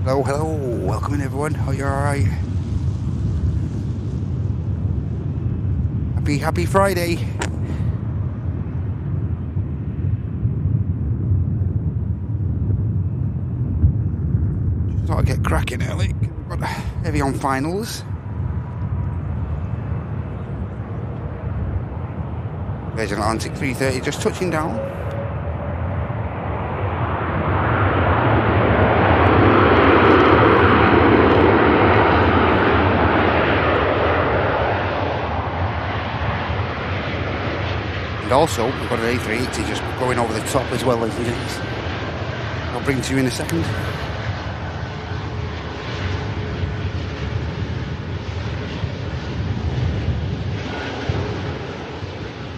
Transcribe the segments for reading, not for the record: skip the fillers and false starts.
Hello, hello, welcome in everyone. Hope you're alright. Happy Friday. Just thought I'd get cracking early. Got heavy on finals. Virgin Atlantic 330 just touching down. And also, we've got an A380 just going over the top as well, ladies and gents. I'll bring to you in a second.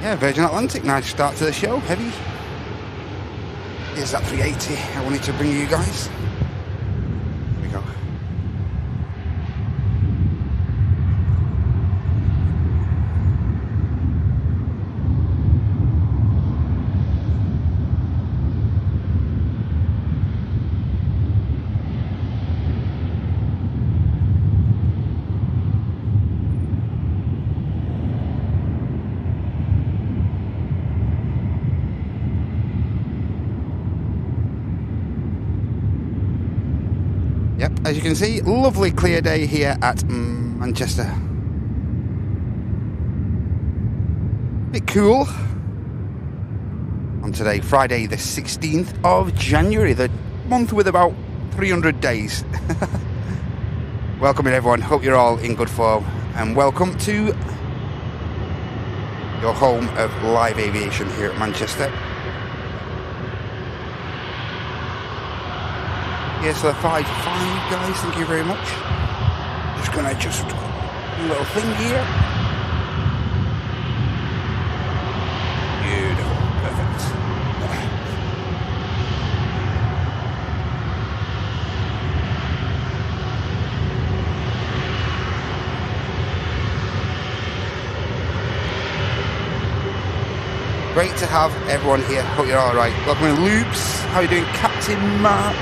Yeah, Virgin Atlantic, nice start to the show, heavy. Here's that 380 I wanted to bring you guys. Here we go. Yep, as you can see, lovely clear day here at Manchester. Bit cool on today, Friday the 16th of January, the month with about 300 days. Welcome in everyone, hope you're all in good form, and welcome to your home of live aviation here at Manchester. Yes, so 5-5 guys, thank you very much. Just gonna adjust a little thing here. Beautiful, perfect. Great to have everyone here, hope you're alright. Welcome in Loops, how are you doing Captain Mark?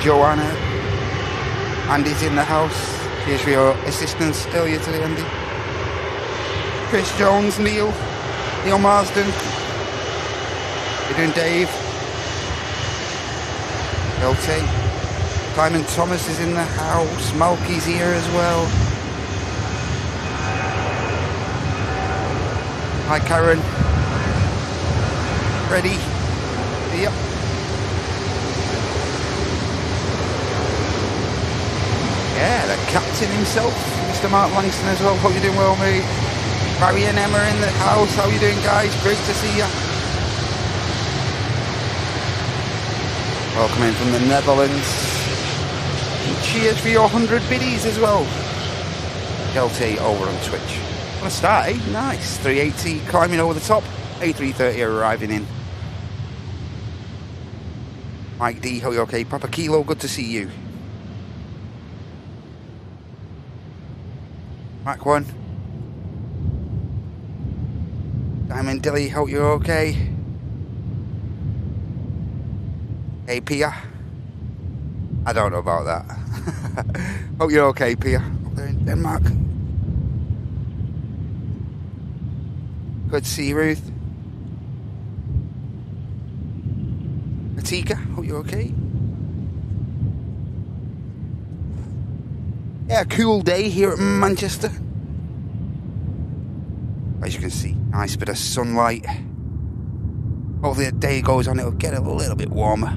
Joanna, Andy's in the house. Here's for your assistance earlier today, Andy. Chris Jones, Neil Marsden. How you doing, Dave? LT. Simon Thomas is in the house. Malky's here as well. Hi, Karen. Ready? Yep. Yeah, the captain himself, Mr. Mark Langston as well. Hope you're doing well, mate. Barry and Emma in the house. How you doing, guys? Great to see you. Welcome in from the Netherlands. And cheers for your 100 biddies as well. LT over on Twitch. Want to start, eh? Nice. 380 climbing over the top. A330 arriving in. Mike D, hope you're okay. Papa Kilo, good to see you. Mac 1. Diamond Dilly, hope you're okay. Hey Pia. I don't know about that. Hope you're okay, Pia. Up there in Denmark. Good to see you, Ruth. Atika, hope you're okay. Yeah, cool day here at Manchester. As you can see, nice bit of sunlight. Hopefully the day goes on, it'll get a little bit warmer.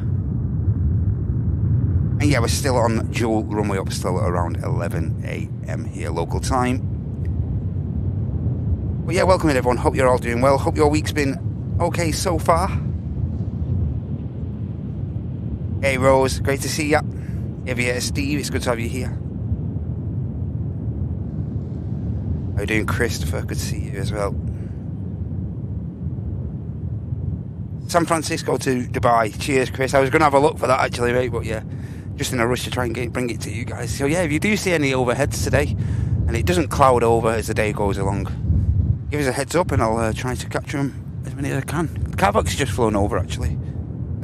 And yeah, we're still on dual runway up, still around 11 AM here local time. But yeah, welcome in everyone, hope you're all doing well. Hope your week's been okay so far. Hey Rose, great to see ya. Aviator Steve, it's good to have you here. How you doing, Christopher? Good to see you as well. San Francisco to Dubai. Cheers, Chris. I was going to have a look for that actually, mate, but yeah, just in a rush to try and bring it to you guys. So yeah, if you do see any overheads today, and it doesn't cloud over as the day goes along, give us a heads up and I'll try to capture them as many as I can. Carvock's just flown over actually,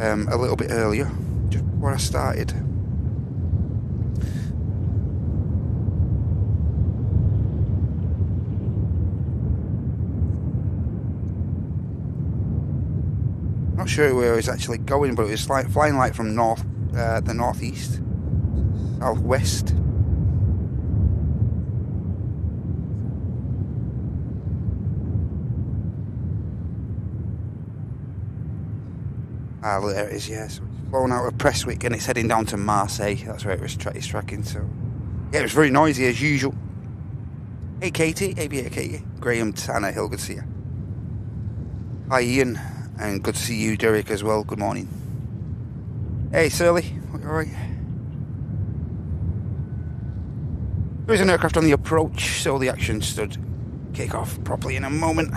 a little bit earlier, just before I started. Not sure where it was actually going, but it was like flying like from the northeast, southwest. Ah, there it is, yes. Yeah. So it's flown out of Prestwick and it's heading down to Marseille. That's where it was it's tracking. So, yeah, it was very noisy as usual. Hey, Katie. Hey, Katie. Graham, Tanner Hill, good to see you. Hi, Ian. And good to see you, Derek, as well. Good morning. Hey, Surly. All right. There is an aircraft on the approach, so the action should kick off properly in a moment.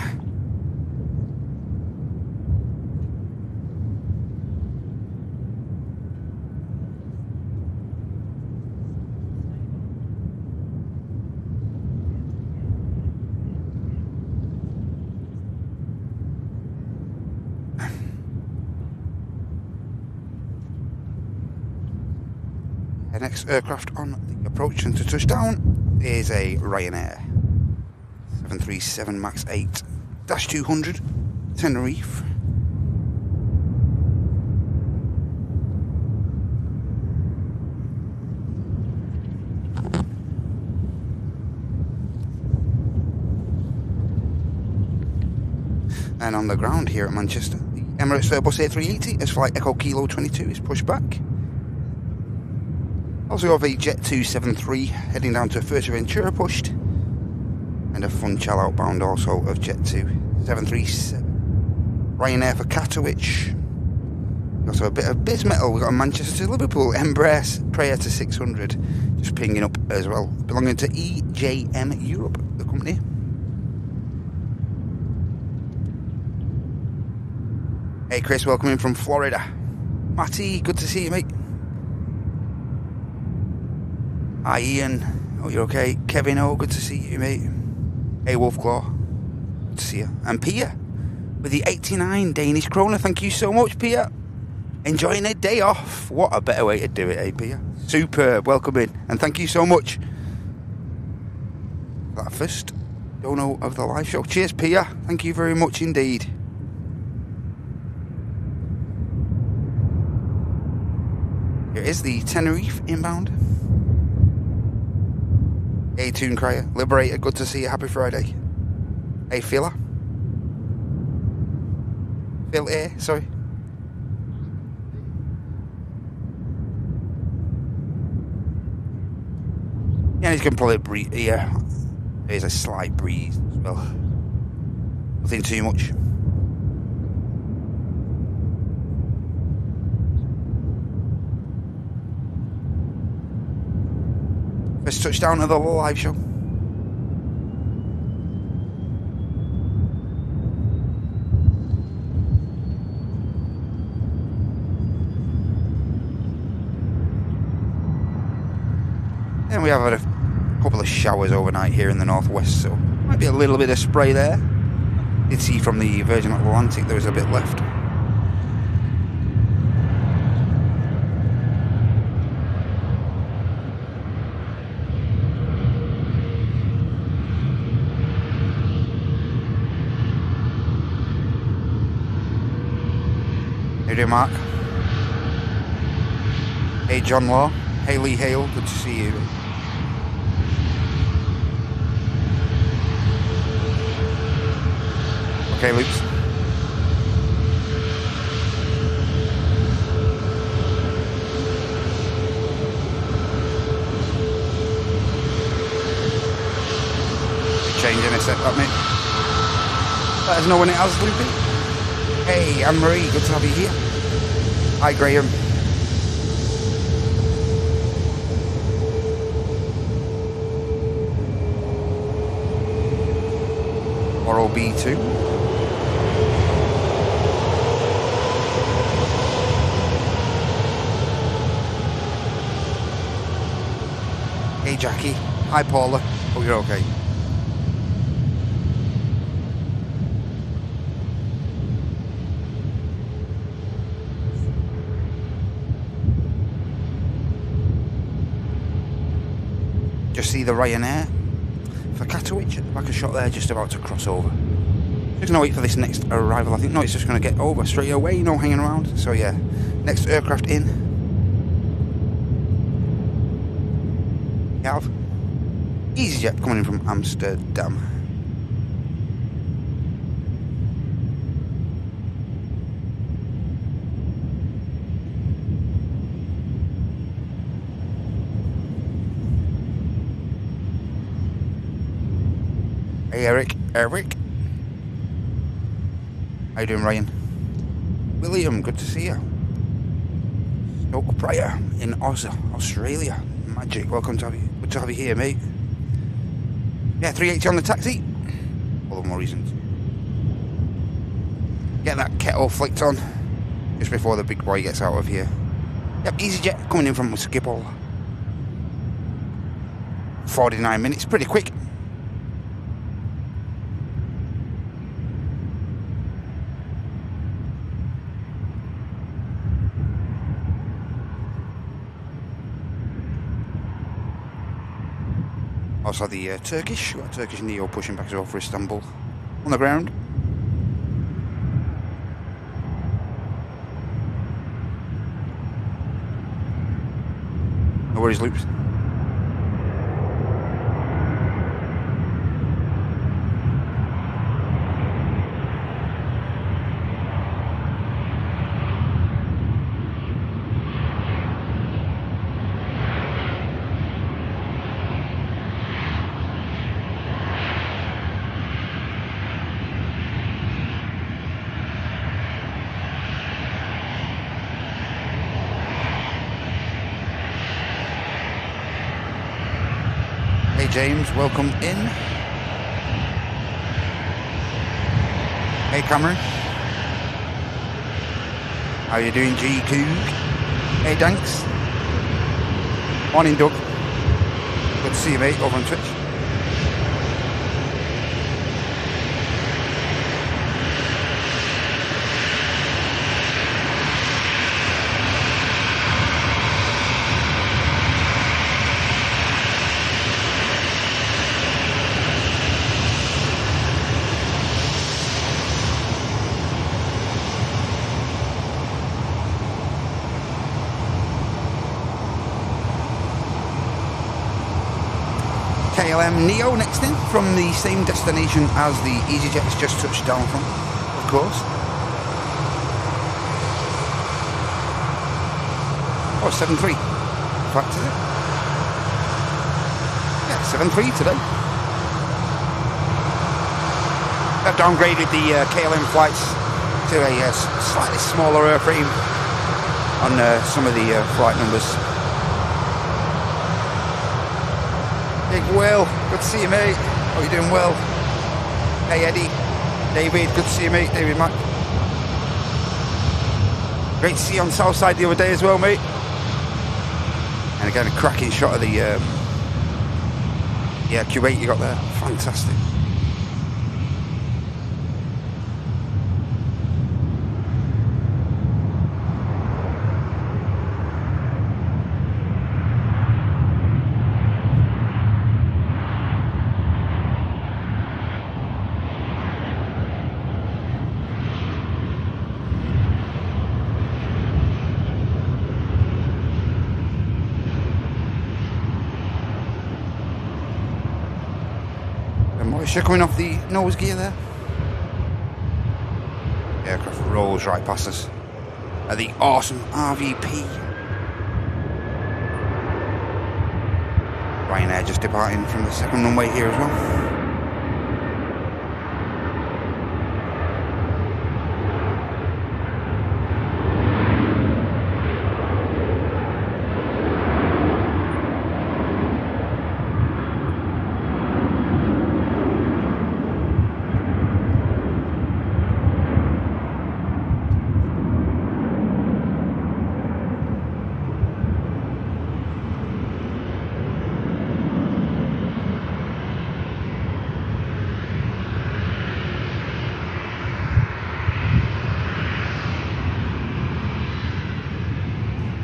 The next aircraft on the approach and to touchdown is a Ryanair 737 MAX 8-200 Tenerife. And on the ground here at Manchester, the Emirates Airbus A380 as flight Echo Kilo 22 is pushed back. Also have a Jet 273 heading down to Fuerteventura pushed, and a Funchal outbound also of Jet 277. Ryanair for Katowice. Also a bit of Bismetal. We've got a Manchester to Liverpool Embrace Prayer to 600 just pinging up as well, belonging to EJM Europe, the company. Hey Chris, welcome in from Florida. Matty, good to see you, mate. Hi Ian, oh you're okay. Kevin, oh good to see you, mate. Hey Wolfclaw, good to see you. And Pia with the 89 Danish kroner, thank you so much, Pia. Enjoying a day off. What a better way to do it, eh, Pia? Superb, welcome in, and thank you so much for that first dono of the live show. Cheers, Pia, thank you very much indeed. Here is the Tenerife inbound. Hey, Toon Crier, Liberator, good to see you. Happy Friday. Hey, Phil A, sorry. Yeah, he's going to probably breathe. Yeah, there's a slight breeze as well. Nothing too much. First touchdown of the live show. And we have had a couple of showers overnight here in the northwest, so might be a little bit of spray there. Did see from the Virgin Atlantic there was a bit left. How you doing, Mark? Hey, John Law. Hey, Lee Hale. Good to see you. Okay, Loops. Change in a sec, that mate. Let us know when it has, Loopy. Hey, Anne-Marie, good to have you here. Hi, Graham. Or B2. Hey, Jackie. Hi, Paula. Hope you're okay. Just see the Ryanair for Katowice, like a shot there, just about to cross over. Just gonna wait for this next arrival. I think no, it's just gonna get over straight away. No hanging around. So yeah, next aircraft in. We have EasyJet coming in from Amsterdam. Hey Eric. How you doing, Ryan? William, good to see you. Stoke Pryor in Oz, Australia. Magic, welcome to have you. Good to have you here, mate. Yeah, 380 on the taxi. All the more reasons. Get that kettle flicked on just before the big boy gets out of here. Yep, EasyJet coming in from Schiphol. 49 minutes, pretty quick. Also the Turkish Neo pushing back as well for Istanbul. On the ground. No worries, Loops. James, welcome in. Hey Cameron. How you doing, G Coog? Hey Danks. Morning Doug. Good to see you, mate, over on Twitch. KLM Neo next in from the same destination as the EasyJet's just touched down from, of course. Oh, 7-3. In fact, is it? Yeah, 7-3 today. They've downgraded the KLM flights to a slightly smaller airframe on some of the flight numbers. Big Will, good to see you, mate. Hope you're doing well. Hey Eddie, David, good to see you, mate. David Mack. Great to see you on Southside the other day as well, mate. And again, a cracking shot of the Q8 you got there. Fantastic. Coming off the nose gear there. The aircraft rolls right past us at the awesome RVP. Ryanair just departing from the second runway here as well.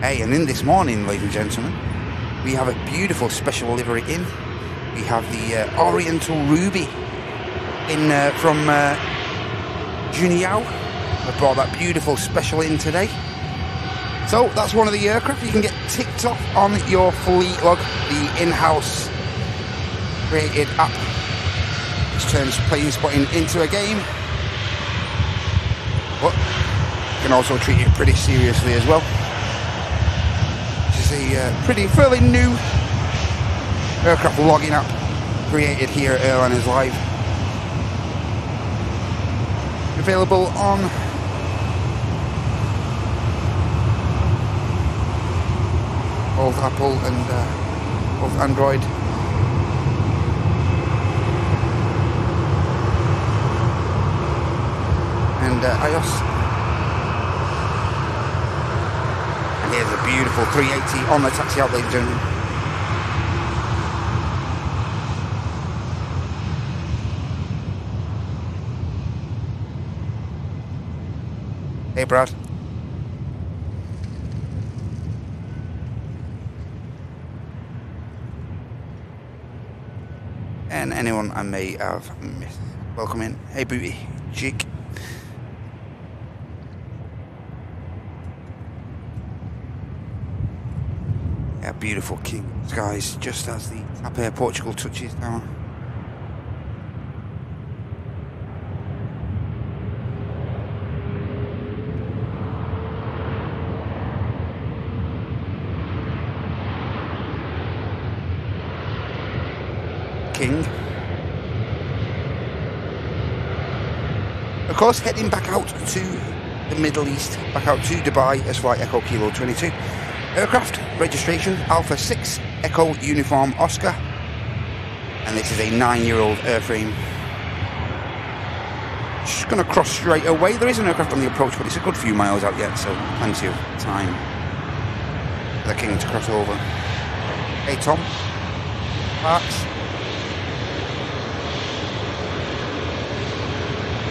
Hey, and in this morning, ladies and gentlemen, we have a beautiful special livery in. We have the Oriental Ruby in from Juniao. I brought that beautiful special in today. So that's one of the aircraft you can get ticked off on your fleet log, the in-house created app, which turns plane spotting into a game. But you can also treat it pretty seriously as well. Which is a fairly new aircraft logging app created here at Airliners Live. Available on both Apple and both Android. And iOS. And here's a beautiful 380 on the taxi out, ladies and gentlemen. Hey, Brad. And anyone I may have missed. Welcome in. Hey, Booty. Jig. Yeah, beautiful king skies just as the Tap Air Portugal touches down. King. Of course, heading back out to the Middle East, back out to Dubai as Flight Echo Kilo 22. Aircraft registration Alpha 6 Echo Uniform Oscar, and this is a 9-year-old airframe. Just going to cross straight away. There is an aircraft on the approach, but it's a good few miles out yet, so plenty of time for the King to cross over. Hey Tom, Parks.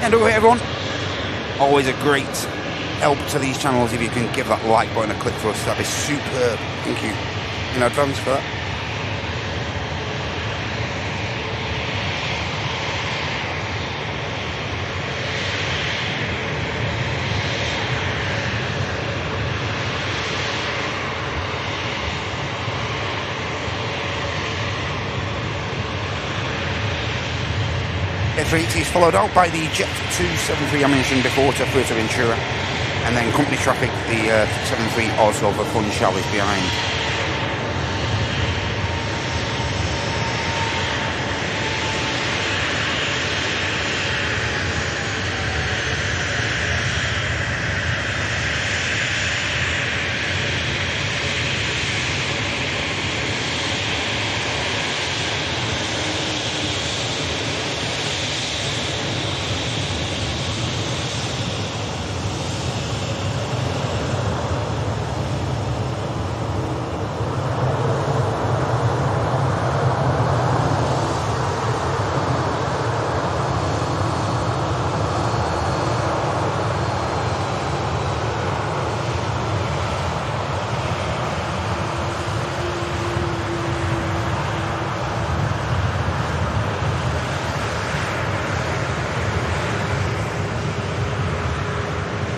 And okay everyone, always a great help to these channels if you can give that like button a click for us. That'd be superb. Thank you in advance for that. F380 is followed out by the Jet 273 I mentioned before to Fuerteventura, and then company traffic, the 73 also for Funchal is behind.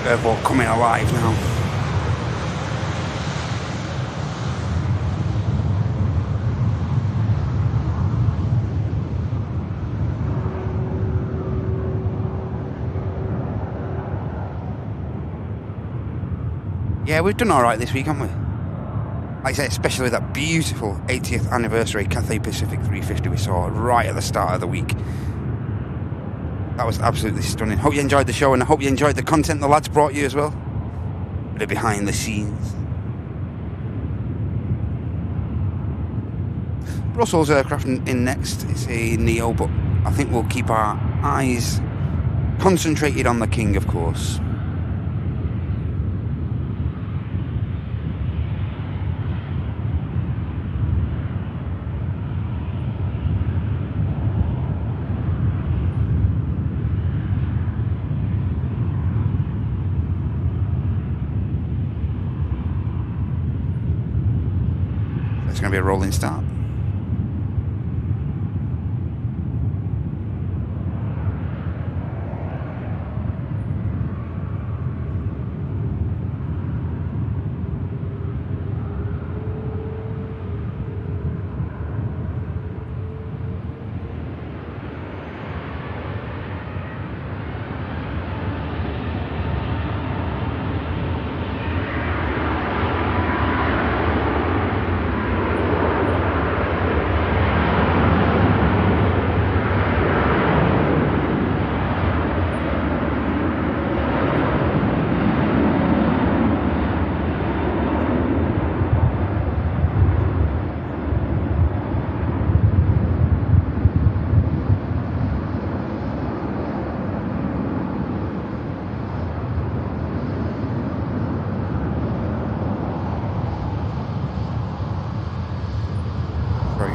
Airport coming alive now. Yeah, we've done alright this week, haven't we? Like I say, especially that beautiful 80th anniversary Cathay Pacific 350 we saw right at the start of the week. That was absolutely stunning. Hope you enjoyed the show, and I hope you enjoyed the content the lads brought you as well. Bit of behind the scenes. Brussels aircraft in next. It's a Neo, but I think we'll keep our eyes concentrated on the King, of course. It's going to be a rolling start.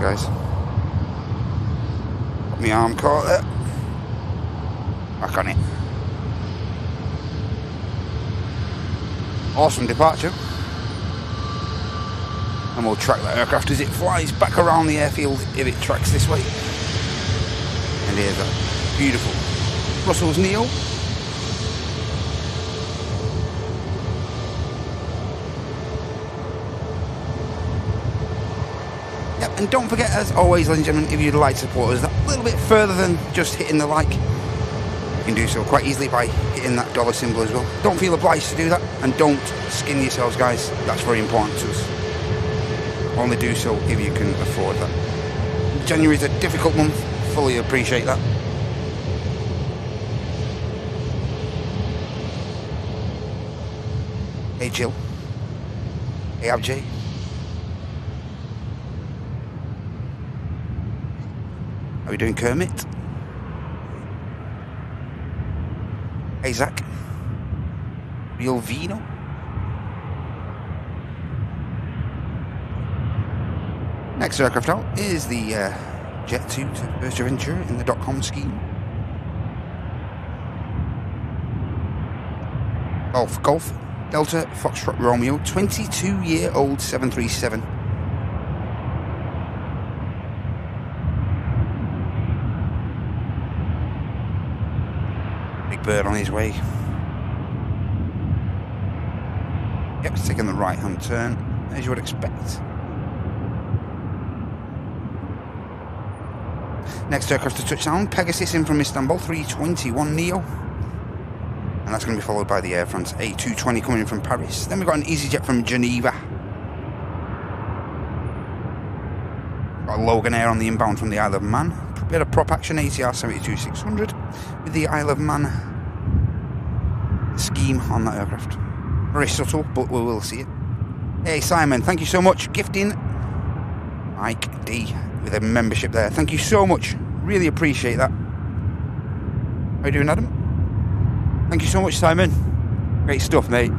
guys. Got my arm caught there. Back on it. Awesome departure. And we'll track that aircraft as it flies back around the airfield if it tracks this way. And here's that beautiful Brussels Neo. Yep, and don't forget, as always, ladies and gentlemen, if you'd like to support us that little bit further than just hitting the like, you can do so quite easily by hitting that dollar symbol as well. Don't feel obliged to do that, and don't skin yourselves, guys. That's very important to us. Only do so if you can afford that. January is a difficult month, fully appreciate that. Hey Jill. Hey Abjay. How are we doing, Kermit? Hey Zach. Real Vino. Next aircraft out is the Jet 2 to First Venture in the .com scheme. Golf, Delta, Foxtrot, Romeo, 22-year-old 737. Big Bird on his way. Yep, it's taking the right-hand turn, as you would expect. Next aircraft to touchdown, Pegasus in from Istanbul, 321 Neo. And that's going to be followed by the Air France A220 coming in from Paris. Then we've got an EasyJet from Geneva. Got a Logan Air on the inbound from the Isle of Man. A bit of prop action, ATR 72-600 with the Isle of Man scheme on that aircraft. Very subtle, but we will see it. Hey Simon, thank you so much. Gifting Mike D with a membership there. Thank you so much. Really appreciate that. How you doing, Adam? Thank you so much, Simon. Great stuff, mate.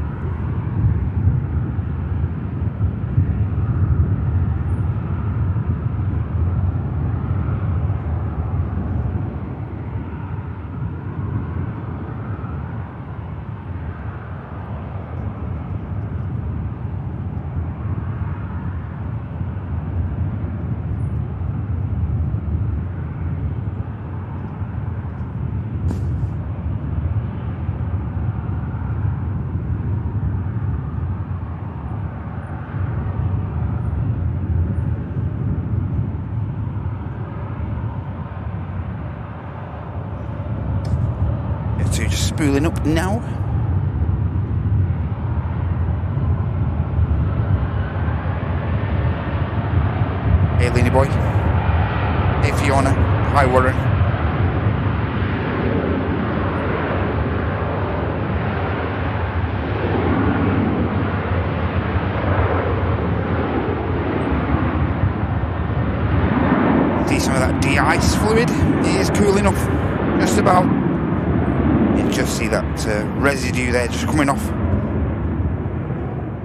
Just spooling up now. Hey Leany Boy. Hey Fiona. Hi Warren. See some of that de-ice fluid. It is cool enough. Just about. You just see that residue there just coming off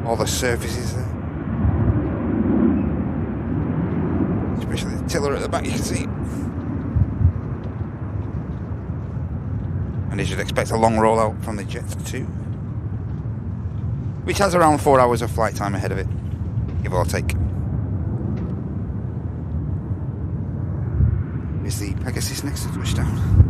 all the surfaces there, especially the tiller at the back, you can see. And you should expect a long rollout from the Jet 2, which has around 4 hours of flight time ahead of it, give or take. Is the Pegasus next to touchdown?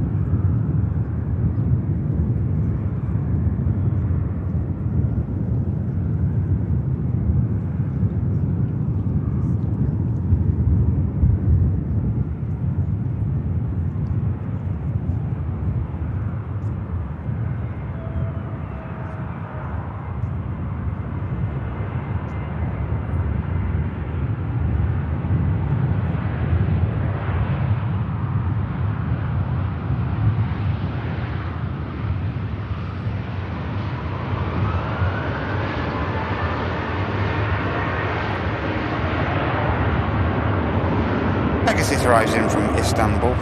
Pegasus arrives in from Istanbul.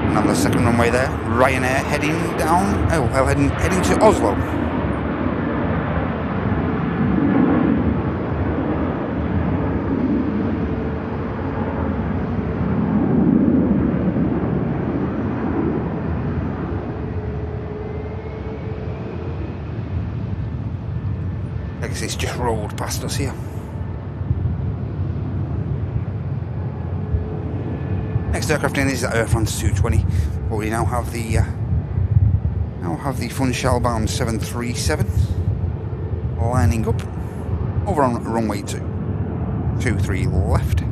And on the second runway there, Ryanair heading down, heading to Oslo. Pegasus just rolled past us here. Next aircraft in is the Air France 220, but we now have the Funchal-bound 737 lining up over on runway 23 left.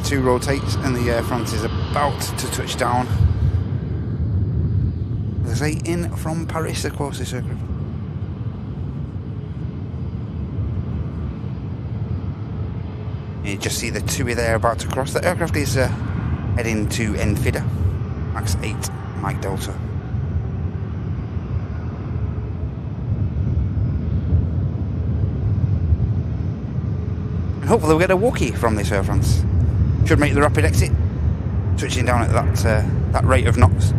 Two rotates and the Air France is about to touch down. As I say, in from Paris, of course, this aircraft. You just see the TUI there about to cross. The aircraft is heading to Enfida, max 8, Mike Delta. And hopefully we'll get a walkie from this Air France. Should make the rapid exit, touching down at that rate of knots.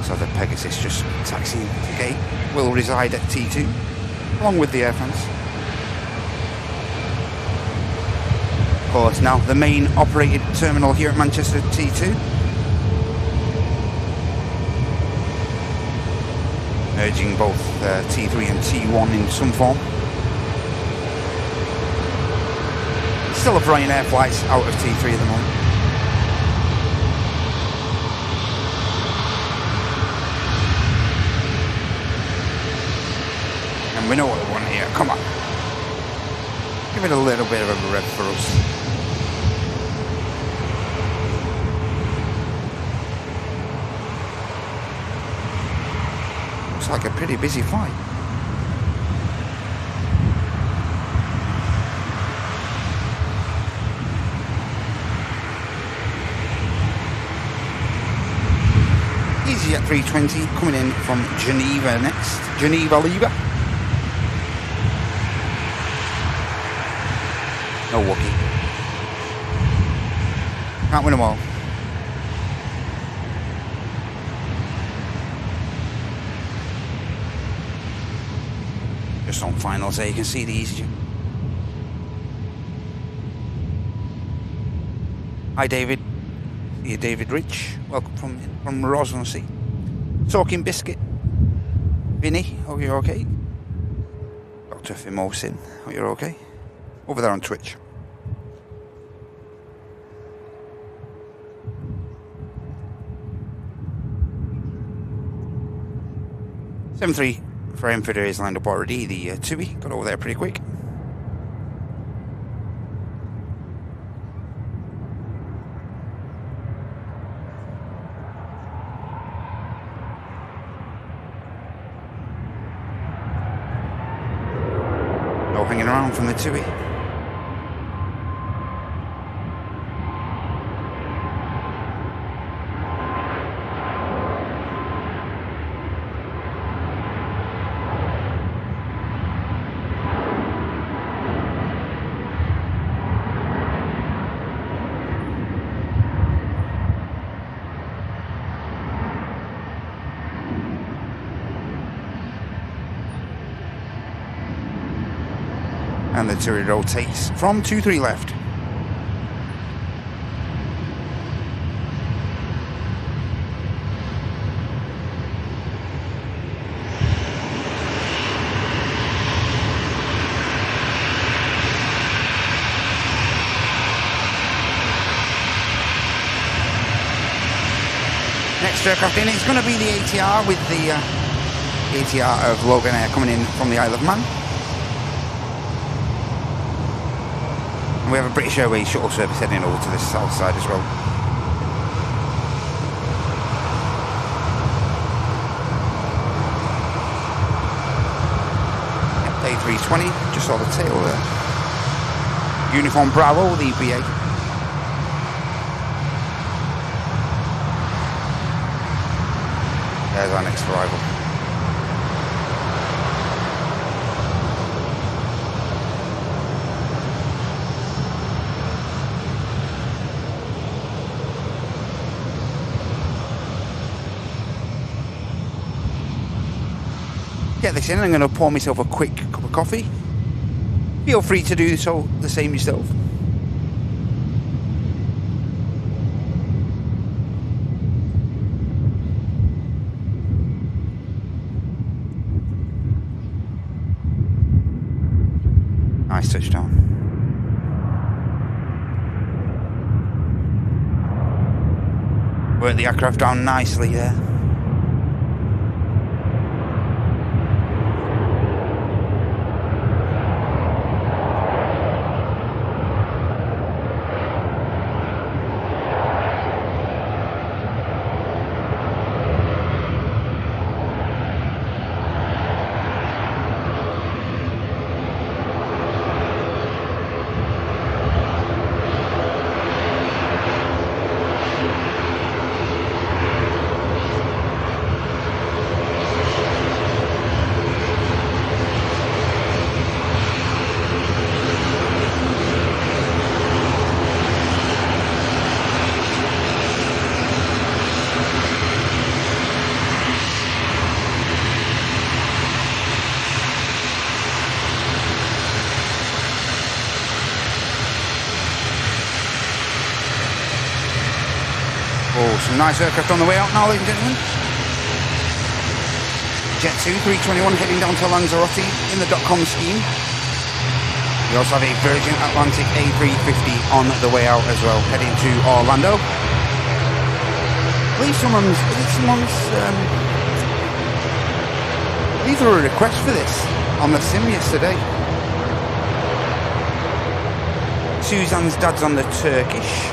So the Pegasus just taxiing the gate will reside at T2 along with the Air France. Of course, now the main operated terminal here at Manchester T2. Merging both T3 and T1 in some form. Still operating air flights out of T3 at the moment. We know what we want here. Come on. Give it a little bit of a rev for us. Looks like a pretty busy flight. EasyJet 320 coming in from Geneva next. Geneva, Liga. No walkie. Can't win them all. Just on finals there, you can see the EasyJet. Hi David. See you, David Rich. Welcome from Rosnsea. Talking Biscuit. Vinny, hope you're okay. Dr. Fimosin, hope you're okay. Over there on Twitch. (7-3) for Enfida is lined up already. The TUI got over there pretty quick. No hanging around from the TUI. And the TUI rotates from 2-3 left. next aircraft in. It's going to be the ATR with the ATR of Logan Air coming in from the Isle of Man. And we have a British Airways shuttle service heading over to the south side as well. A320, just saw the tail there. Uniform Bravo, the BA. There's our next arrival. Get this in, I'm going to pour myself a quick cup of coffee. Feel free to do so the same yourself. Nice touchdown. Worked the aircraft down nicely there. Some nice aircraft on the way out now, ladies and gentlemen. Jet 2 321 heading down to Lanzarote in the .com scheme. We also have a Virgin Atlantic A350 on the way out as well, heading to Orlando. I believe someone's these were a request for this on the sim yesterday. Suzanne's dad's on the Turkish.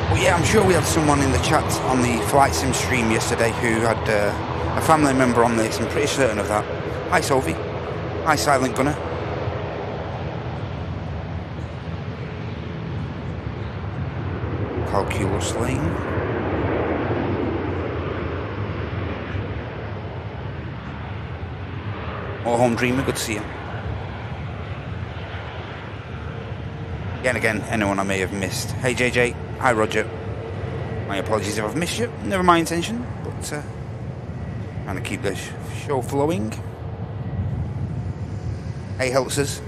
Well, yeah, I'm sure we had someone in the chat on the Flight Sim stream yesterday who had a family member on this. I'm pretty certain of that. Hi, Sophie. Hi, Silent Gunner. Calculus Lane. Or Home Dreamer, good to see you. Again, anyone I may have missed. Hey, JJ. Hi, Roger. My apologies if I've missed you. Never my intention, but trying to keep the show flowing. Hey, Heltzers.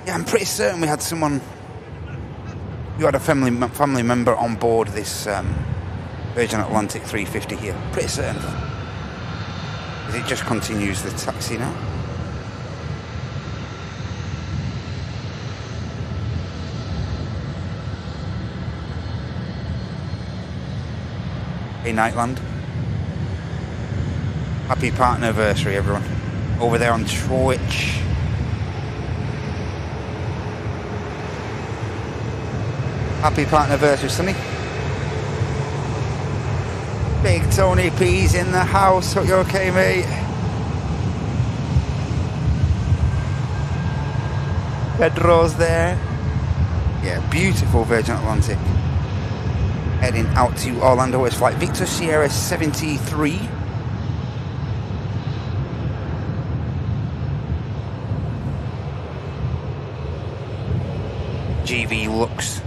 Yeah, I'm pretty certain we had someone who had a family member on board this Virgin Atlantic 350 here. Pretty certain of that. It just continues the taxi now. Hey, Nightland. Happy partnerversary, everyone. Over there on Twitch. Happy partnerversary, Sonny. Big Tony P's in the house. Hope you're okay, mate. Pedro's there. Yeah, beautiful Virgin Atlantic. Heading out to Orlando. It's flight Victor Sierra 73. GV Lux.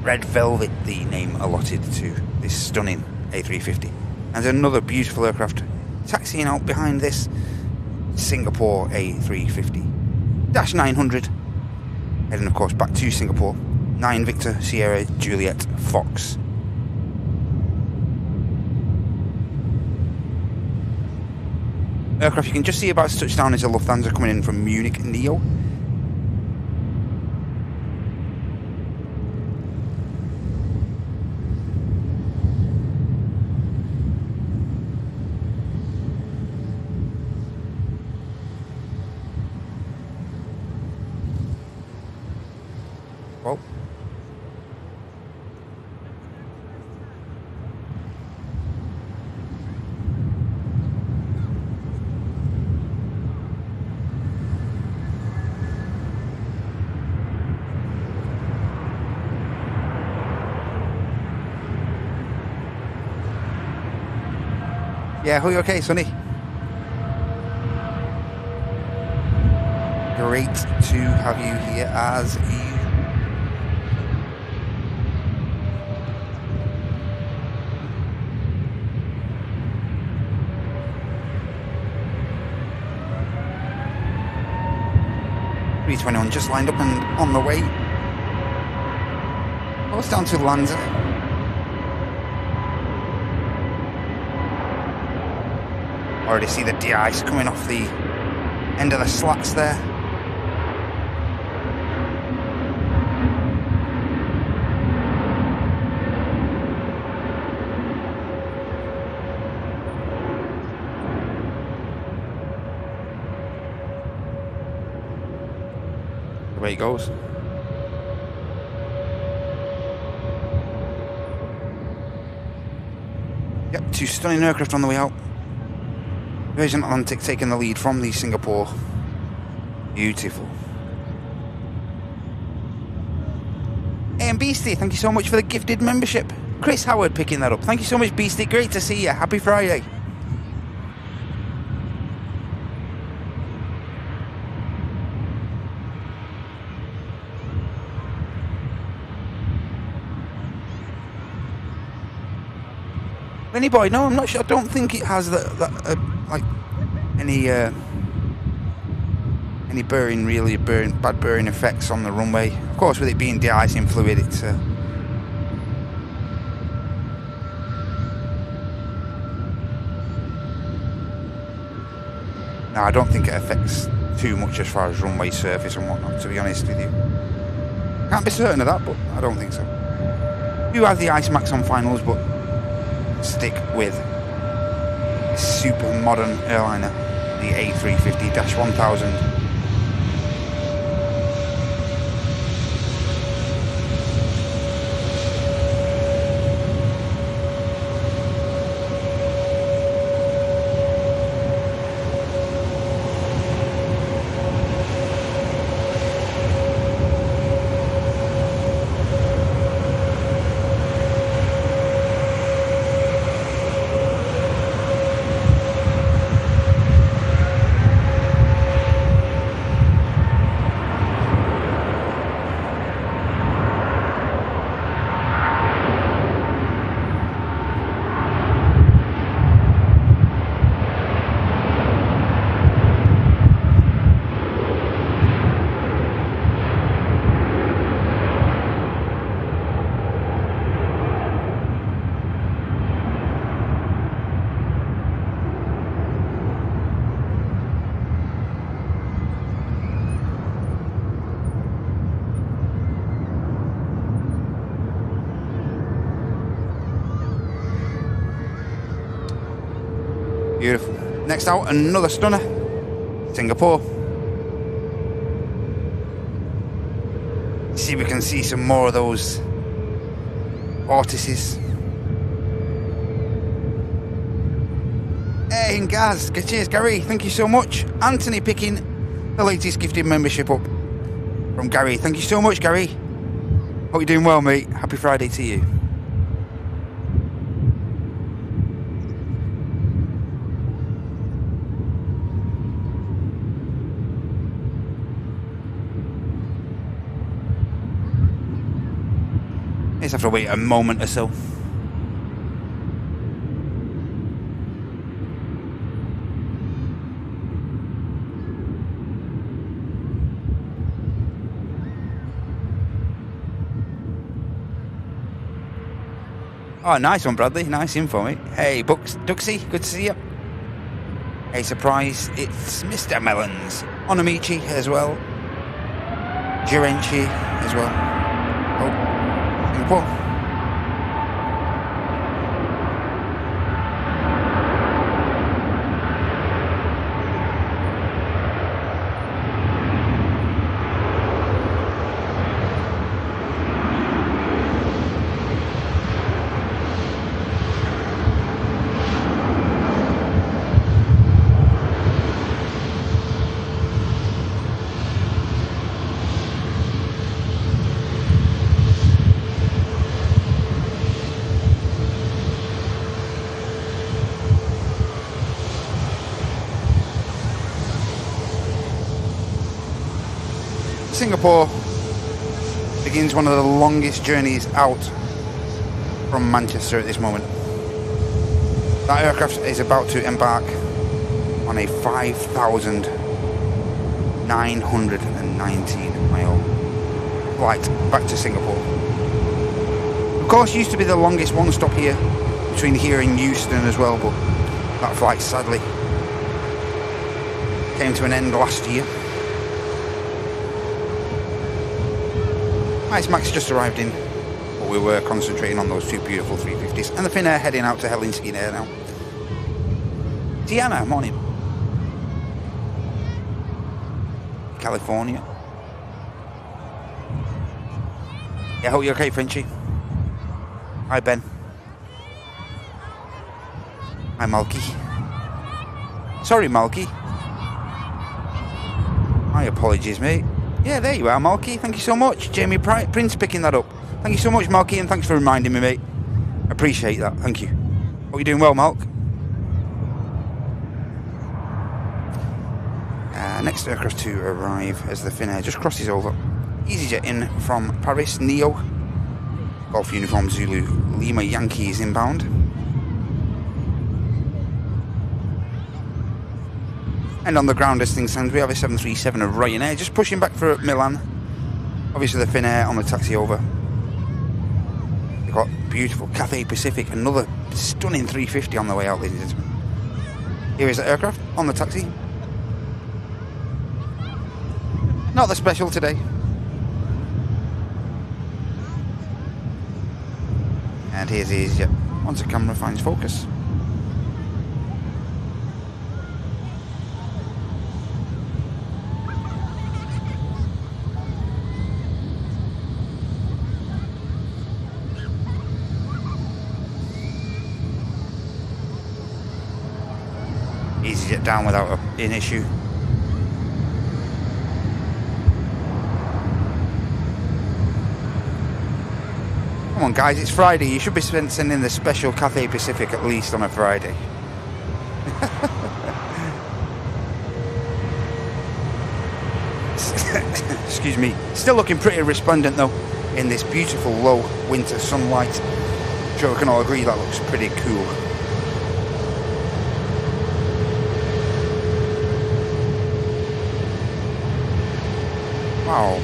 Red Velvet, the name allotted to this stunning A350. And another beautiful aircraft taxiing out behind this Singapore A350. Dash 900. Heading, of course, back to Singapore. 9 Victor Sierra Juliet Fox. Aircraft you can just see about to touch down is a Lufthansa coming in from Munich Neo. Yeah, are you okay, Sonny? Great to have you here as you. $321 just lined up and on the way. Oh, it's down to Lanza. Already see the de-ice coming off the end of the slats there. Away he goes. Yep, two stunning aircraft on the way out. Virgin Atlantic taking the lead from the Singapore. Beautiful. And Beastie, thank you so much for the gifted membership. Chris Howard picking that up. Thank you so much, Beastie. Great to see you. Happy Friday. Lenny Boy, no, I'm not sure. I don't think it has like any burring, really bad burring effects on the runway. Of course, with it being de-icing fluid, it's no, I don't think it affects too much as far as runway surface and whatnot, to be honest with you. Can't be certain of that, but I don't think so. You have the Ice Max on finals, but stick with a super modern airliner, the A350-1000. Beautiful. Next out, another stunner. Singapore. See if we can see some more of those vortices. Hey, and Gaz. Cheers, Gary. Thank you so much. Anthony picking the latest gifted membership up from Gary. Thank you so much, Gary. Hope you're doing well, mate. Happy Friday to you. Just have to wait a moment or so. Oh, nice one, Bradley. Nice info, mate. Hey, Duxie, good to see you. Hey, surprise, it's Mr. Melons. Onamichi as well. Girenchi as well. Oh. Singapore. Singapore begins one of the longest journeys out from Manchester at this moment. That aircraft is about to embark on a 5,919 mile flight back to Singapore. Of course, used to be the longest one stop here, between here and Euston as well, but that flight sadly came to an end last year. Ice Max just arrived in, but we were concentrating on those two beautiful 350s, and the Finnair heading out to Helsinki Air now. Tiana, morning. California. Yeah, hope you're okay, Frenchy. Hi, Ben. Hi, Malky. Sorry, Malky. My apologies, mate. Yeah, there you are, Malky. Thank you so much. Jamie Prince picking that up. Thank you so much, Malky, and thanks for reminding me, mate. Appreciate that. Thank you. Hope you're doing well, Malk. Next aircraft to arrive as the Finnair just crosses over. EasyJet in from Paris, Neo. Golf Uniform Zulu Lima Yankees inbound. And on the ground as things stand, we have a 737 of Ryanair just pushing back for Milan. Obviously the Finnair on the taxi over. We've got beautiful Cathay Pacific, another stunning 350 on the way out, ladies and gentlemen. Here is the aircraft on the taxi. Not the special today. And here's EasyJet once the camera finds focus. EasyJet down without an issue. Come on guys, it's Friday. You should be sending the special Cathay Pacific at least on a Friday. Excuse me. Still looking pretty resplendent though in this beautiful low winter sunlight. I'm sure we can all agree that looks pretty cool. Wow.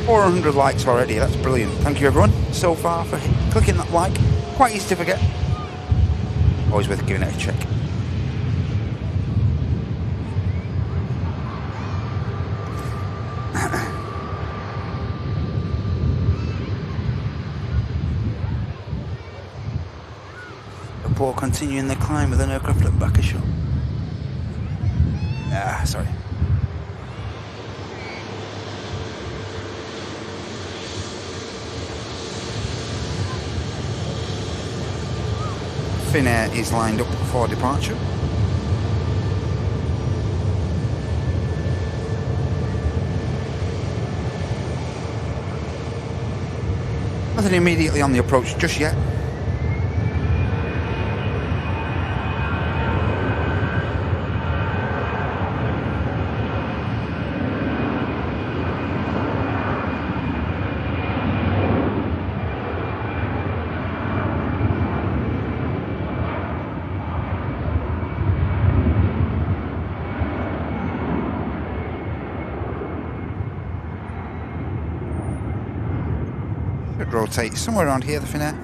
400 likes already, that's brilliant. Thank you everyone so far for clicking that like. Quite easy to forget. Always worth giving it a check. Report continuing the climb with an aircraft at back a shot. Sorry. Finnair is lined up for departure. Nothing immediately on the approach just yet. Rotate somewhere around here, the Finnair.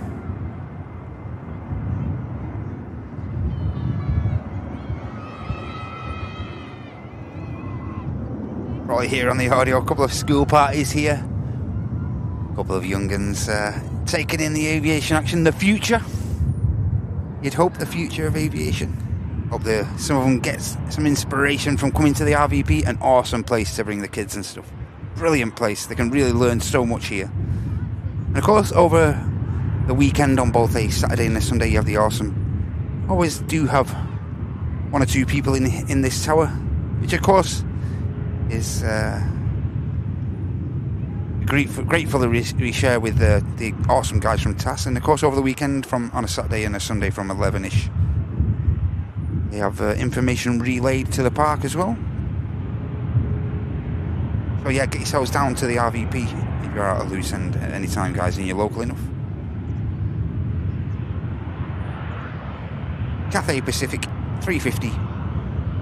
Probably here on the audio, a couple of school parties here. A couple of young'uns taking in the aviation action, the future. You'd hope the future of aviation. Hope some of them get some inspiration from coming to the RVP. An awesome place to bring the kids and stuff. Brilliant place. They can really learn so much here. And of course, over the weekend on both a Saturday and a Sunday, you have the awesome. Always do have one or two people in this tower, which of course is grateful that we share with the awesome guys from TAS. And of course, over the weekend on a Saturday and a Sunday from 11ish, they have information relayed to the park as well. So yeah, get yourselves down to the RVP if you're out of loose end at any time, guys, and you're local enough. Cathay Pacific 350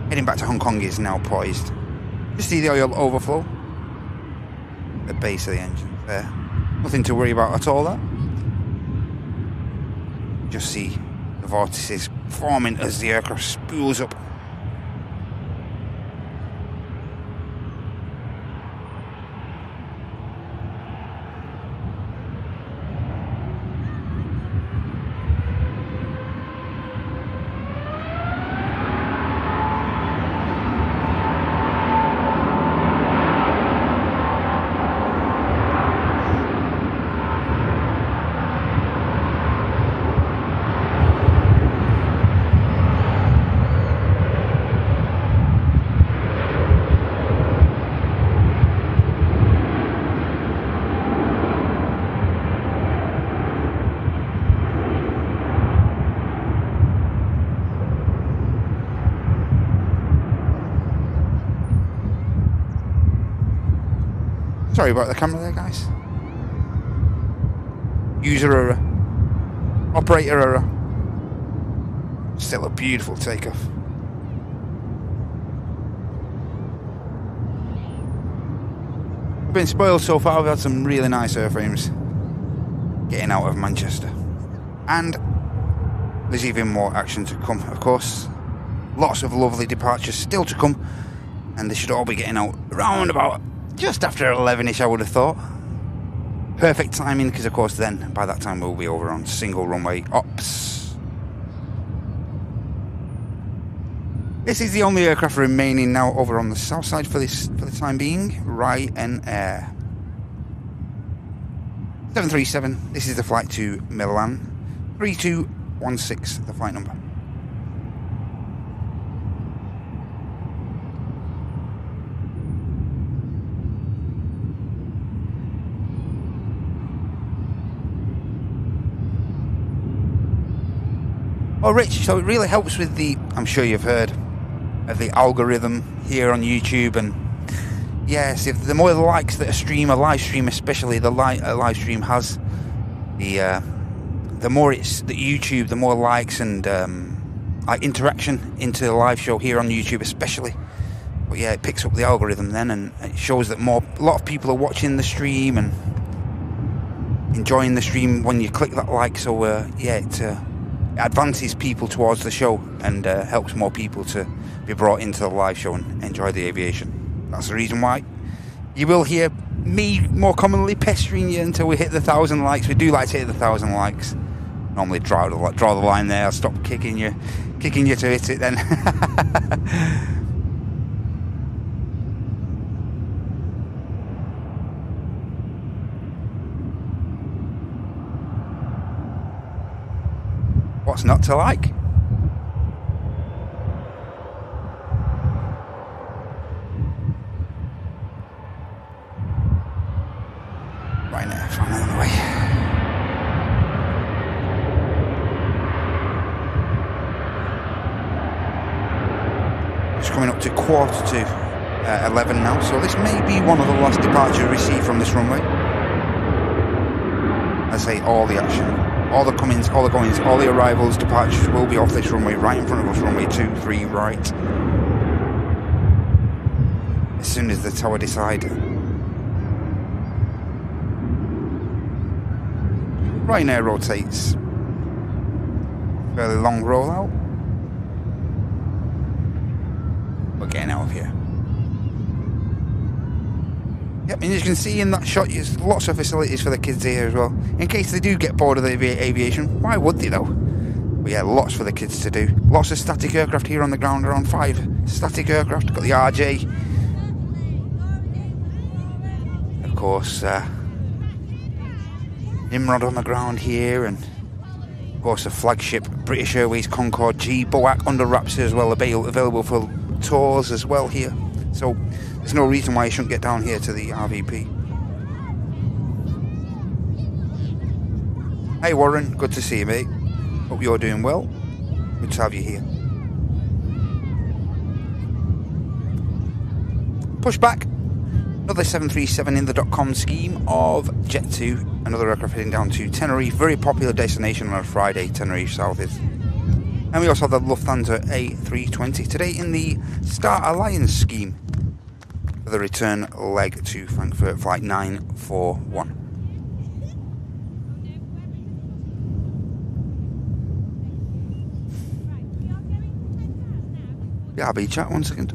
heading back to Hong Kong is now poised. Just see the oil overflow at the base of the engine there. Nothing to worry about at all there. Just see the vortices forming as the aircraft spools up. Sorry about the camera there, guys. User error. Operator error. Still a beautiful takeoff. We've been spoiled so far. We've had some really nice airframes getting out of Manchester. And there's even more action to come, of course. Lots of lovely departures still to come. And they should all be getting out around about just after 11ish, I would have thought. Perfect timing, because of course then, by that time, we'll be over on single runway ops. This is the only aircraft remaining now over on the south side for the time being. Ryanair 737. This is the flight to Milan. 3216, the flight number. Oh, Rich, so it really helps with the, I'm sure you've heard of the algorithm here on YouTube, and yes, if the more likes that a live stream especially, a live stream has, the more it's the YouTube, the more likes and like interaction into the live show here on YouTube especially. But yeah, it picks up the algorithm then, and it shows that a lot of people are watching the stream and enjoying the stream when you click that like. So yeah, it advances people towards the show and helps more people to be brought into the live show and enjoy the aviation. That's the reason why you will hear me more commonly pestering you until we hit the 1,000 likes. We do like to hit the 1,000 likes. Normally draw the line there. I'll stop kicking you to hit it then. What's not to like? Right now, find another way. It's coming up to 11 now, so this may be one of the last departures received from this runway. I say all the action. All the comings, all the goings, all the arrivals, departures will be off this runway right in front of us, runway 23 right. As soon as the tower decide. Ryanair rotates. Fairly long rollout. We're getting out of here. Yep, and as you can see in that shot, there's lots of facilities for the kids here as well. In case they do get bored of the aviation, why would they though? But yeah, lots for the kids to do. Lots of static aircraft here on the ground, around 5 static aircraft. Got the RJ. Of course, Nimrod on the ground here, and of course the flagship British Airways Concorde G, BOAC under wraps as well, available for tours as well here. So there's no reason why you shouldn't get down here to the RVP. Hey Warren, good to see you, mate. Hope you're doing well. Good to have you here. Push back. Another 737 in the .com scheme of Jet2. Another aircraft heading down to Tenerife. Very popular destination on a Friday, Tenerife South is. And we also have the Lufthansa A320 today in the Star Alliance scheme for the return leg to Frankfurt, flight 941. Yeah, RB chat, 1 second.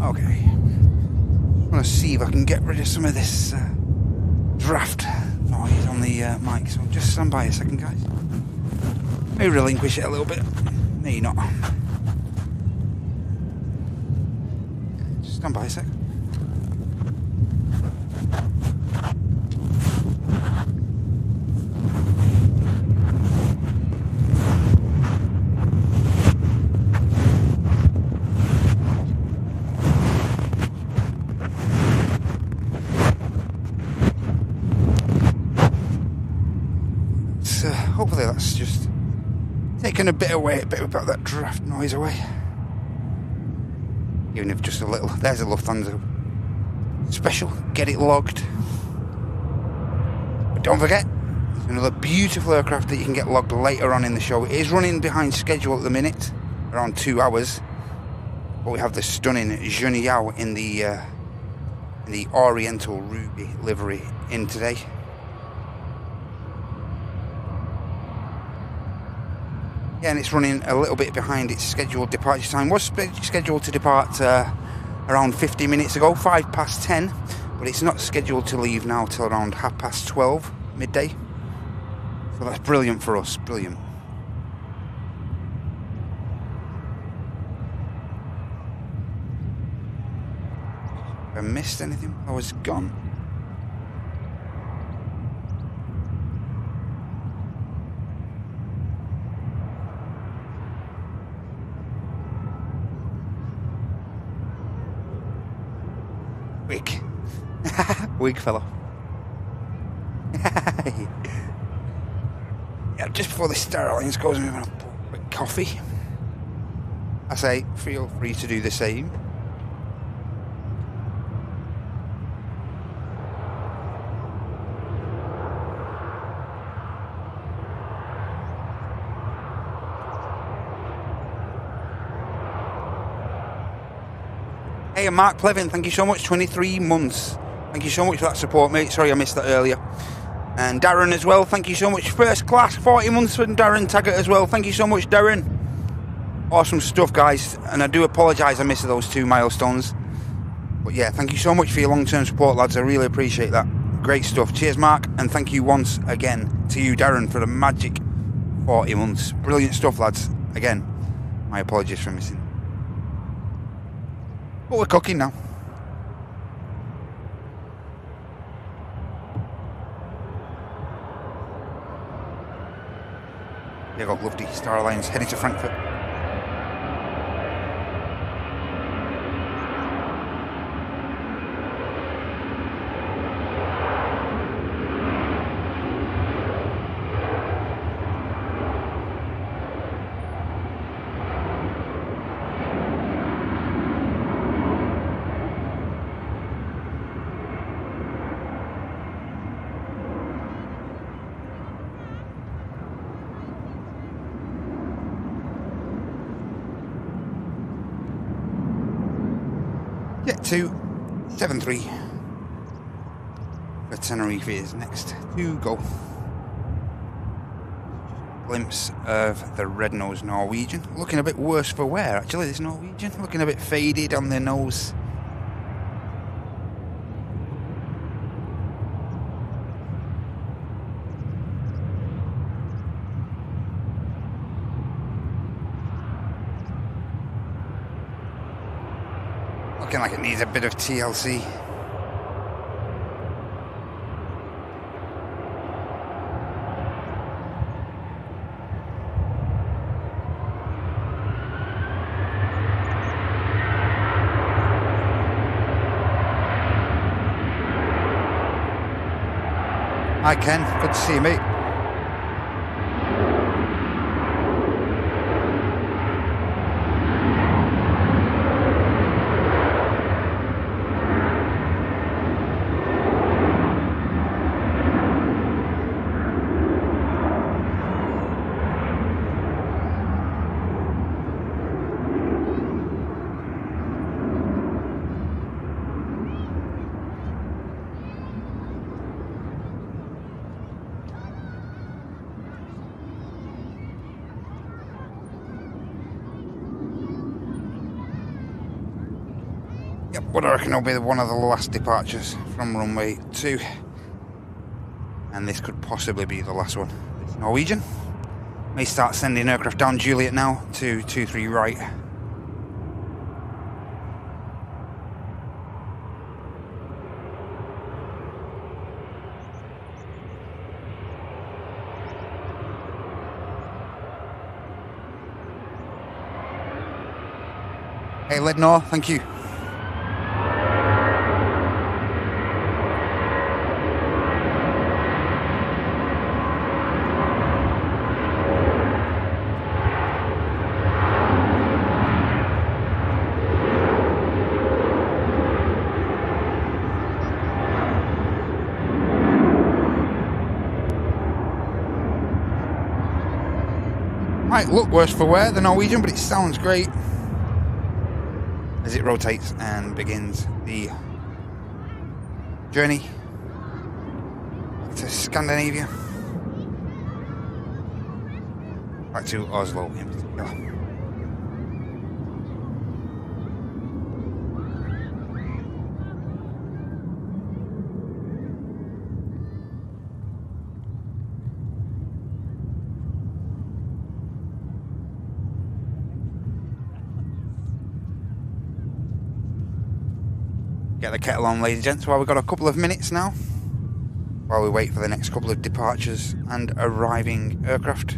Okay, I'm going to see if I can get rid of some of this draft noise on the mic, so just stand by a second, guys. Maybe relinquish it a little bit, maybe not. Just stand by a sec. Hopefully that's just taken a bit about that draft noise away. Even if just a little. There's a Lufthansa special. Get it logged. But don't forget, there's another beautiful aircraft that you can get logged later on in the show. It is running behind schedule at the minute, around 2 hours. But we have the stunning Zhenyao in the Oriental Ruby livery in today. Yeah, and it's running a little bit behind its scheduled departure time. Was scheduled to depart around 50 minutes ago, 10:05, but it's not scheduled to leave now till around 12:30 midday. So that's brilliant for us, brilliant. Have I missed anything? I was gone. Weak. Weak fellow. Yeah, just before the Star Alliance goes, I'm going to pour a quick coffee. I say, feel free to do the same. Hey, Mark Plevin, thank you so much, 23 months. Thank you so much for that support, mate. Sorry I missed that earlier. And Darren as well, thank you so much. First class, 40 months for Darren Taggart as well. Thank you so much, Darren. Awesome stuff, guys. And I do apologise I missed those 2 milestones. But yeah, thank you so much for your long-term support, lads. I really appreciate that. Great stuff. Cheers, Mark. And thank you once again to you, Darren, for the magic 40 months. Brilliant stuff, lads. Again, my apologies for missing. But we're cooking now. There you go, lovely. Star Alliance heading to Frankfurt. 273 for Tenerife is next to go. Glimpse of the red-nosed Norwegian. Looking a bit worse for wear, actually, this Norwegian. Looking a bit faded on the nose. Looking like it needs a bit of TLC. Hi Ken, good to see you, mate. What I reckon will be one of the last departures from runway 2, and this could possibly be the last one. This Norwegian may start sending aircraft down Juliet now to 23 right. Hey Lednor, thank you. Might look worse for wear, the Norwegian, but it sounds great as it rotates and begins the journey back to Scandinavia, back to Oslo in particular. Get the kettle on, ladies and gents, while we've got a couple of minutes now, while we wait for the next couple of departures and arriving aircraft.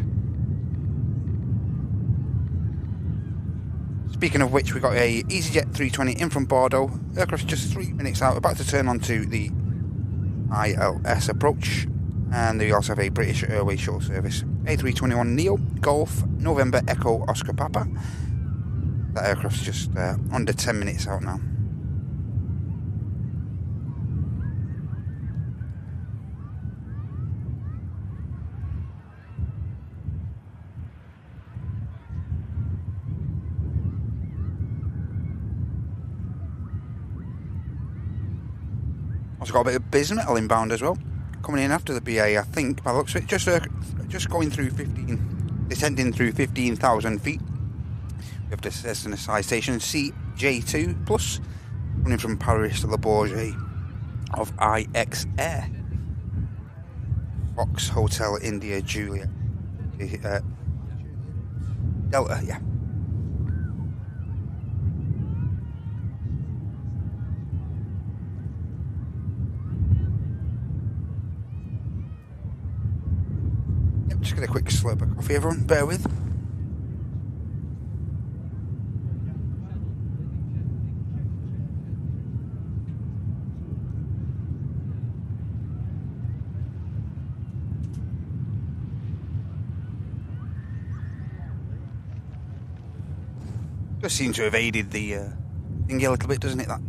Speaking of which, we got a EasyJet 320 in from Bordeaux. Aircraft's just 3 minutes out, about to turn onto the ILS approach, and they also have a British Airways shuttle service. A321 Neo, Golf, November Echo Oscar Papa. That aircraft's just under 10 minutes out now. Also got a bit of Bismetal inbound as well, coming in after the BA, I think, by the looks of it, just going through 15, descending through 15,000 feet. We have to Cessna Side Station CJ2 Plus, running from Paris to Le Bourget of IX Air. Fox Hotel India Juliet. Delta, yeah. Just get a quick slurp of coffee, everyone, bear with. Just seems to have aided the thingy a little bit, doesn't it? That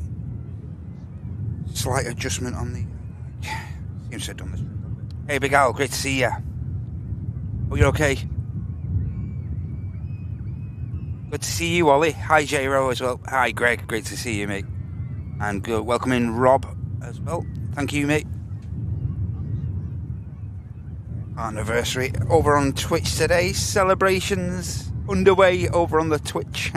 slight adjustment on the... seems to have done this. Hey, Big Al, great to see you. Oh, you're okay? Good to see you, Ollie. Hi, J-Ro, as well. Hi, Greg. Great to see you, mate. And welcome in Rob as well. Thank you, mate. Anniversary over on Twitch today. Celebrations underway over on the Twitch.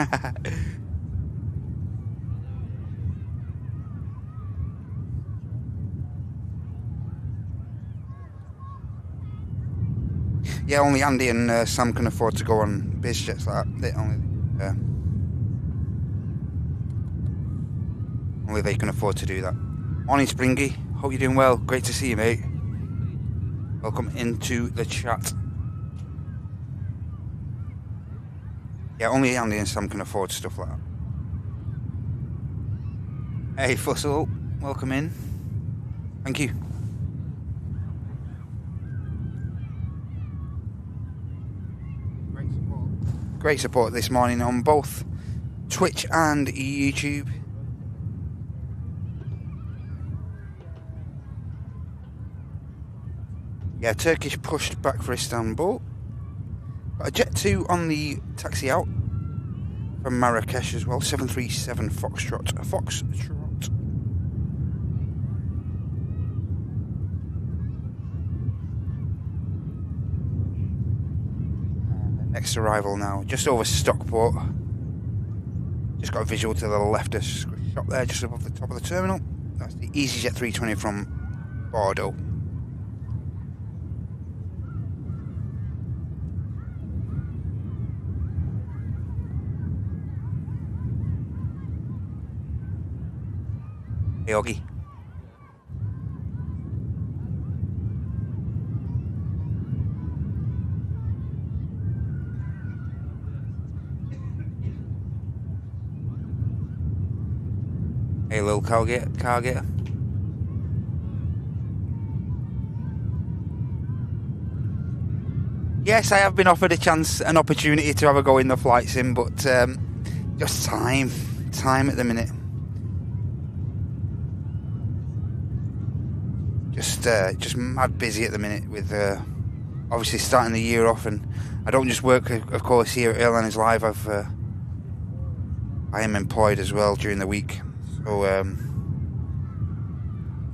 Yeah, only Andy and Sam can afford to go on biz jets like that. Only they can afford to do that. Morning, Springy. Hope you're doing well. Great to see you, mate. Welcome into the chat. Yeah, only Andy and Sam can afford stuff like that. Hey, Fussel. Welcome in. Thank you. Great support this morning on both Twitch and YouTube. Yeah, Turkish pushed back for Istanbul. Got a Jet 2 on the taxi out from Marrakesh as well. 737 Foxtrot. Foxtrot. Next arrival now, just over Stockport. Just got a visual to the left of shot there, just above the top of the terminal. That's the EasyJet 320 from Bordeaux. Hey, Oggy. Hey, little car getter. Yes, I have been offered an opportunity to have a go in the flight sim, but just time at the minute. Just mad busy at the minute with obviously starting the year off, and I don't just work, of course, here at Airlines Live. I am employed as well during the week. So,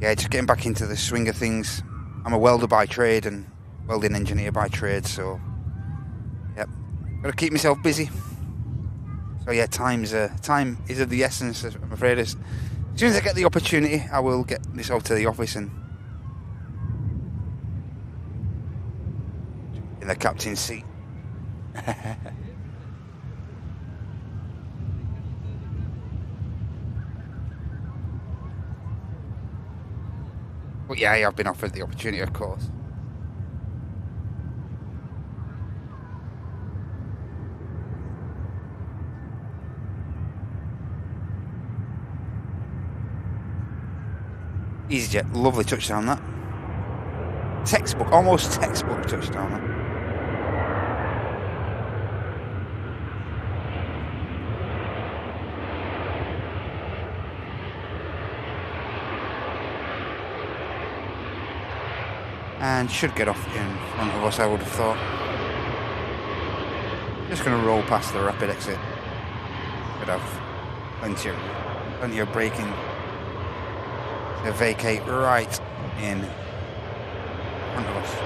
yeah, just getting back into the swing of things. I'm a welder by trade and welding engineer by trade, so, yep, got to keep myself busy. So, yeah, time is of the essence, I'm afraid. As soon as I get the opportunity, I will get this over to the office and in the captain's seat. But yeah, I've been offered the opportunity, of course. EasyJet, lovely touchdown that. Textbook, almost textbook touchdown that. And should get off in front of us, I would have thought. Just going to roll past the rapid exit. Could have plenty of braking to vacate right in front of us.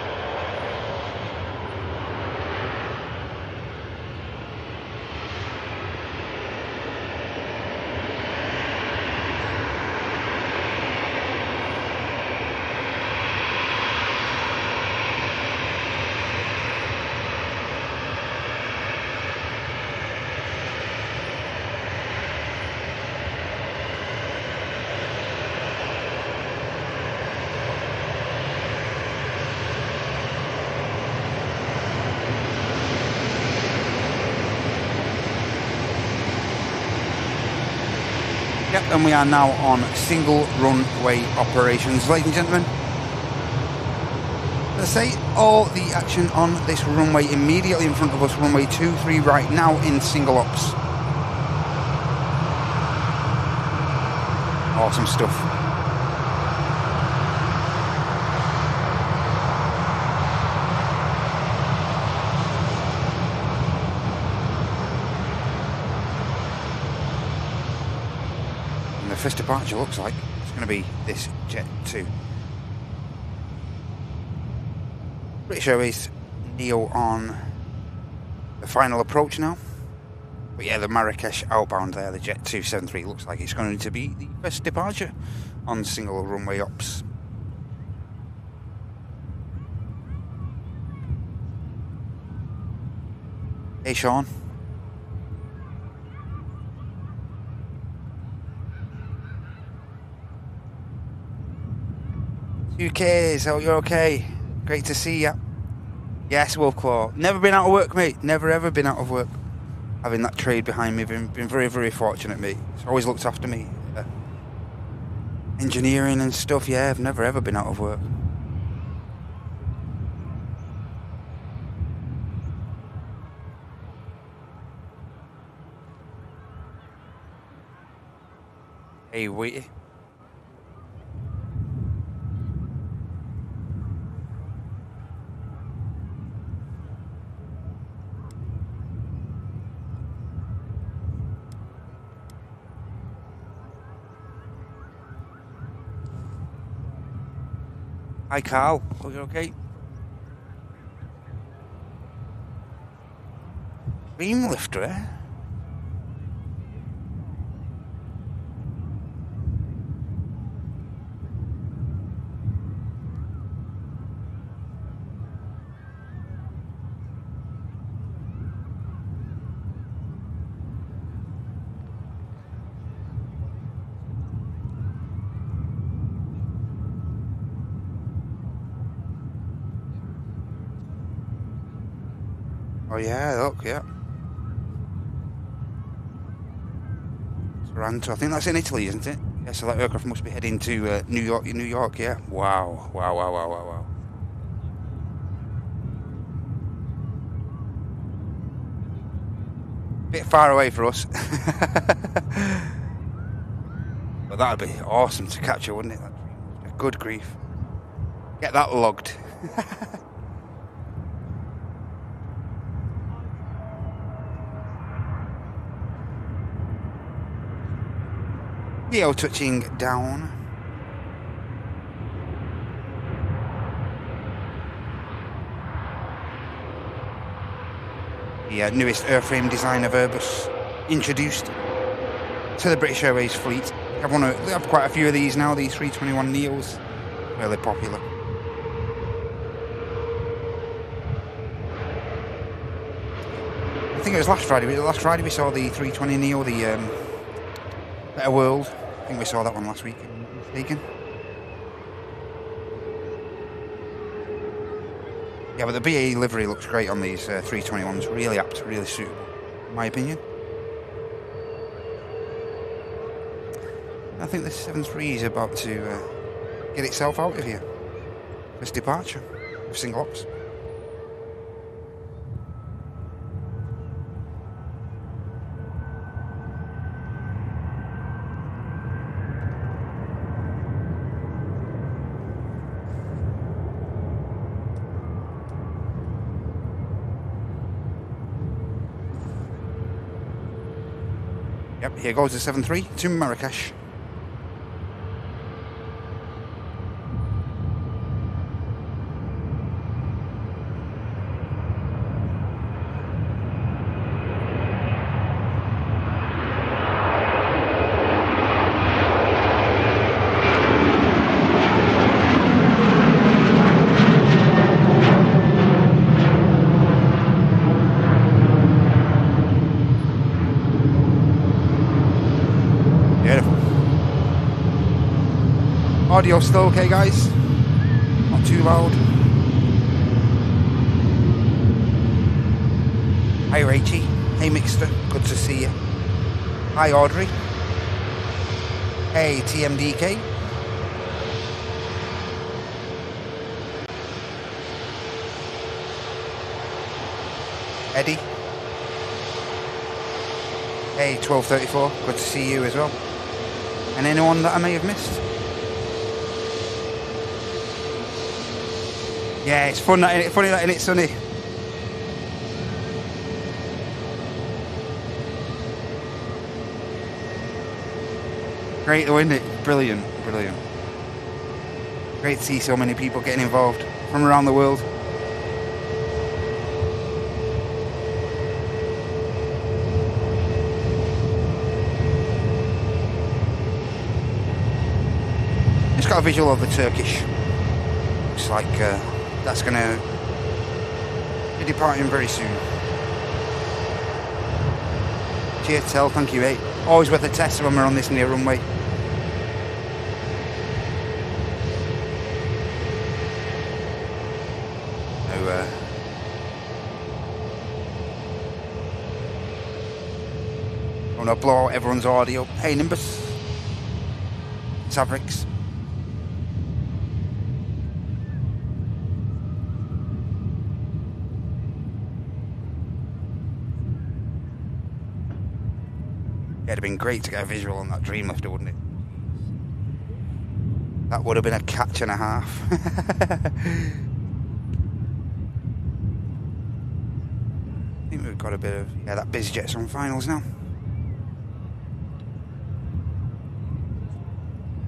And we are now on single runway operations, ladies and gentlemen. As I say, all the action on this runway immediately in front of us, runway 23 right now in single ops. Awesome stuff. first departure looks like. It's going to be this Jet 2. British Airways Neo on the final approach now. But yeah, the Marrakesh outbound there, the Jet 273, looks like it's going to be the first departure on single runway ops. Hey Sean. UK, so you're okay? Great to see ya. Yes, Wolfclaw. Never been out of work, mate. Never ever been out of work. Having that trade behind me, been very, very fortunate, mate. It's always looked after me. Engineering and stuff, yeah, I've never ever been out of work. Hey, wait. Hi, Carl. Are you okay? Beam lifter, eh? Oh yeah, look, yeah. Toronto, I think that's in Italy, isn't it? Yeah, so that aircraft must be heading to New York, yeah. Wow, wow, wow, wow, wow, wow. Bit far away for us. But that'd be awesome to capture, wouldn't it? Good grief. Get that logged. Neo touching down. The newest airframe design of Airbus introduced to the British Airways fleet. They have quite a few of these now, these 321 Neos. Really popular. I think it was last Friday. Last Friday we saw the 320 Neo, the Better World. I think we saw that one last week, if I'm not mistaken. Yeah, but the BAE livery looks great on these 321s. Really apt, really suitable, in my opinion. I think the 73 is about to get itself out of here. First departure of single ops. Yep, here goes the 73 to Marrakesh. Audio still okay, guys? Not too loud. Hi, Rachie. Hey, Mixter. Good to see you. Hi, Audrey. Hey, TMDK. Eddie. Hey, 1234. Good to see you as well. And anyone that I may have missed. Yeah, it's fun that, funny that it's sunny. Great though, isn't it? Brilliant, brilliant. Great to see so many people getting involved from around the world. Just got a visual of the Turkish. Looks like that's going to be departing very soon. Cheers, Tel, thank you, mate. Always worth a test when we're on this near runway. I want to blow out everyone's audio. Hey, Nimbus. Savrix. Yeah, it'd have been great to get a visual on that Dreamlifter, wouldn't it? That would have been a catch and a half. I think we've got a bit of... Yeah, that BizJet's on finals now.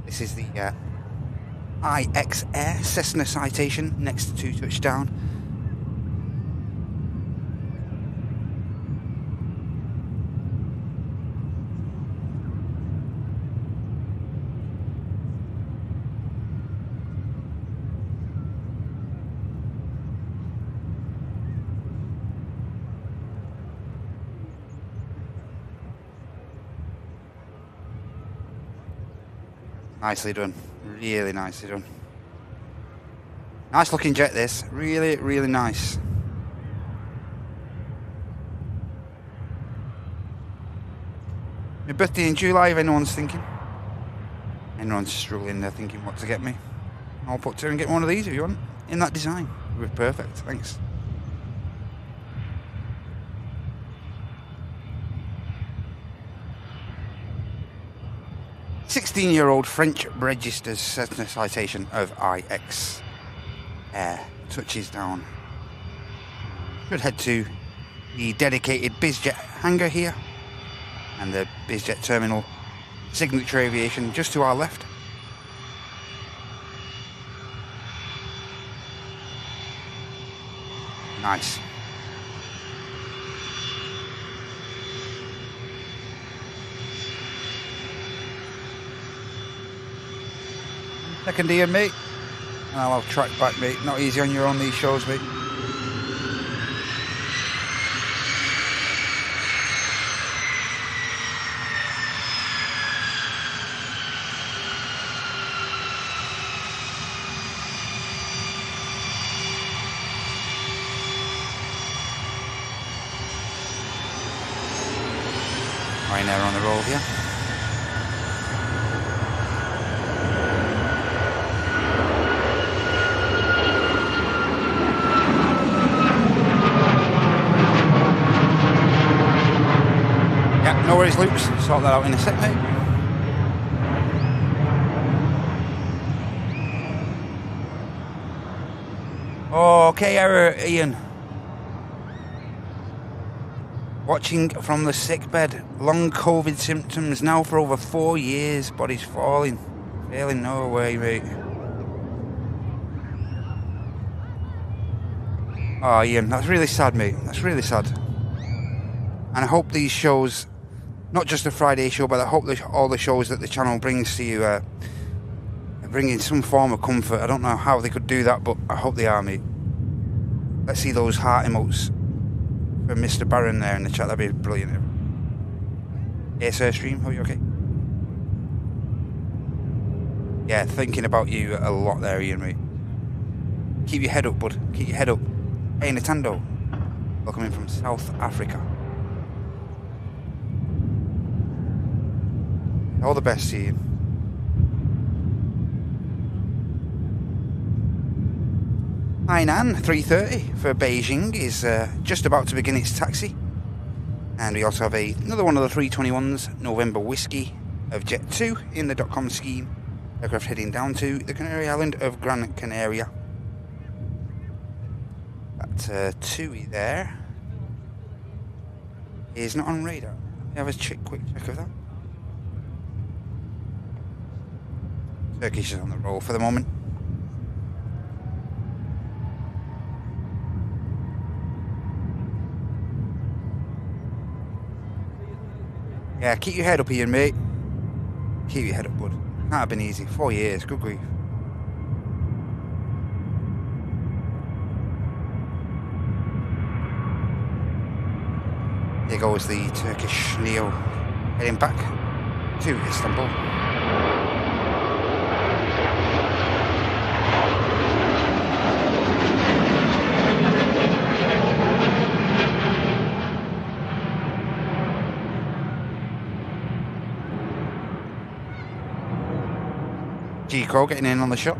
This is the IX Air Cessna Citation next to touchdown. Nicely done, really nicely done. Nice looking jet this, really, really nice. My birthday in July, if anyone's thinking. Anyone's struggling, they're thinking what to get me. I'll put to and get one of these if you want, in that design. We're perfect, thanks. "16-year-old French registers Cessna Citation of IX Air touches down." Should head to the dedicated BizJet hangar here and the BizJet terminal Signature Aviation just to our left. Nice. Second Ian, mate. And I'll have track back, mate. Not easy on your own, these shows, mate. Ryanair on the roll here. No worries, Luke. Sort that out in a sec, mate. Okay, error, Ian. Watching from the sickbed. Long COVID symptoms now for over 4 years. Body's falling. Failing no way, mate. Oh, Ian, that's really sad, mate. That's really sad. And I hope these shows... Not just the Friday show, but I hope that all the shows that the channel brings to you bring in some form of comfort. I don't know how they could do that, but I hope they are, mate. Let's see those heart emotes for Mr. Barron there in the chat. That'd be brilliant. Yes, Airstream, are you okay? Yeah, thinking about you a lot there, Ian, mate. Keep your head up, bud. Keep your head up. Hey, Nintendo. Welcome in from South Africa. All the best to you. Hainan 330 for Beijing is just about to begin its taxi. And we also have another one of the 321s, November Whiskey of Jet 2 in the .com scheme. Aircraft heading down to the Canary Island of Gran Canaria. That TUI there is not on radar. Let me have a quick check of that. Turkish is on the roll for the moment. Yeah, keep your head up, Ian, mate. Keep your head up, bud. Can't have been easy. 4 years, good grief. There goes the Turkish Neo heading back to Istanbul. G-Co getting in on the shot.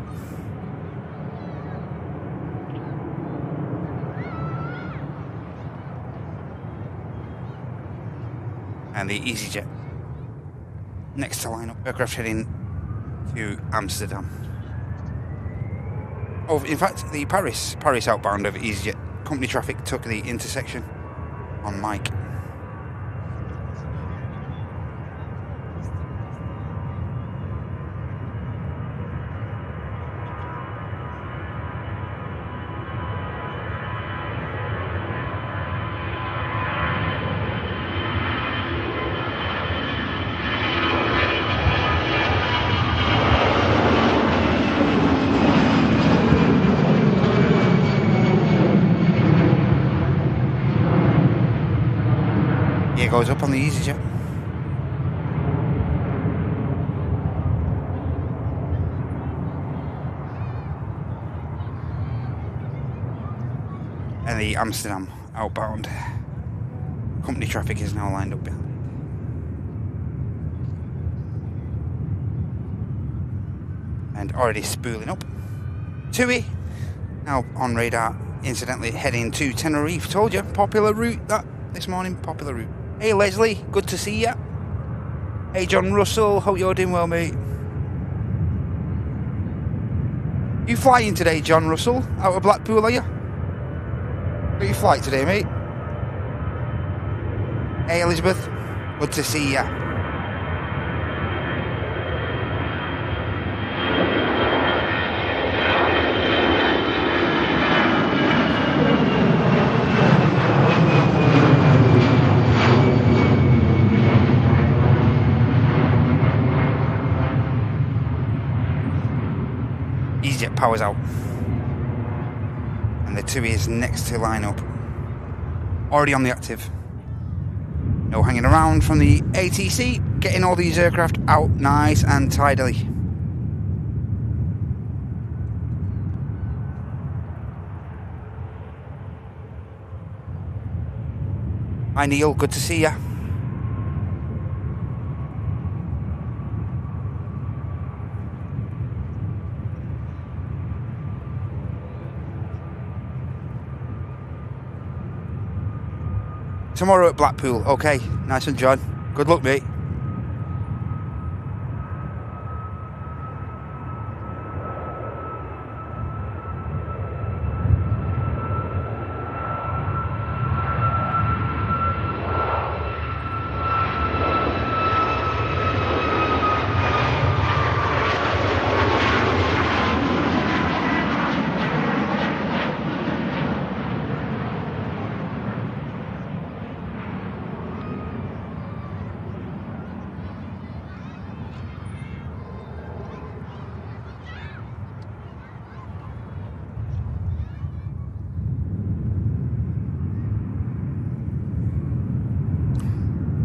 And the EasyJet next to line up, aircraft heading to Amsterdam. Oh, in fact, the Paris outbound of EasyJet company traffic took the intersection on Mike. Goes up on the EasyJet. And the Amsterdam outbound company traffic is now lined up behind. And already spooling up. TUI now on radar, incidentally heading to Tenerife. Told you, popular route that this morning, popular route. Hey Leslie, good to see ya. Hey John Russell, hope you're doing well, mate. You flying today, John Russell? Out of Blackpool, are you? Got your flight today, mate? Hey Elizabeth, good to see ya. EasyJet powers out, and the TUI is next to line up, already on the active. No hanging around from the ATC, getting all these aircraft out nice and tidily. Hi Neil, good to see ya. Tomorrow at Blackpool. Okay, nice one, John. Good luck, mate.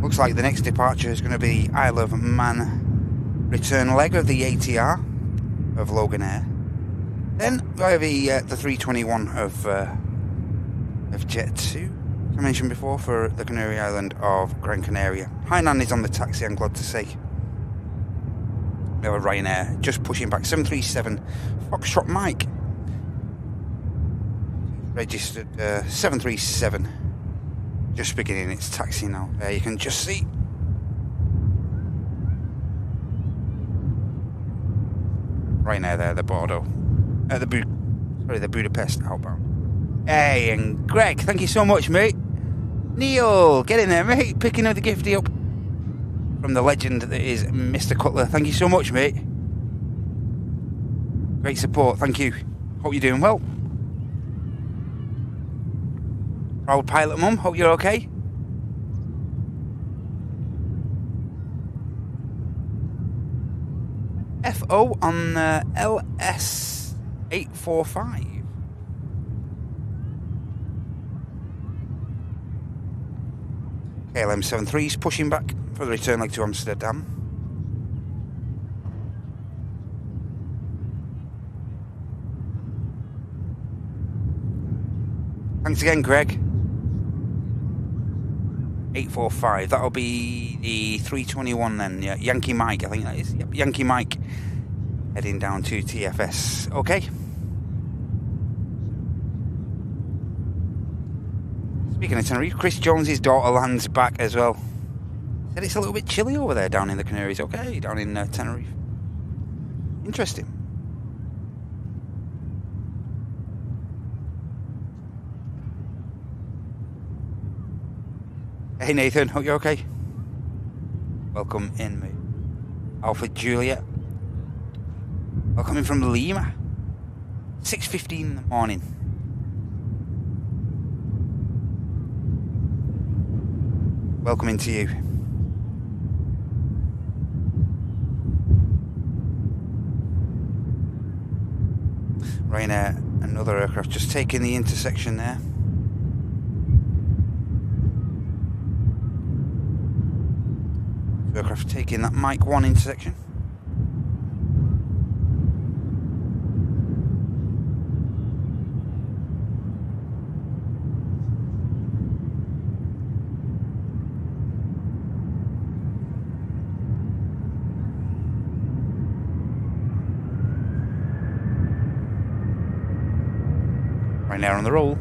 Looks like the next departure is going to be Isle of Man return leg of the ATR of Logan Air. Then via the 321 of Jet 2, as I mentioned before, for the Canary Island of Gran Canaria. Hainan is on the taxi, I'm glad to say. We have a Ryanair just pushing back 737 Foxtrot Mike. Registered 737. Just beginning its taxi now. There you can just see. Ryanair there, the Bordeaux. The Budapest outbound. Hey, and Greg, thank you so much, mate. Neil, get in there, mate. Picking up the gifty up from the legend that is Mr. Cutler. Thank you so much, mate. Great support, thank you. Hope you're doing well. Proud pilot mum, hope you're okay. FO on LS 845. KLM 73's pushing back for the return leg to Amsterdam. Thanks again, Greg. 845, that'll be the 321 then, yeah. Yankee Mike, I think that is. Yep, Yankee Mike heading down to TFS. Okay. Speaking of Tenerife, Chris Jones's daughter lands back as well. Said it's a little bit chilly over there down in the Canaries. Okay, down in Tenerife. Interesting. Hey Nathan, hope you're okay. Welcome in, mate. Alpha Juliet. Welcome in from Lima. 6:15 in the morning. Welcome into you. Ryanair, another aircraft just taking the intersection there. Aircraft taking that Mike 1 intersection. Right now on the roll.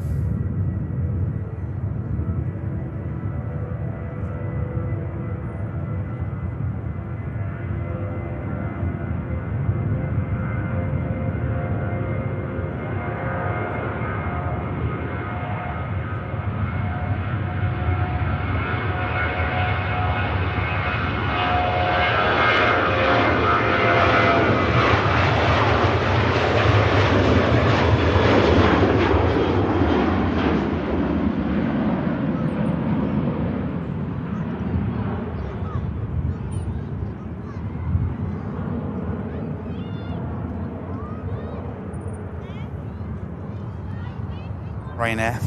Ryanair.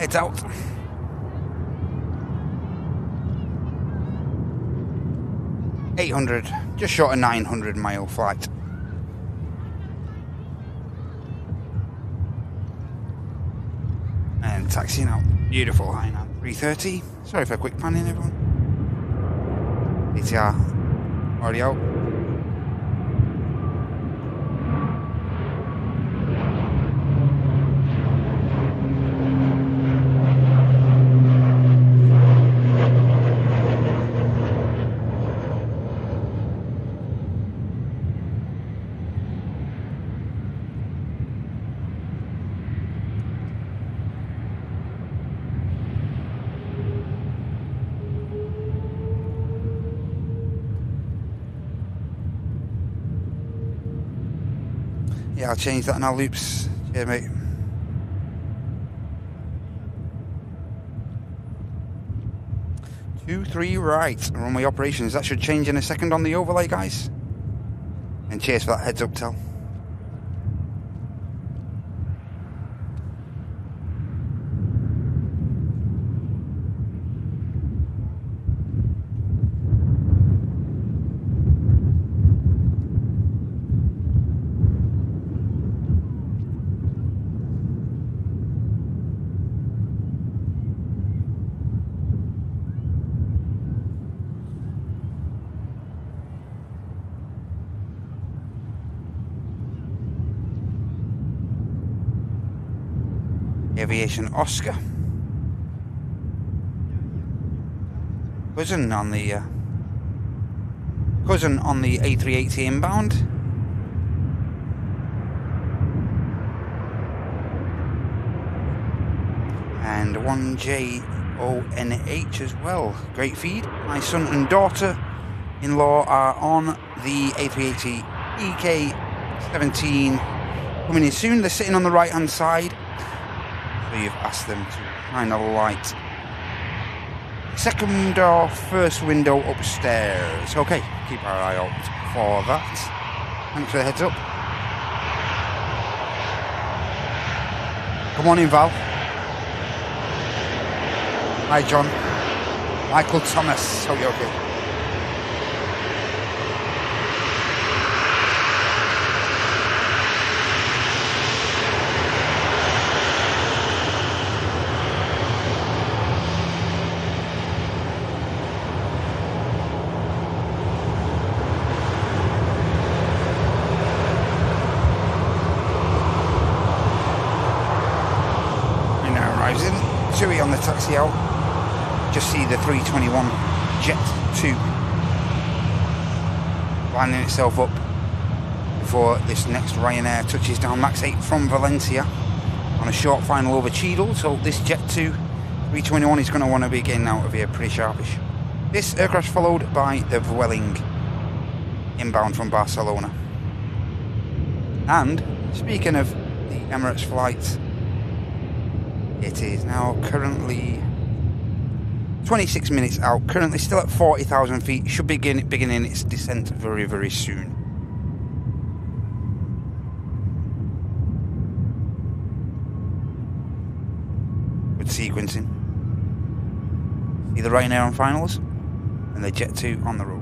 It's out. $800, just short of 900 mile flight. And taxiing out. Beautiful Hainan 330. Sorry for a quick pan in, everyone. ATR already out. Yeah, I'll change that now, Loops. Yeah, mate. Two, three, right. Runway operations. That should change in a second on the overlay, guys. And cheers for that heads up tell. Aviation Oscar. Cousin on the A380 inbound. And 1JONH as well. Great feed. My son and daughter-in-law are on the A380 EK17 coming in soon. They're sitting on the right hand side, so you've asked them to shine a light. Second or first window upstairs. Okay, keep our eye out for that. Thanks for the heads up. Come on in, Val. Hi, John. Michael Thomas. Hope you're okay. On the taxi out, just see the 321 Jet 2 lining itself up before this next Ryanair touches down Max 8 from Valencia on a short final over Cheadle. So this Jet 2 321 is going to want to be getting out of here pretty sharpish. This aircraft followed by the Vueling inbound from Barcelona. And speaking of the Emirates flight, it is now currently 26 minutes out, currently still at 40,000 feet, should be beginning its descent very, very soon. Good sequencing. See the Ryanair on finals and the Jet 2 on the road.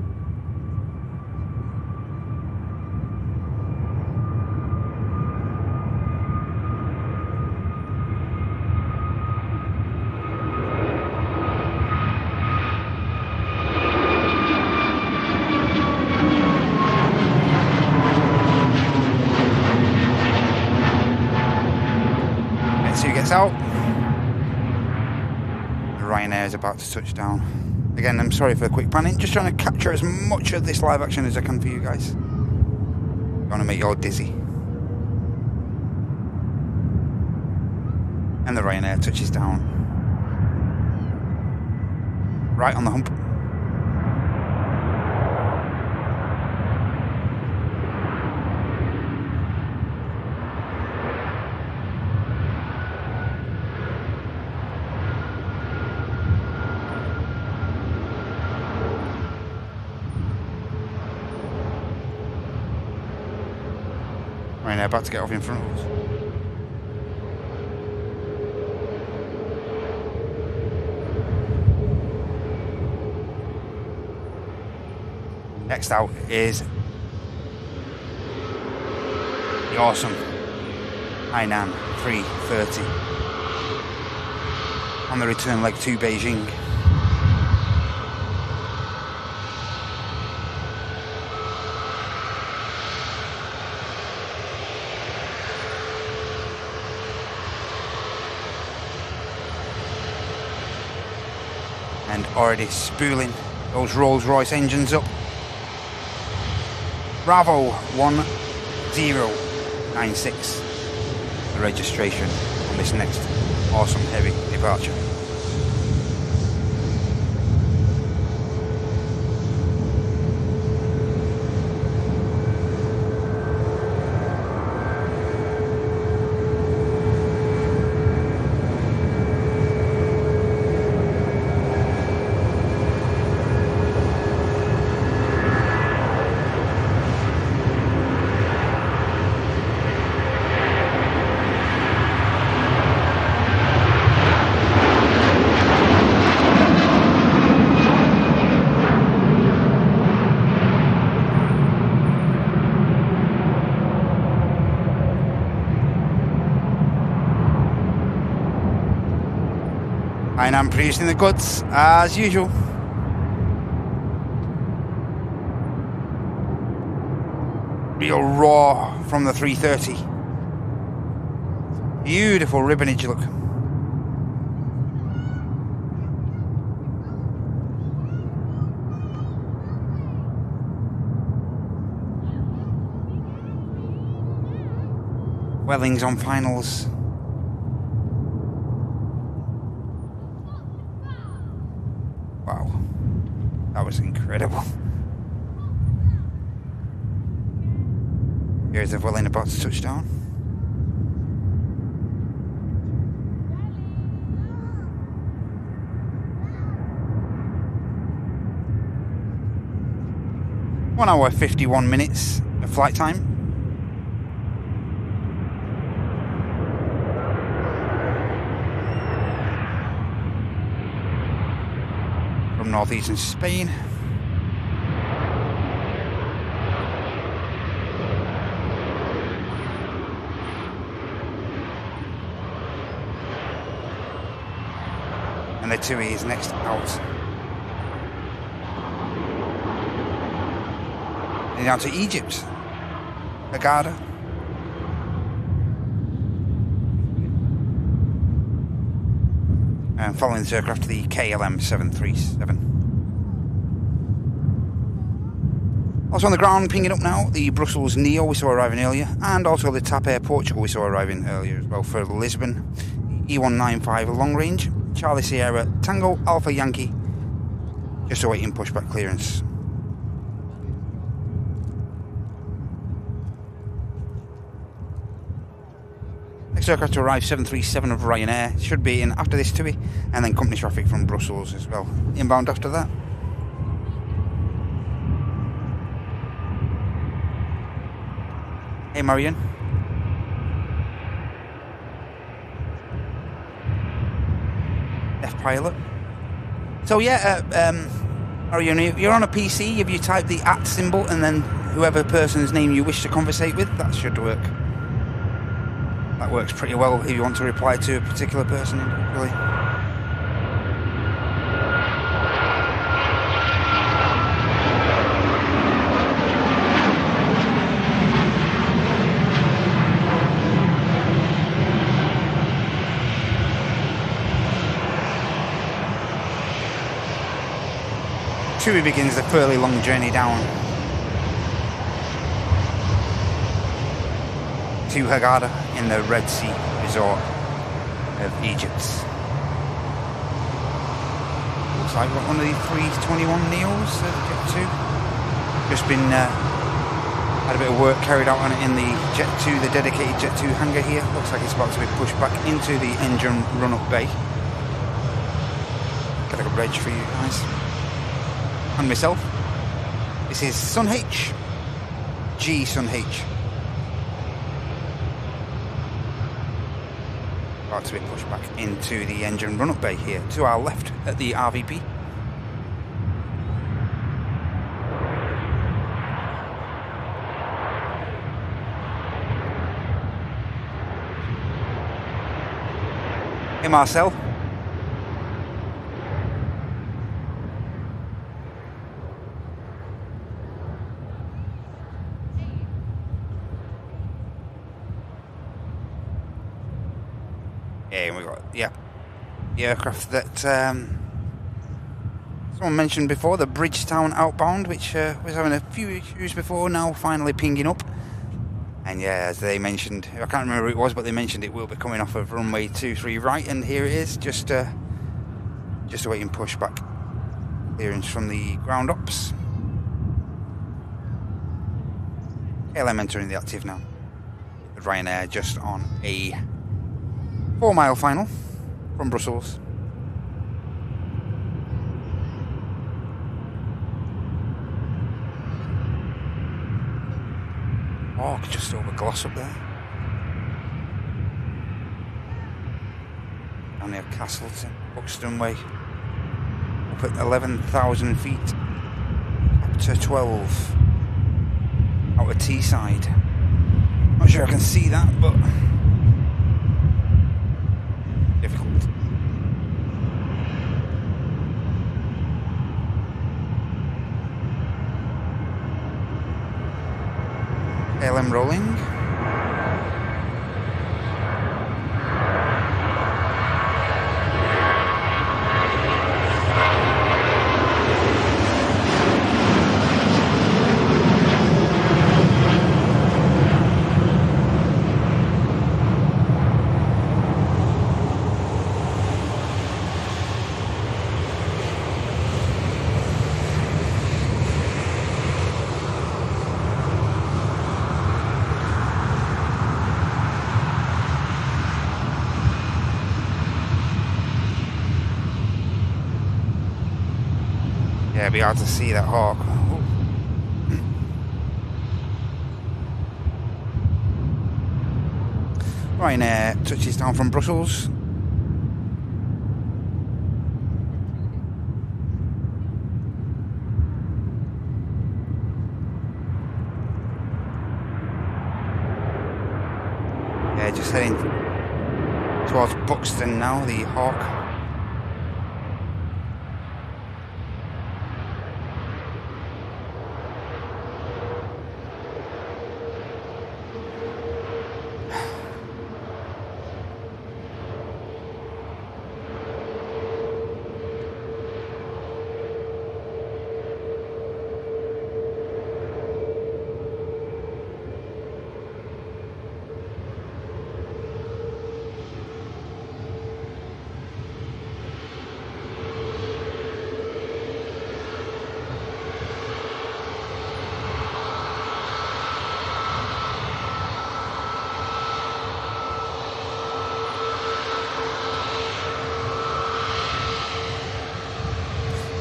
Out. The Ryanair is about to touch down. Again, I'm sorry for the quick panning, just trying to capture as much of this live action as I can for you guys. I want to make you all dizzy. And the Ryanair touches down. Right on the hump. Ryanair about to get off in front of us. Next out is the awesome Hainan 330 on the return leg to Beijing. And already spooling those Rolls-Royce engines up. Bravo 1096, the registration on this next awesome heavy departure. And I'm producing the goods as usual. Real raw from the 330. Beautiful ribbonage look. Wellings on finals. Wow, that was incredible. Here's Evelyn about to touch down. One hour 51 minutes of flight time. From northeastern Spain. And the TUI is next out. And down to Egypt. Agada. And following this aircraft, the KLM 737. Also on the ground, pinging up now, the Brussels Neo we saw arriving earlier, and also the TAP Air Portugal we saw arriving earlier as well for Lisbon. E195 long range, Charlie Sierra, Tango Alpha Yankee, just awaiting pushback clearance. Next aircraft to arrive, 737 of Ryanair, should be in after this TUI, and then company traffic from Brussels as well. Inbound after that. Hey Marion. F-Pilot. So yeah, Marion, you're on a PC, if you type the @ symbol and then whoever person's name you wish to conversate with, that should work. That works pretty well if you want to reply to a particular person individually. TUI begins a fairly long journey down to Hurghada in the Red Sea resort of Egypt. Looks like one of the 321 Neos of Jet 2. Just been had a bit of work carried out on it in the Jet 2, the dedicated Jet 2 hangar here. Looks like it's about to be pushed back into the engine run-up bay. Got a good reg for you guys. And myself. This is Sun H. G Sun H. About to be pushed back into the engine run-up bay here to our left at the RVP. Hey Marcel. And we got, yeah, the aircraft that someone mentioned before, the Bridgetown outbound, which was having a few issues before, now finally pinging up. And yeah, as they mentioned, I can't remember who it was, but they mentioned it will be coming off of runway 23 right, and here it is, just awaiting pushback clearance from the ground ops. KLM entering the active now. With Ryanair just on a 4-mile final from Brussels. Oh, just over Glossop there. Down near Castleton, Buxton Way. Up at 11,000 feet. Up to 12. Out of Teesside. Not sure I can see that, but difficult. LM rolling. be hard to see that hawk. Ryanair touches down from Brussels. Yeah, just heading towards Buxton now, the hawk.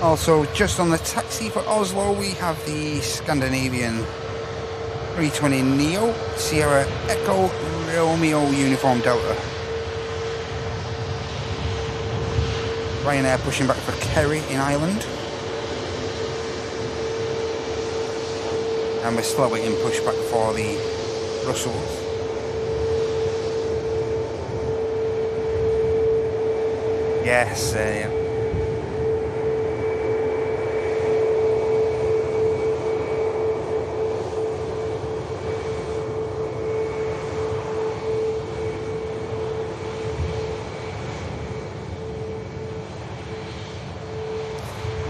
Also, just on the taxi for Oslo, we have the Scandinavian 320 Neo, Sierra Echo Romeo Uniform Delta. Ryanair pushing back for Kerry in Ireland. And we're still waiting pushback for the Brussels. Yes, yeah.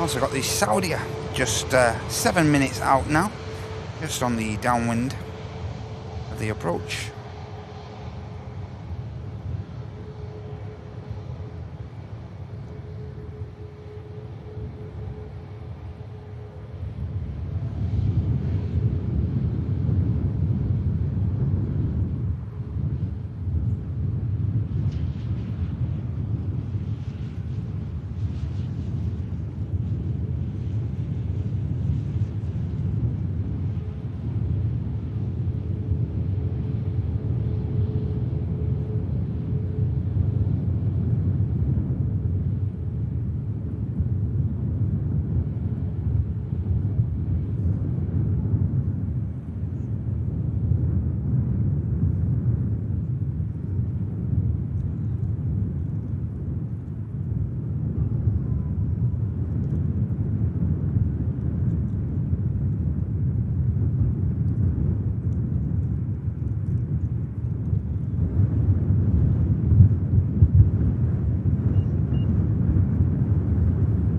Also got the Saudia, just 7 minutes out now, just on the downwind of the approach.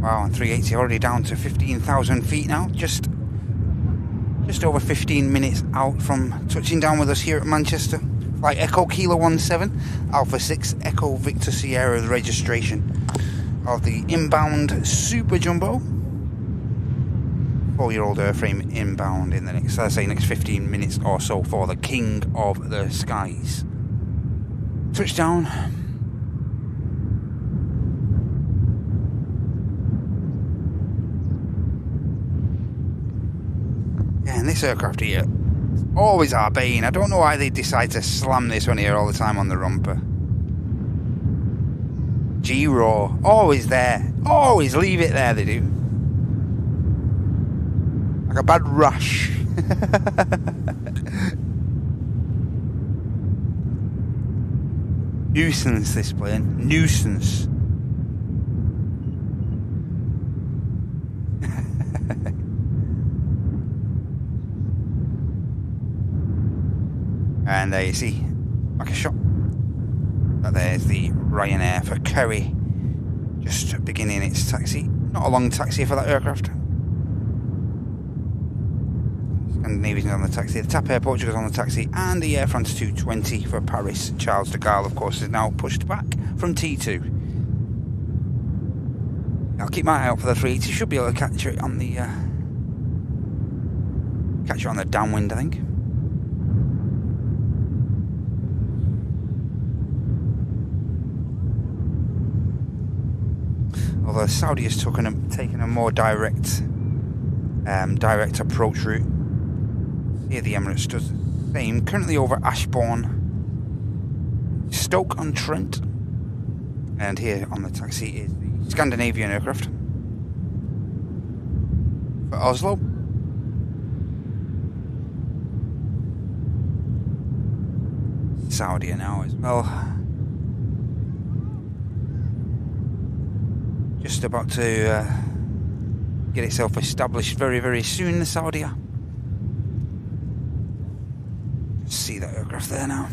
Wow, 380 already down to 15,000 feet now, just over 15 minutes out from touching down with us here at Manchester. Flight Echo Kilo 17, Alpha 6 Echo Victor Sierra, the registration of the inbound Super Jumbo. 4-year-old airframe inbound in the next, next 15 minutes or so for the King of the Skies. Touchdown. And this aircraft here, always our bane. I don't know why they decide to slam this one here all the time on the rumper. G-row, always there. Always leave it there, they do. Like a bad rush. Nuisance, this plane. Nuisance. And there you see, like a shot. But there's the Ryanair for Kerry, just beginning its taxi. Not a long taxi for that aircraft. Scandinavian on the taxi, the TAP Air Portugal's on the taxi, and the Air France 220 for Paris. Charles de Gaulle, of course, is now pushed back from T2. I'll keep my eye out for the 380. Should be able to catch it on the downwind, I think. Although Saudi has taken a more direct direct approach route. Here the Emirates does the same. Currently over Ashbourne, Stoke-on-Trent, and here on the taxi is the Scandinavian aircraft for Oslo. Saudi now as well. Just about to get itself established very, very soon, the Saudi. See that aircraft there now.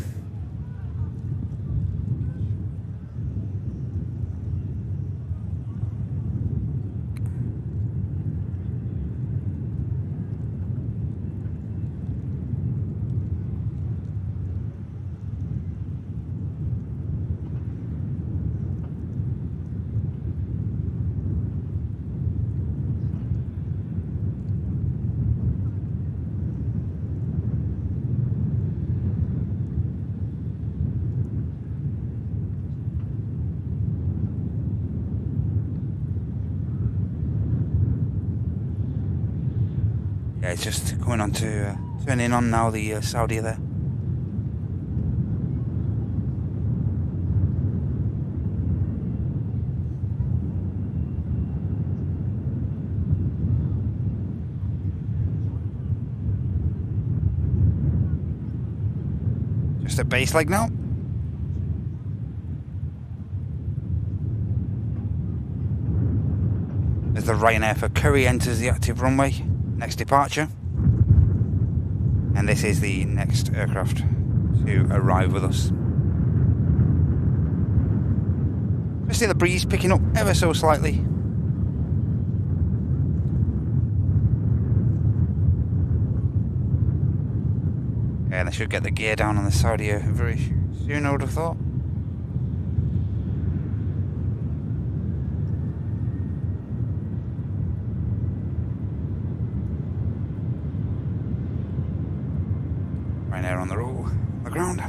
Yeah, it's just coming on to turning on now, the Saudi there. Just a base leg now. As the Ryanair for Curry enters the active runway. Next departure, and this is the next aircraft to arrive with us. Just see the breeze picking up ever so slightly. And they should get the gear down on the Saudi very soon, I would have thought. Ryanair on the roll, on the ground.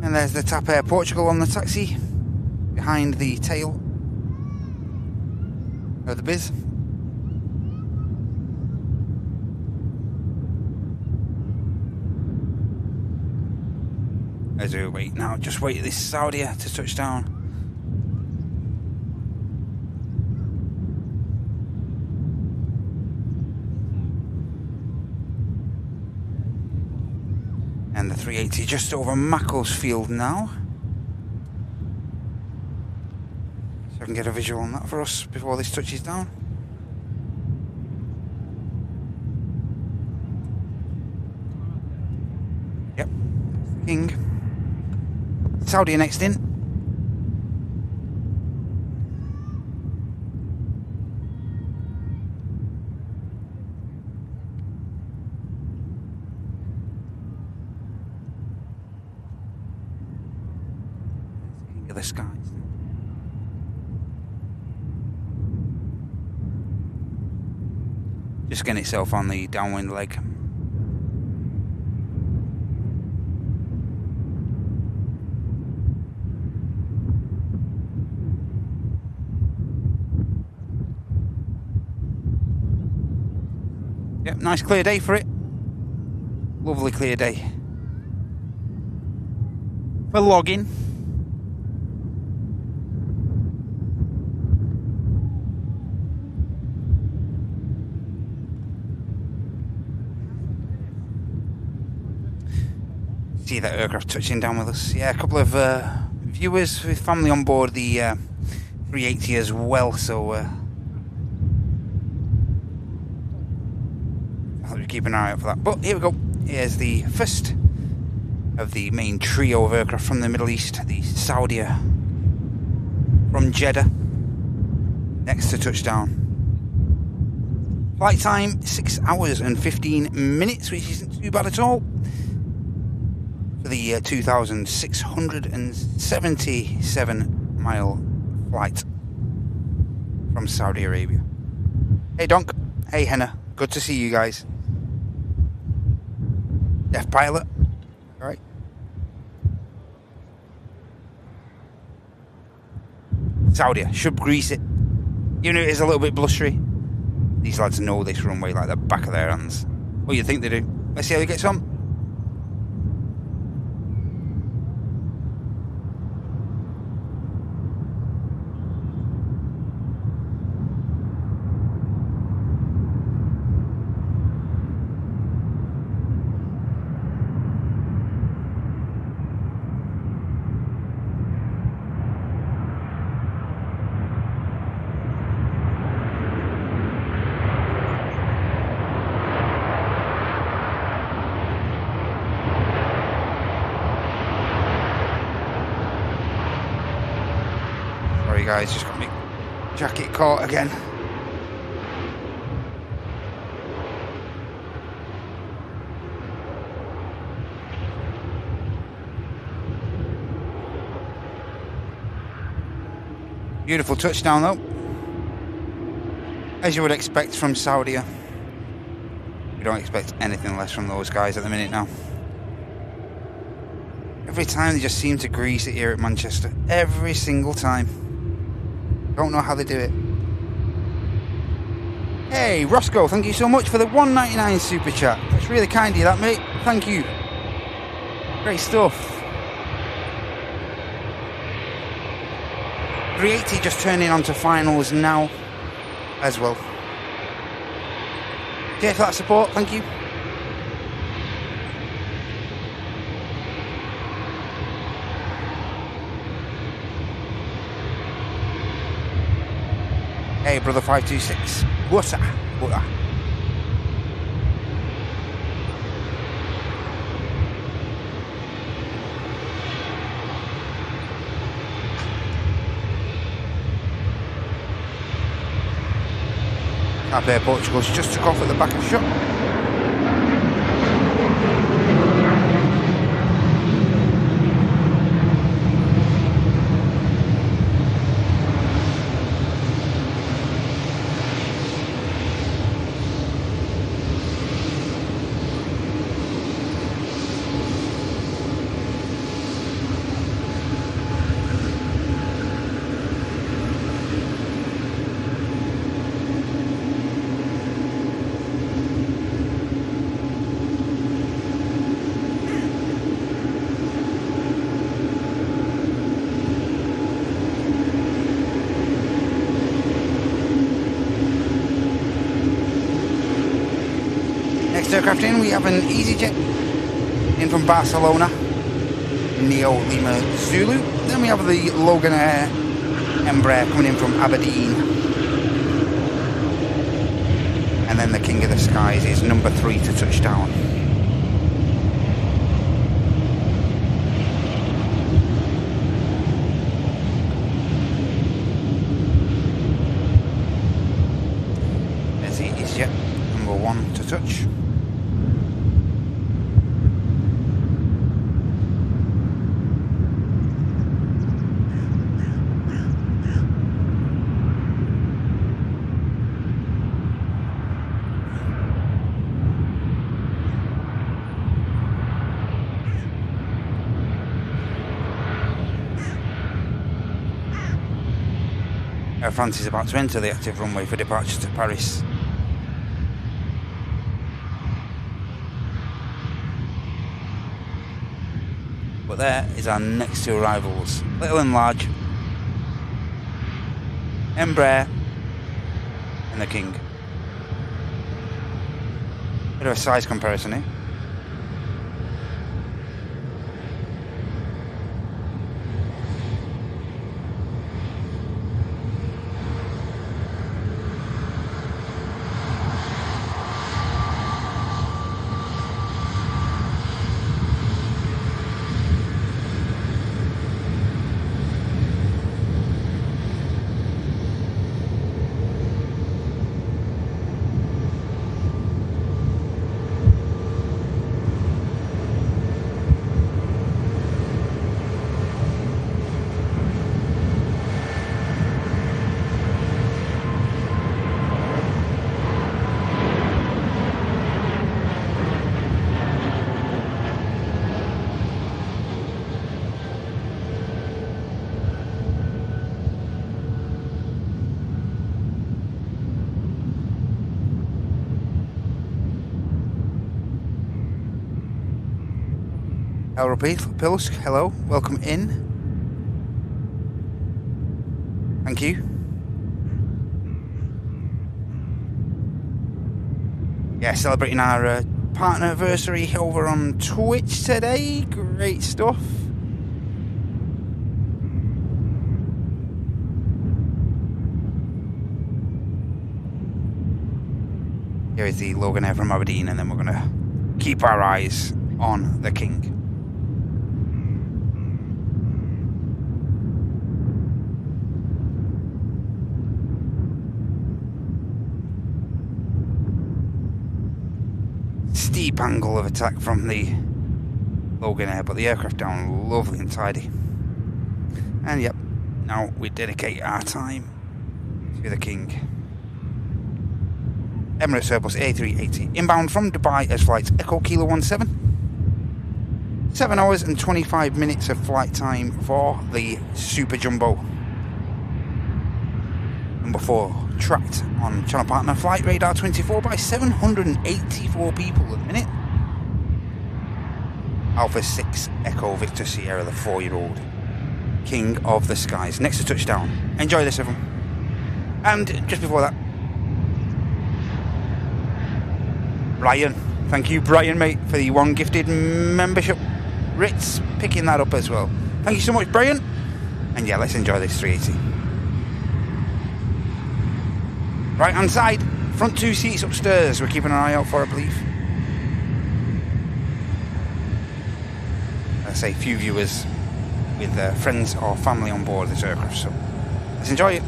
And there's the TAP Air Portugal on the taxi, behind the tail of the biz. As we wait now, just wait this Saudi to touch down. And the 380 just over Macclesfield now. So I can get a visual on that for us before this touches down. Yep, King. Saudi next in. The skies. Just getting itself on the downwind leg. Yep, nice clear day for it. Lovely clear day. For logging. See that aircraft touching down with us. Yeah, a couple of viewers with family on board the 380 as well, so I'll have to keep an eye out for that. But here we go. Here's the first of the main trio of aircraft from the Middle East, the Saudi from Jeddah, next to touchdown. Flight time 6 hours and 15 minutes, which isn't too bad at all for the 2,677 mile flight from Saudi Arabia. Hey Donk, hey Henna, good to see you guys. Deaf pilot, alright. Saudi, should grease it. Even if it is a little bit blustery. These lads know this runway like the back of their hands. What do you think they do? Let's see how he gets on. Guys, just got my jacket caught again. Beautiful touchdown though, as you would expect from Saudi. We don't expect anything less from those guys at the minute now. Every time they just seem to grease it here at Manchester, every single time. Don't know how they do it. Hey, Roscoe, thank you so much for the $1.99 super chat. That's really kind of you, that, mate. Thank you. Great stuff. 380 just turning on to finals now as well. Cheers for that support, thank you. Hey, brother 526. What's up? What up? Cap Air Portugal's just took off at the back of the shop. Aircraft in, we have an EasyJet in from Barcelona, Neo Lima Zulu. Then we have the Logan Air Embraer coming in from Aberdeen. And then the King of the Skies is number 3 to touchdown. There's the EasyJet number 1 to touch. Air France is about to enter the active runway for departure to Paris. But there is our next 2 arrivals, little and large, Embraer and the King. Bit of a size comparison here. Pilsk, hello, welcome in. Thank you. Yeah, celebrating our partner anniversary over on Twitch today. Great stuff. Here is the Logan Air from Aberdeen, and then we're going to keep our eyes on the King. Steep angle of attack from the Logan Air, but the aircraft down lovely and tidy. And yep, now we dedicate our time to the King. Emirates Airbus A380 inbound from Dubai as flight Echo Kilo 17. 7 hours and 25 minutes of flight time for the Super Jumbo. Number 4, tracked on channel partner Flight Radar 24 by 784 people at the minute. Alpha 6 Echo Victor Sierra, the 4-year-old King of the Skies. Next to touchdown. Enjoy this, everyone. And just before that, Brian. Thank you, Brian, mate, for the 1 gifted membership. Ritz picking that up as well. Thank you so much, Brian. And yeah, let's enjoy this 380. Right hand side, front 2 seats upstairs. We're keeping an eye out for, I believe. I say few viewers with friends or family on board this aircraft, so let's enjoy it.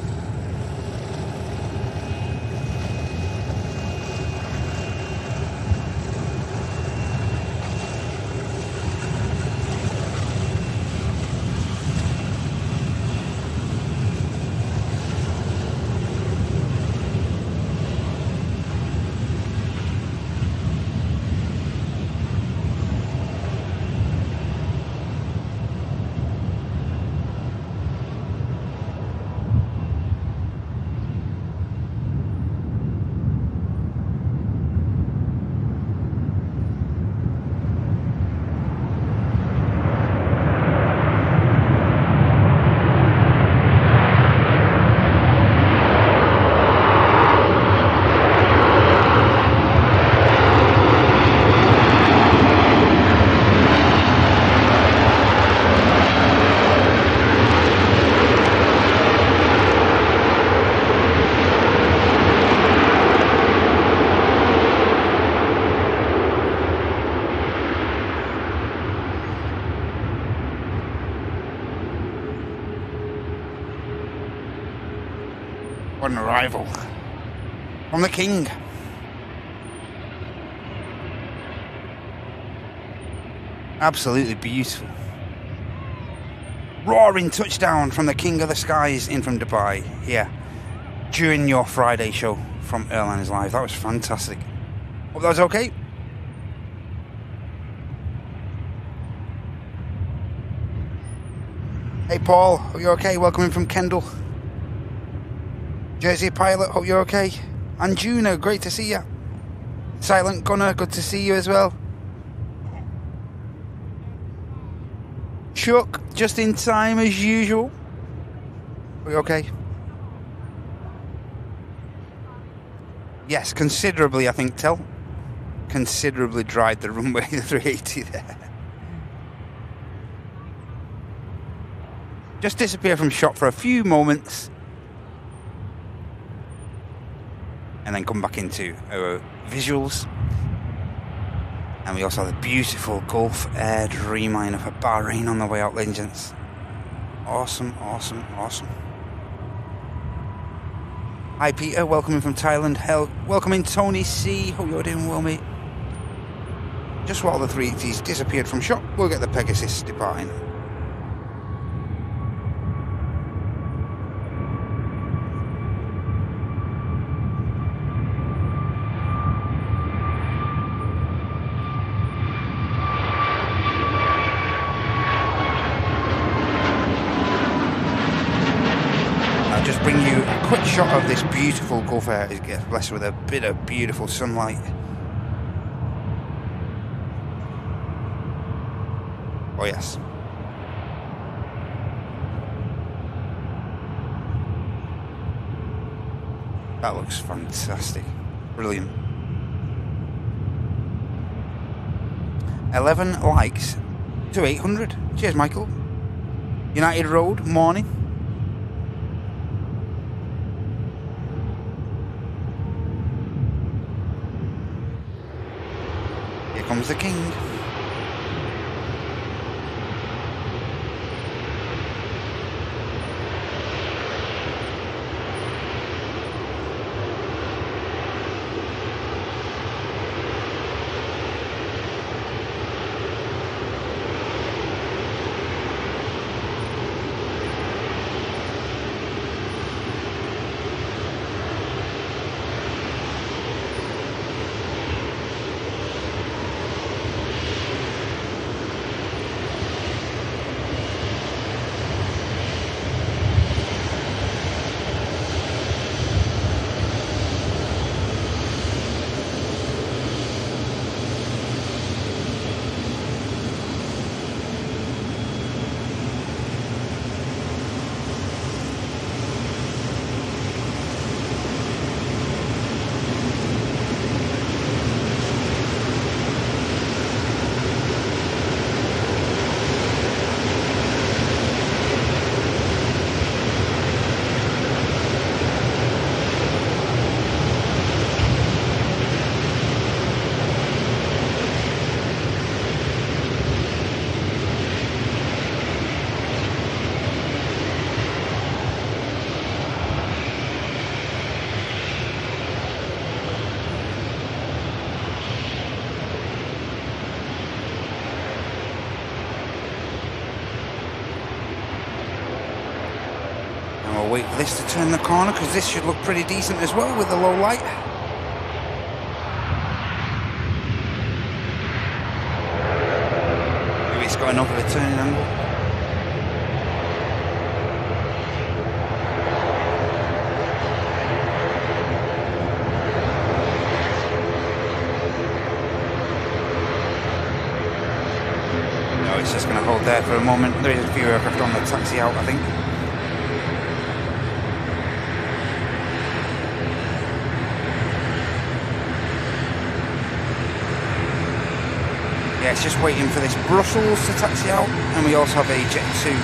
What an arrival from the King. Absolutely beautiful. Roaring touchdown from the King of the Skies in from Dubai. Yeah, during your Friday show from Airlines Live. That was fantastic. Hope that was okay. Hey Paul, hope you're okay. Welcome in from Kendall. Jersey Pilot, hope you're okay. And Juno, great to see you. Silent Gunner, good to see you as well. Chuck, just in time as usual. Are you okay? Yes, considerably, I think, Tell. Considerably dried the runway, the 380 there. Just disappear from shot for a few moments. And then come back into our visuals. And we also have the beautiful Gulf Air Dreamliner for Bahrain on the way out, ladies and gents. Awesome, awesome, awesome. Hi Peter, welcome in from Thailand. Hell, welcome in Tony C. Hope you're doing well, mate. Just while the 380s disappeared from shot, we'll get the Pegasus departing. Bring you a quick shot of this beautiful Gulf Air. It gets blessed with a bit of beautiful sunlight. Oh yes. That looks fantastic. Brilliant. 11 likes to 800. Cheers, Michael. United Road, morning. Here comes the king. Wait for this to turn the corner because this should look pretty decent as well with the low light. Maybe it's got enough of a turning angle. No, it's just going to hold there for a moment. There is a few aircraft on the taxi out, I think. Yeah, it's just waiting for this Brussels to taxi out, and we also have a Jet 2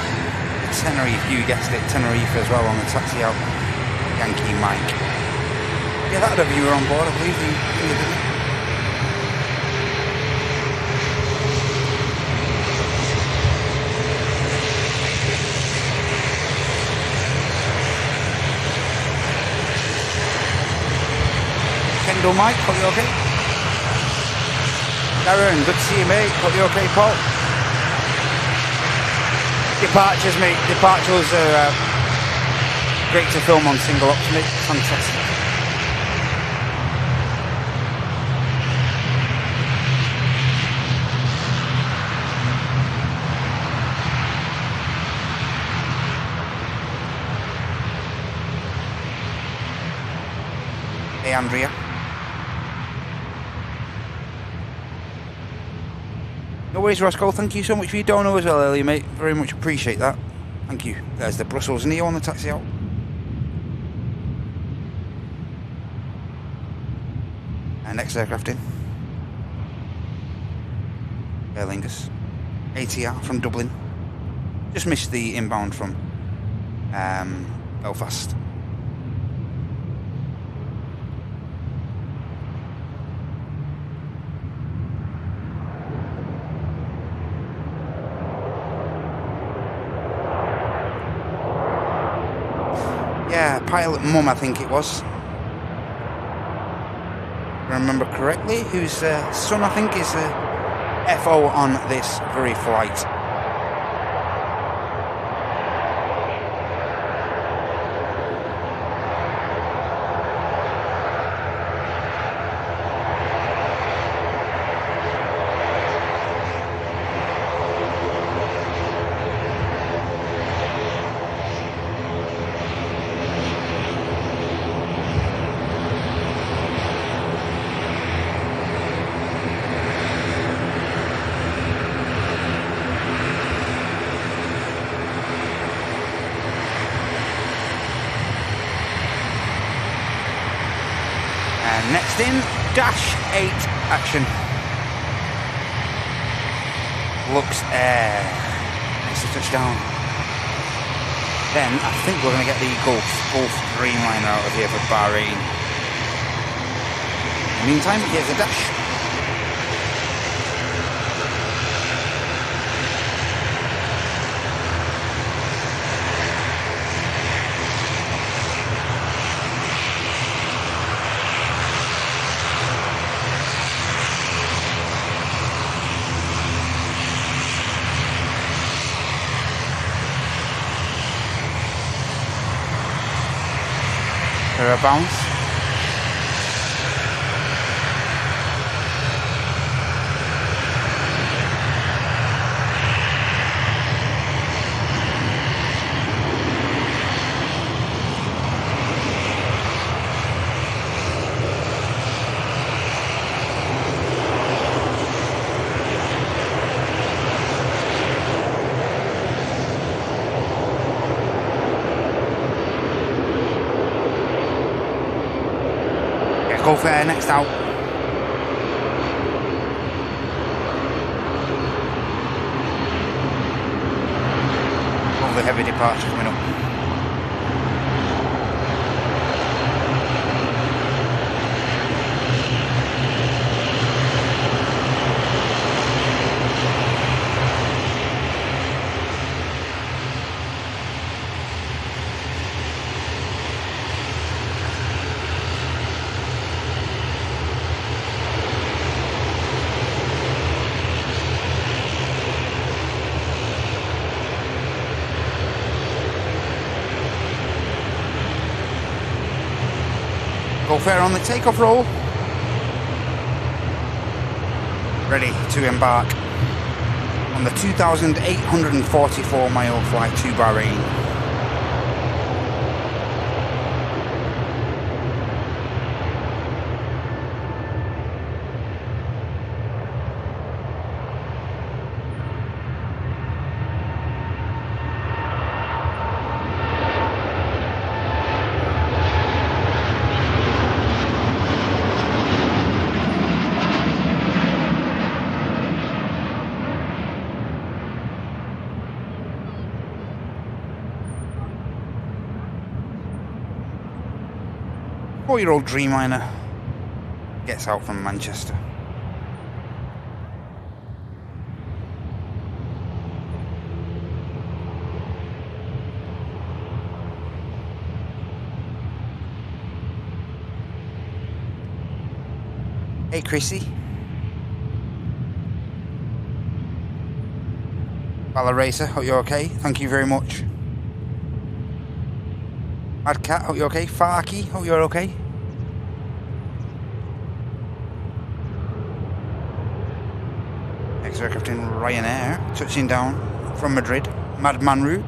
Tenerife, you guessed it, Tenerife as well on the taxi out. Yankee Mike. Yeah, that had a viewer on board, I believe. He did it. Kendall Mike, hope you okay? Darren, good to see you, mate. Hope you're okay, Paul. Departures, mate. Departures are great to film on single ops, mate. Fantastic. Hey, Andrea. No worries, Roscoe. Thank you so much for your dono as well earlier, mate. Very much appreciate that. Thank you. There's the Brussels Neo on the taxi out. And next aircraft in. Aer Lingus. ATR from Dublin. Just missed the inbound from Belfast. Yeah, Pilot Mum, I think it was. If I remember correctly, whose son, I think, is FO on this very flight. And next in, dash 8 action. Looks air. Nice to touch down. Then I think we're going to get the Gulf Dreamliner out of here for Bahrain. In the meantime, here's a dash. A bounce. Go fair next out. Lovely heavy departure coming up. Go fair on the takeoff roll. Ready to embark on the 2,844 mile flight to Bahrain. Four-year-old Dreamliner gets out from Manchester. Hey Chrissy. Valor Racer, hope you're okay. Thank you very much. Mad Cat, hope you're okay. Farky, hope you're okay. Ex-aircraft in Ryanair, touching down from Madrid. Madman route.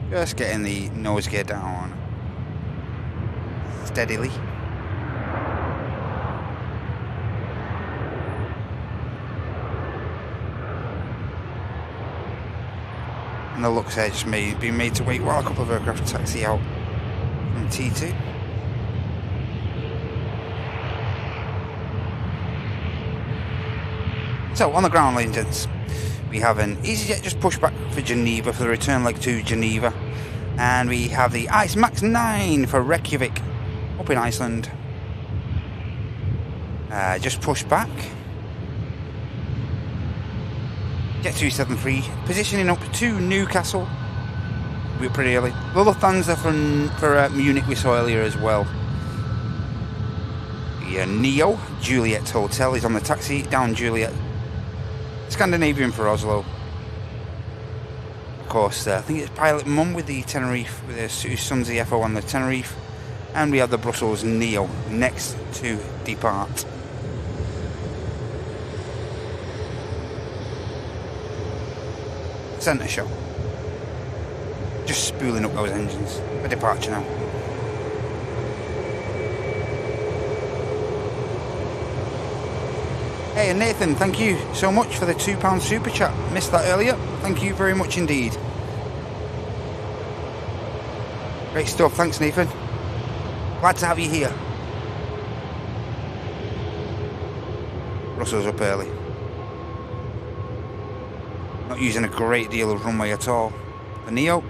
Just getting the nose gear down steadily. And the looks there just being made to wait while a couple of aircraft taxi out from T2. So on the ground, ladies and gents, we have an EasyJet just pushed back for Geneva for the return leg to Geneva, and we have the Ice Max 9 for Reykjavik up in Iceland. Just pushed back. Jet 273 positioning up to Newcastle. We're pretty early. The Lufthansa for Munich we saw earlier as well. The Neo Juliet Hotel is on the taxi down Juliet. Scandinavian for Oslo. Of course, I think it's Pilot Mum with the Tenerife, with his son's the FO on the Tenerife. And we have the Brussels Neo next to depart. Centre show. Just spooling up those engines for departure now. Hey, and Nathan, thank you so much for the £2 super chat. Missed that earlier. Thank you very much indeed. Great stuff. Thanks, Nathan. Glad to have you here. Russell's up early. Not using a great deal of runway at all. The Neo.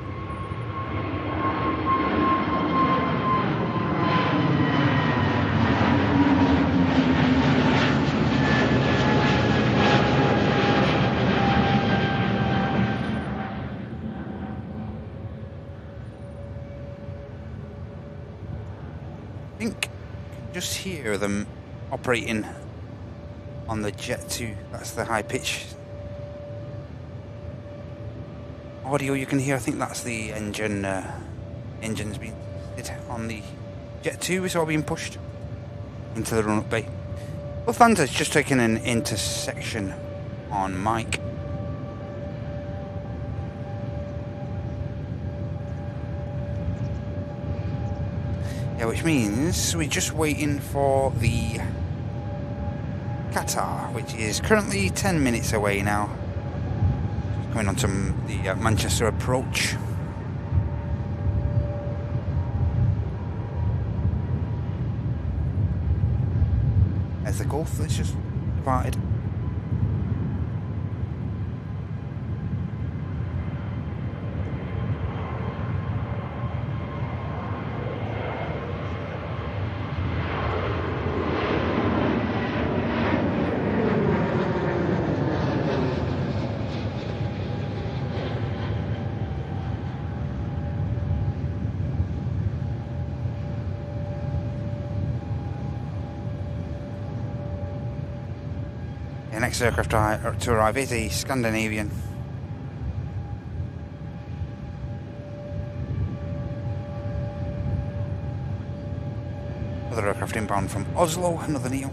I think you can just hear them operating on the Jet 2. That's the high pitch audio you can hear. I think that's the engine's been hit on the Jet 2. It's all being pushed into the run-up bay. Lufthansa's just taken an intersection on Mike. Yeah, which means we're just waiting for the Qatar, which is currently 10 minutes away now. Coming onto the Manchester approach. There's the Gulf that's just departed. The next aircraft to arrive is a Scandinavian. Another aircraft inbound from Oslo, another Neo.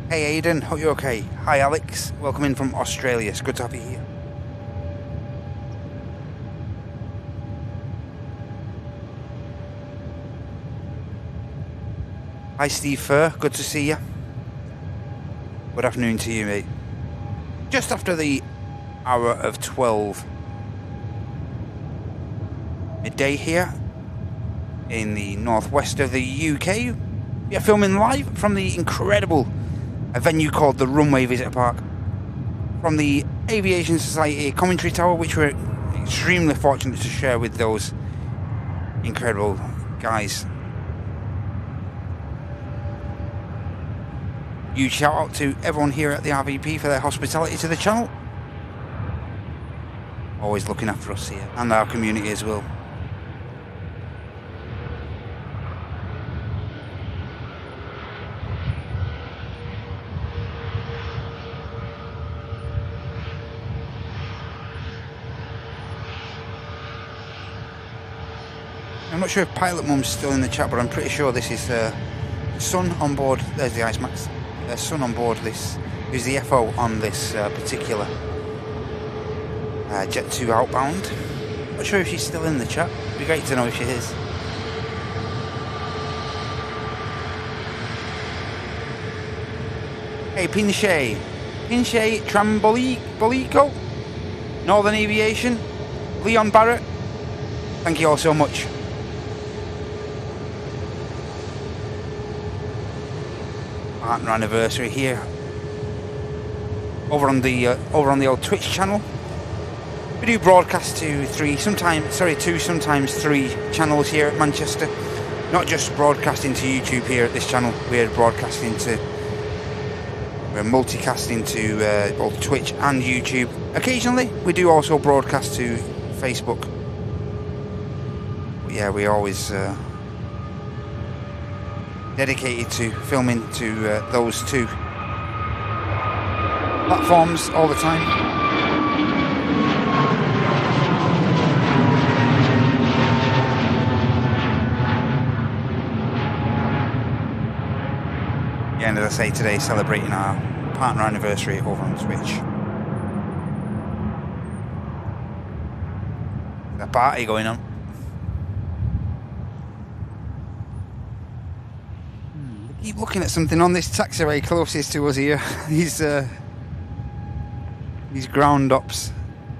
Hey Aiden, hope you're okay. Hi Alex, welcome in from Australia. It's good to have you here. Hi Steve Furr, good to see you. Good afternoon to you, mate. Just after the hour of 12. Midday here in the northwest of the UK. We are filming live from the incredible a venue called the Runway Visitor Park, from the Aviation Society commentary tower, which we're extremely fortunate to share with those incredible guys. Huge shout out to everyone here at the RVP for their hospitality to the channel. Always looking after us here and our community as well. I'm not sure if Pilot Mum's still in the chat, but I'm pretty sure this is Sun on board. There's the Ice Max. Sun on board this, who's the FO on this particular Jet 2 outbound. Not sure if she's still in the chat. It'd be great to know if she is. Hey, Pinche Trambolico, Northern Aviation, Leon Barrett, thank you all so much. Partner anniversary here over on the old Twitch channel. We do broadcast to two, sometimes three channels here at Manchester. Not just broadcasting to YouTube here at this channel. We're multicasting to both Twitch and YouTube. Occasionally, we do also broadcast to Facebook. But yeah, we always dedicated to filming to those two platforms all the time. Yeah, and as I say, today celebrating our partner anniversary over on Twitch. There's a party going on. Keep looking at something on this taxiway closest to us here. These ground ops.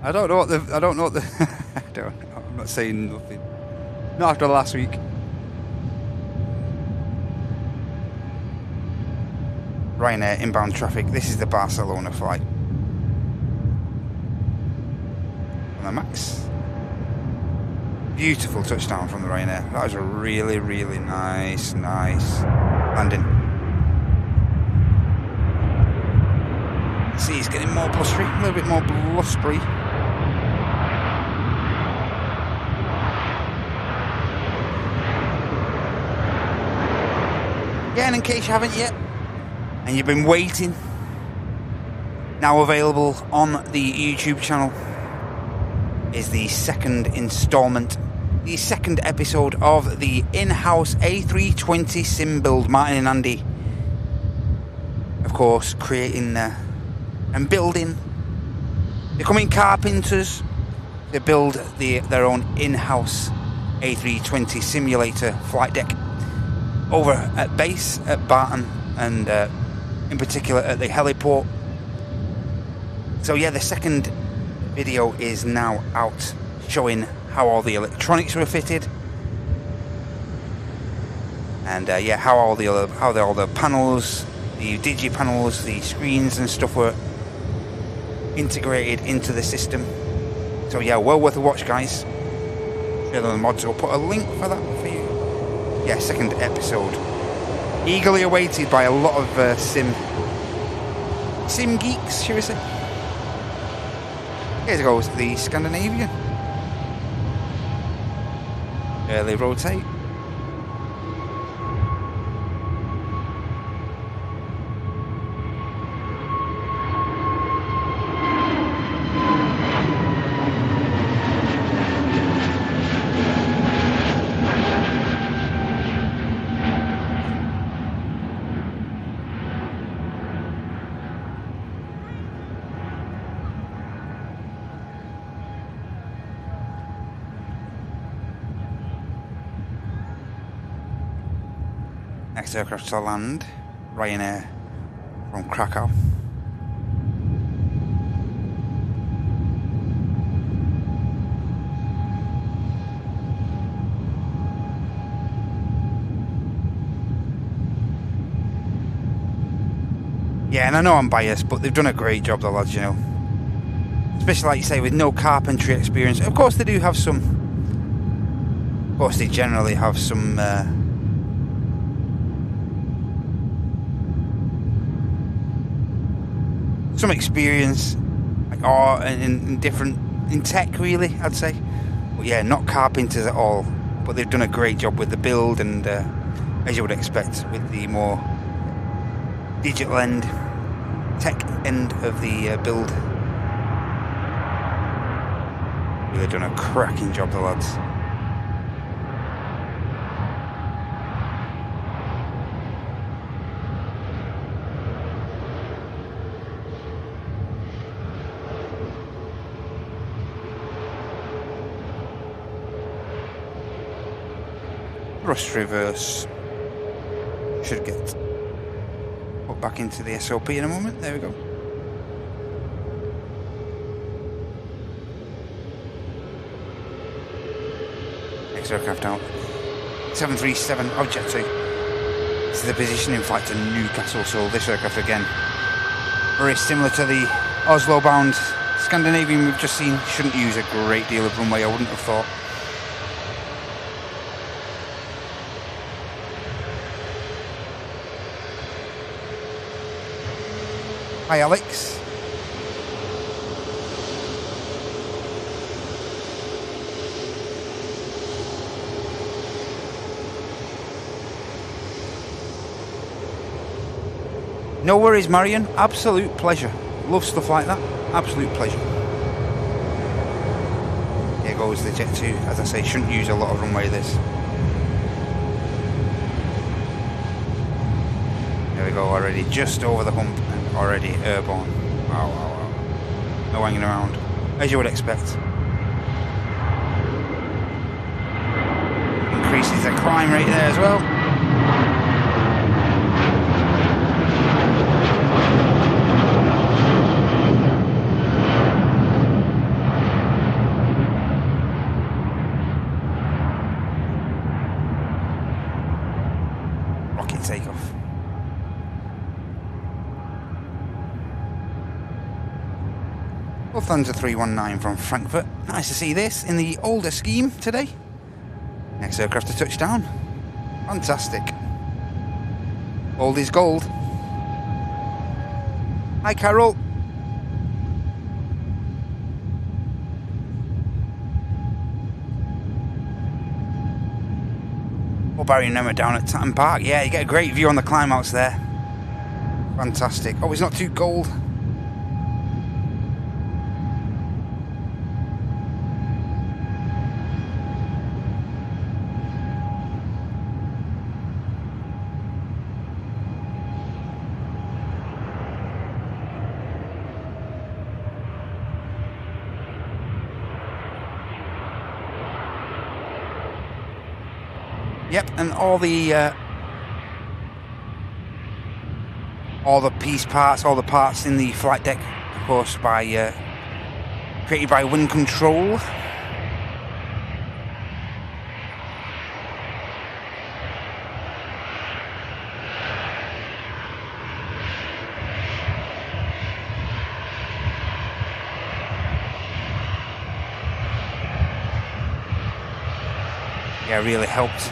I don't know what the. I don't know. I'm not saying nothing. Not after last week. Ryanair inbound traffic. This is the Barcelona flight. On the Max. Beautiful touchdown from the Ryanair. That was a really, really nice landing. See, he's getting more blustery, a little bit more blustery. Again, in case you haven't yet, and you've been waiting, now available on the YouTube channel is the second installment, the second episode of the in-house A320 sim build. Martin and Andy, of course, creating and building, becoming carpenters to build their own in-house A320 simulator flight deck over at base at Barton, and in particular at the heliport. So yeah, the second video is now out, showing how all the electronics were fitted, and yeah, how all the panels, the digi panels, the screens and stuff were integrated into the system. So yeah, well worth a watch, guys. Share the mods. I'll put a link for that for you. Yeah, second episode, eagerly awaited by a lot of sim geeks, shall we say. Here goes the Scandinavian. Early rotate. Next aircraft to land, Ryanair from Krakow. Yeah, and I know I'm biased, but they've done a great job, the lads, you know. Especially, like you say, with no carpentry experience. Of course, they do have some. Of course, they generally have some. Some experience, like, in tech, really, I'd say. But yeah, not carpenters at all. But they've done a great job with the build, and as you would expect, with the more digital end, tech end of the build. Really done a cracking job, the lads. Thrust reverse. Should get put back into the SOP in a moment. There we go. Next aircraft out. 737 Object 2. This is the positioning flight to Newcastle, so this aircraft again, very similar to the Oslo bound Scandinavian we've just seen. Shouldn't use a great deal of runway, I wouldn't have thought. Hi Alex. No worries, Marion. Absolute pleasure. Love stuff like that. Absolute pleasure. Here goes the Jet 2. As I say, shouldn't use a lot of runway this. There we go, already just over the hump. Already airborne. Wow, wow, wow. No hanging around, as you would expect. Increases the climb rate there as well. rocket takeoff. Lufthansa 319 from Frankfurt. Nice to see this in the older scheme today. Next aircraft to touch down. Fantastic. Old is gold. Hi, Carol. Oh, Barry and Emma down at Tatton Park. Yeah, you get a great view on the climb outs there. Fantastic. Oh, it's not too cold. Yep, and all the piece parts, all the parts in the flight deck, of course, created by Wind Control. Yeah, really helped.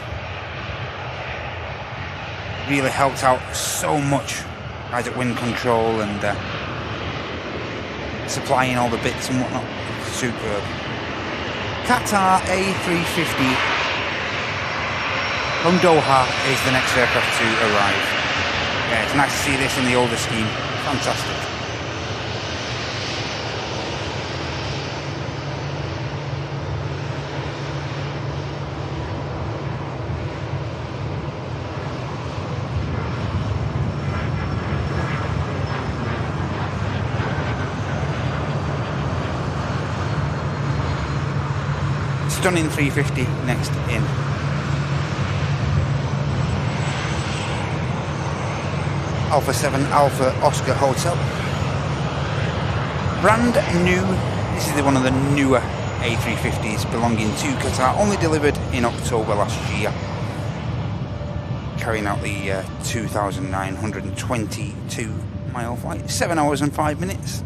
Really helped out so much, guys at Wind Control, and supplying all the bits and whatnot. Superb. Qatar A350 from Doha is the next aircraft to arrive. Yeah, it's nice to see this in the older scheme. Fantastic. Stunning 350 next in. Alpha 7 Alpha Oscar Hotel. Brand new. This is one of the newer A350s belonging to Qatar, only delivered in October last year. Carrying out the 2,922 mile flight. 7 hours and 5 minutes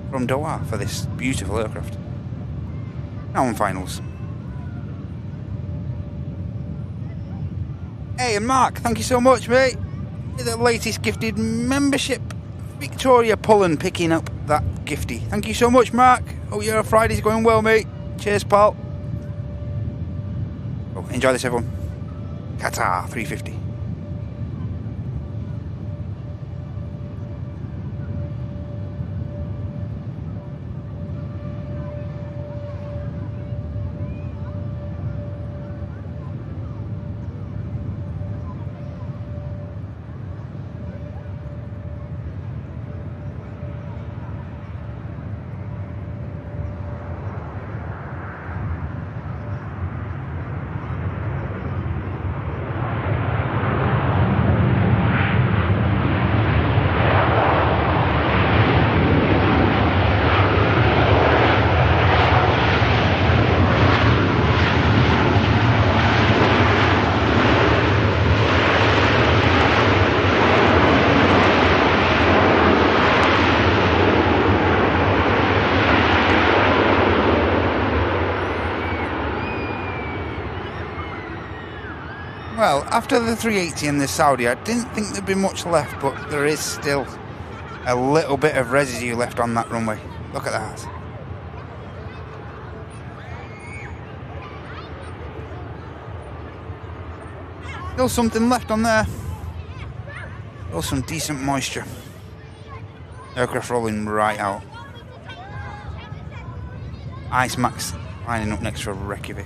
from Doha for this beautiful aircraft. Now on finals. Hey, and Mark, thank you so much, mate. You're the latest gifted membership. Victoria Pullen picking up that gifty. Thank you so much, Mark. Oh, your Friday's going well, mate. Cheers, pal. Oh, enjoy this, everyone. Qatar 350. Well, after the 380 and the Saudi, I didn't think there'd be much left, but there is still a little bit of residue left on that runway. Look at that. Still something left on there. Still some decent moisture. Aircraft rolling right out. Ice Max lining up next for Reykjavik.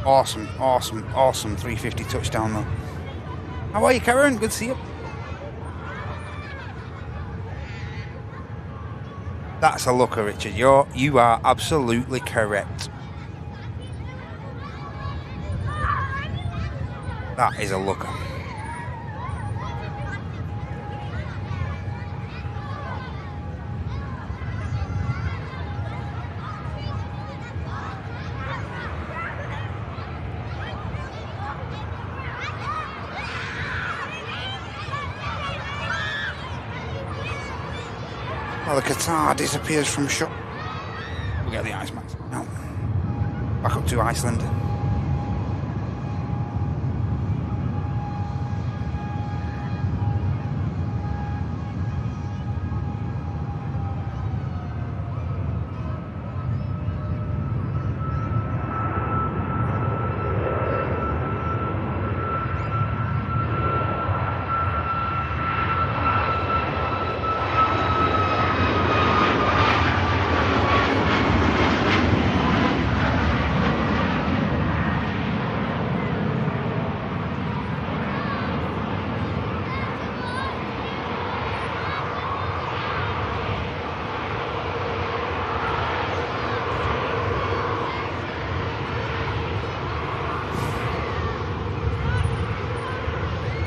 Awesome, awesome, awesome 350 touchdown though. How are you, Karen? Good to see you. That's a looker, Richard. You are absolutely correct. That is a looker. Well, the Qatar disappears from shot. We'll get the ice mask. No. Back up to Iceland.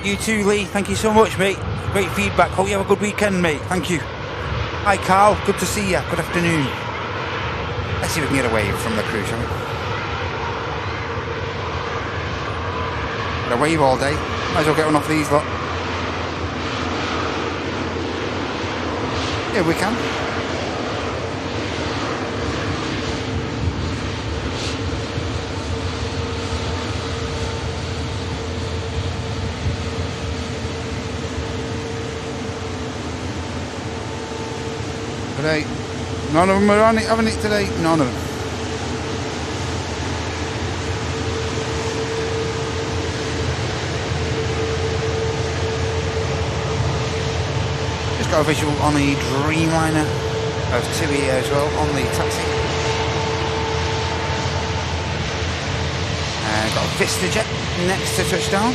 You too, Lee. Thank you so much, mate. Great feedback. Hope you have a good weekend, mate. Thank you. Hi, Carl. Good to see you. Good afternoon. Let's see if we can get away from the crew, shall we? Got a wave all day. Might as well get one off these lot. Yeah, we can. Today. None of them are on it, having it today. None of them. Just got a visual on the Dreamliner of TUI as well on the taxi. Got a VistaJet next to touchdown.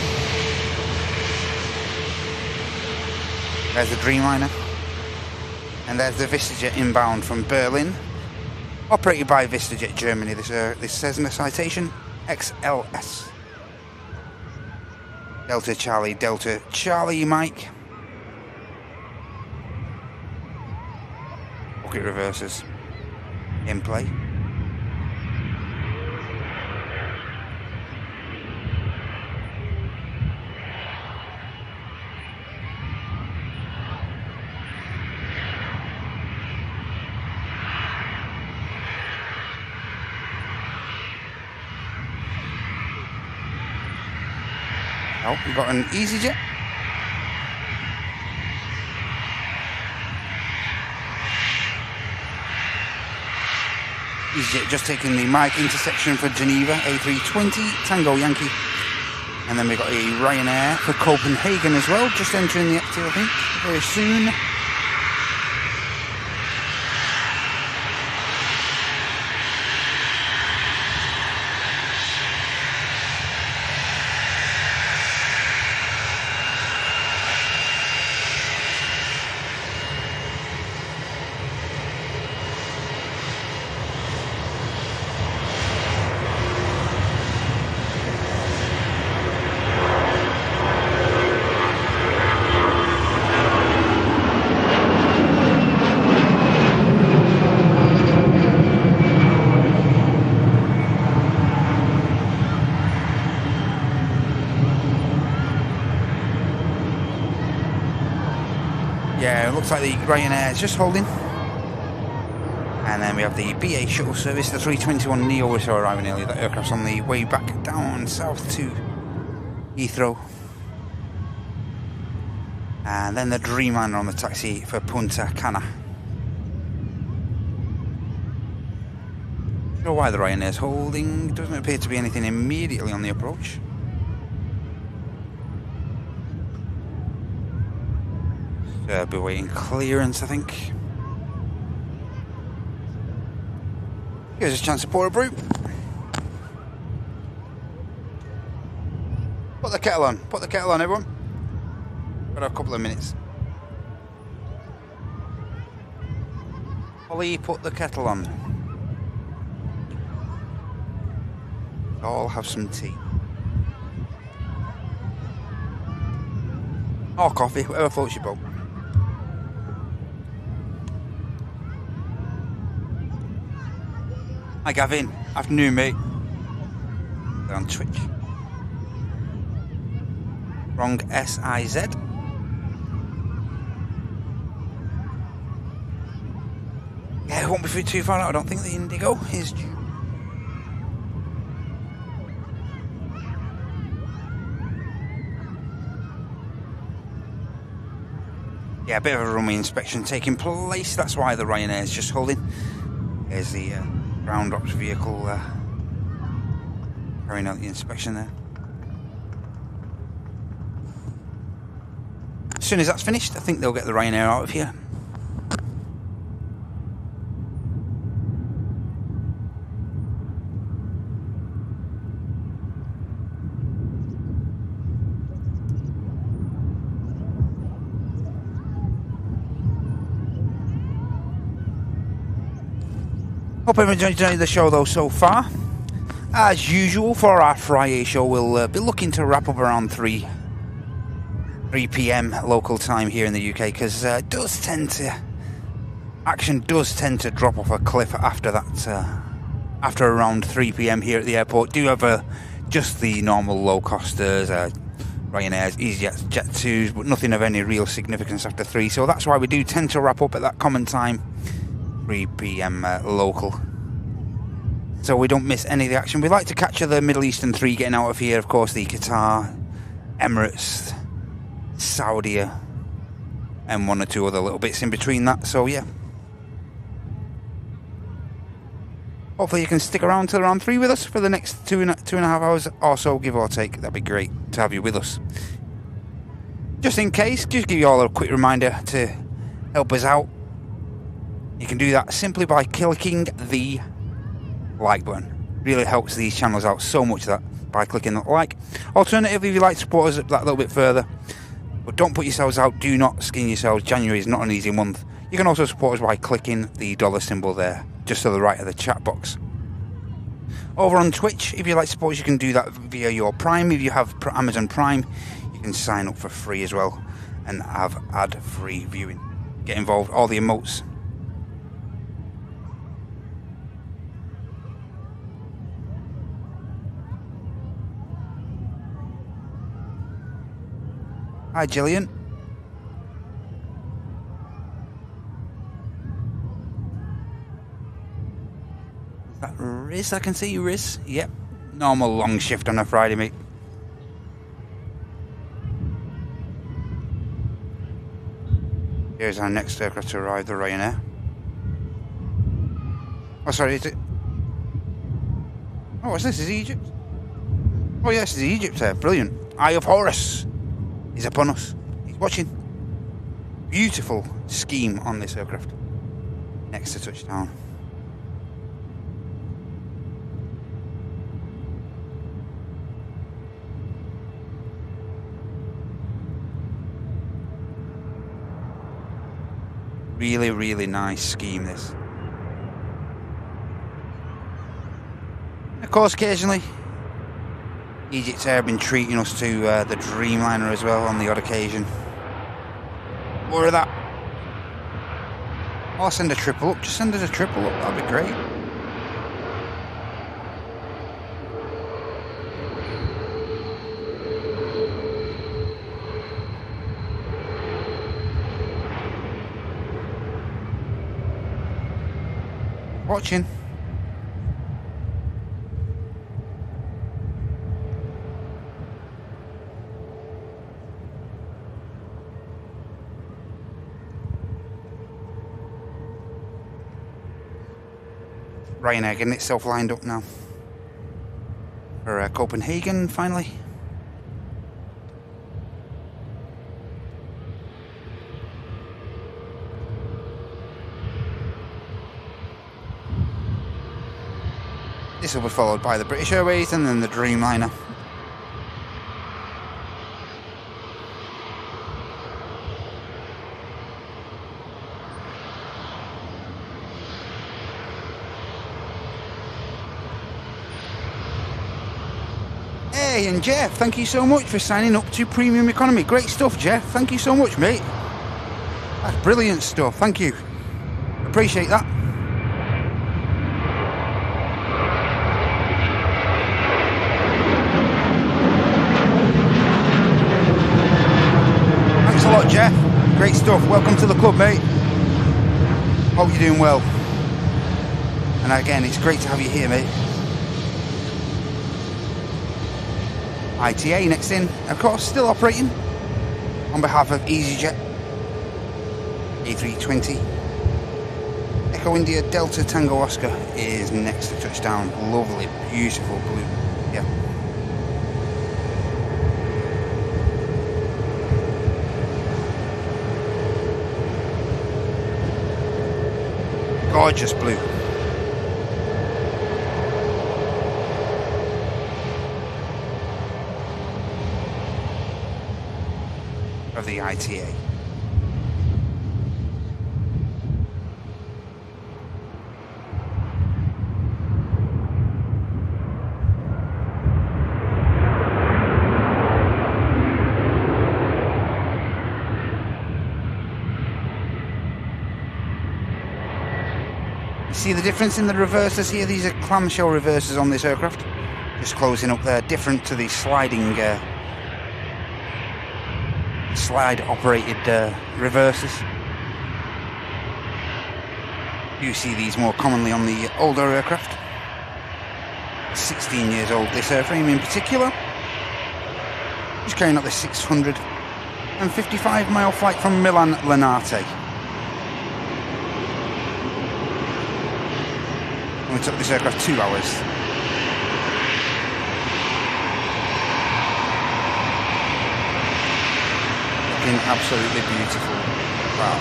There's the Dreamliner. And there's the VistaJet inbound from Berlin, operated by VistaJet Germany. This says in the citation, XLS. Delta Charlie Mike. Bucket reversers in play. Oh, we've got an EasyJet. EasyJet just taking the Mike intersection for Geneva, A320, Tango Yankee. And then we've got a Ryanair for Copenhagen as well, just entering the active, I think, very soon. Looks like the Ryanair is just holding. And then we have the BA shuttle service, the 321 Neo is arriving early. That aircraft's on the way back down south to Heathrow. And then the Dreamliner on the taxi for Punta Cana. Don't know why the Ryanair's holding. Doesn't appear to be anything immediately on the approach. I'll be waiting clearance, I think. Here's a chance to pour a brew. Put the kettle on. Put the kettle on, everyone. Got a couple of minutes. Holly, put the kettle on. I'll have some tea. Or coffee, whatever floats your boat. Hi Gavin, afternoon mate. They're on Twitch. Wrong SIZ. it won't be too far out. I don't think the Indigo is due. Yeah, a bit of a runway inspection taking place. That's why the Ryanair is just holding. There's the ground ops vehicle carrying out the inspection there. As soon as that's finished, I think they'll get the Ryanair out of here. Hope everyone's enjoyed the show though so far. As usual for our Friday show, we'll be looking to wrap up around 3 PM local time here in the UK, because action does tend to drop off a cliff after that. After around 3 PM here at the airport. Do have just the normal low costers, Ryanair's, EasyJet's, Jet2s, but nothing of any real significance after 3. So that's why we do tend to wrap up at that common time, 3 PM local, so we don't miss any of the action. We like to capture the Middle Eastern 3 getting out of here, of course, the Qatar, Emirates, Saudi, and 1 or 2 other little bits in between that. So yeah, hopefully you can stick around till around 3 with us for the next 2.5 hours or so, give or take. That'd be great to have you with us. Just in case, just give you all a quick reminder to help us out. You can do that simply by clicking the like button. Really helps these channels out so much, that by clicking that like. Alternatively, if you'd like to support us that little bit further, but don't put yourselves out, do not skin yourselves. January is not an easy month. You can also support us by clicking the dollar symbol there, just to the right of the chat box. Over on Twitch, if you'd like to support us, you can do that via your Prime. If you have Amazon Prime, you can sign up for free as well and have ad-free viewing. Get involved, all the emotes. Hi, Gillian. Is that Riz? I can see you, Riz. Yep. Normal long shift on a Friday, mate. Here's our next aircraft to arrive, the Ryanair. Oh, sorry, is it? Oh, what's this? Is it Egypt? Oh, yes, it's Egypt there. Brilliant. Eye of Horus is upon us. He's watching. Beautiful scheme on this aircraft. Next to touchdown. Really, really nice scheme, this. Of course, occasionally, Egypt Air have been treating us to the Dreamliner as well on the odd occasion. More of that. I'll send a triple up. Just send us a triple up. That'd be great. Watching. Ryanair getting itself lined up now for Copenhagen finally. This will be followed by the British Airways and then the Dreamliner. Hey, and Jeff, thank you so much for signing up to Premium Economy. Great stuff, Jeff. Thank you so much, mate. That's brilliant stuff. Thank you. Appreciate that. Thanks a lot, Jeff. Great stuff. Welcome to the club, mate. Hope you're doing well. And again, it's great to have you here, mate. ITA next in, of course, still operating on behalf of EasyJet. A320. Echo India Delta Tango Oscar is next to touchdown. Lovely, beautiful blue. Yeah. Gorgeous blue. Of the ITA. See the difference in the reversers here? These are clamshell reversers on this aircraft. Just closing up there, different to the sliding slide operated reversers. You see these more commonly on the older aircraft. 16 years old, this airframe in particular. Just carrying out this 655 mile flight from Milan Linate. We took this aircraft 2 hours. Looking absolutely beautiful. Wow.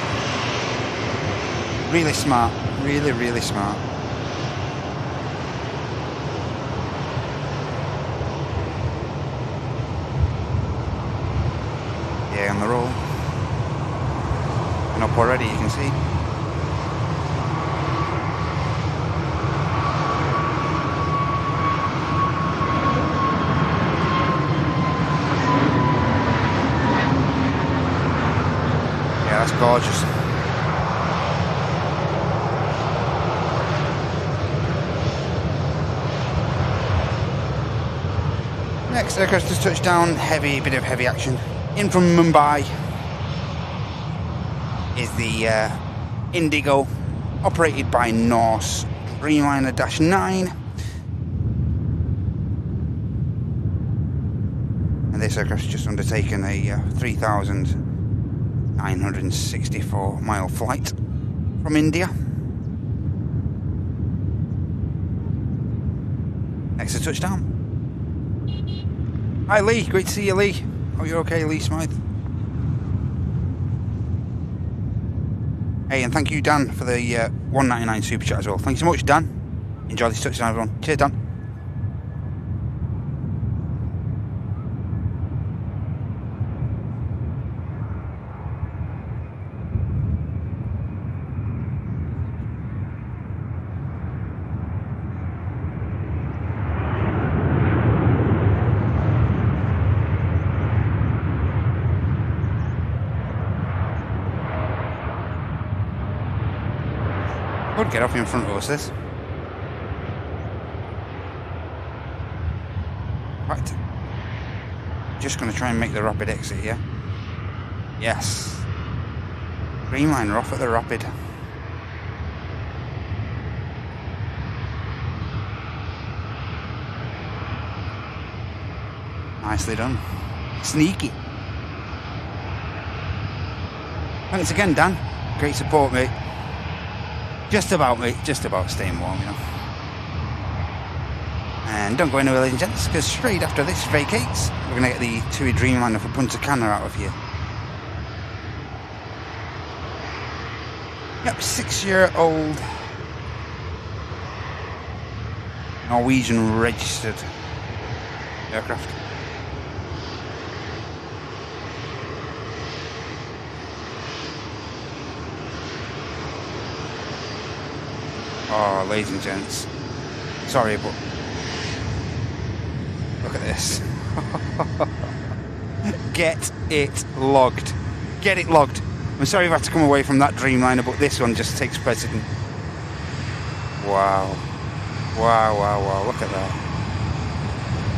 Really smart. Really, really smart. Yeah, on the roll. And up already, you can see. That's gorgeous. Next aircraft to touch down, bit of heavy action. In from Mumbai is the Indigo, operated by Norse, Dreamliner -9. And this aircraft's just undertaken a 3,964 mile flight from India. Next to touchdown. Hi Lee, great to see you Lee. Oh, you're okay Lee Smythe? Hey, and thank you Dan for the $1.99 super chat as well. Thanks so much Dan. Enjoy this touchdown everyone. Cheers Dan. Could get off in front of us this. Right. Just going to try and make the rapid exit here. Yes. Dreamliner off at the rapid. Nicely done. Sneaky. Thanks again Dan. Great support mate. Just about, mate. Just about staying warm, you know. And don't go anywhere, ladies and gents, because straight after this vacates, we're going to get the TUI Dreamliner for Punta Cana out of here. Yep, 6-year-old Norwegian registered aircraft. Oh, ladies and gents, sorry, but look at this. Get it logged. Get it logged. I'm sorry I've had to come away from that Dreamliner, but this one just takes precedent. Wow. Wow, wow, wow, look at that.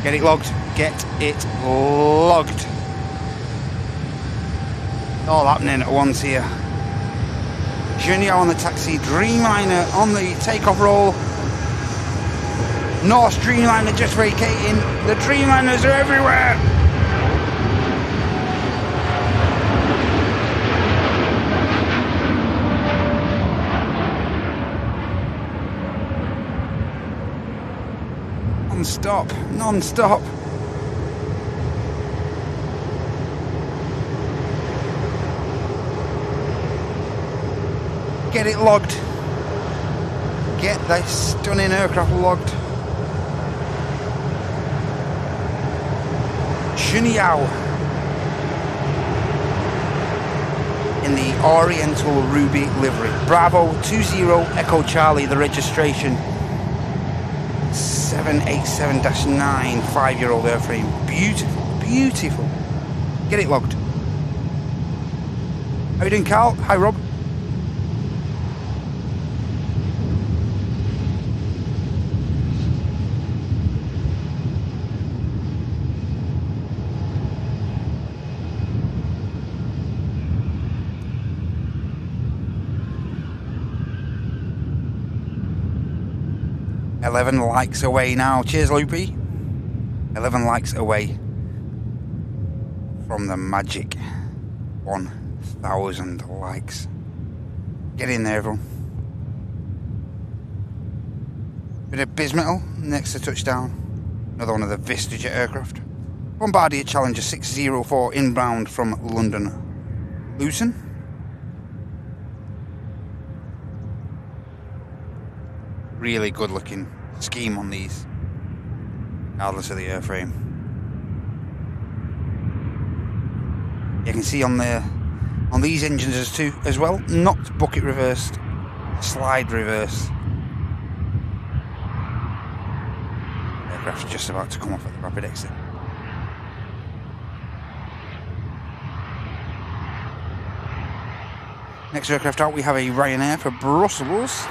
Get it logged. Get it logged. All happening at once here. Junio on the taxi, Dreamliner on the takeoff roll, North Dreamliner just vacating. The Dreamliners are everywhere. Non-stop, non-stop. Get it logged. Get this stunning aircraft logged. Junyao in the Oriental Ruby livery. Bravo 20 Echo Charlie, the registration. 787-9, 5-year-old airframe. Beautiful, beautiful. Get it logged. How you doing, Carl? Hi, Rob. $11 likes away now. Cheers, Loopy. 11 likes away from the magic 1,000 likes. Get in there, everyone. Bit of Bismetal next to touchdown. Another one of the VistaJet aircraft. Bombardier Challenger 604 inbound from London Luton. Really good looking scheme on these, regardless of the airframe. You can see on these engines as well, not bucket reversed, slide reverse. Aircraft's just about to come off at the rapid exit. Next aircraft out, we have a Ryanair for Brussels.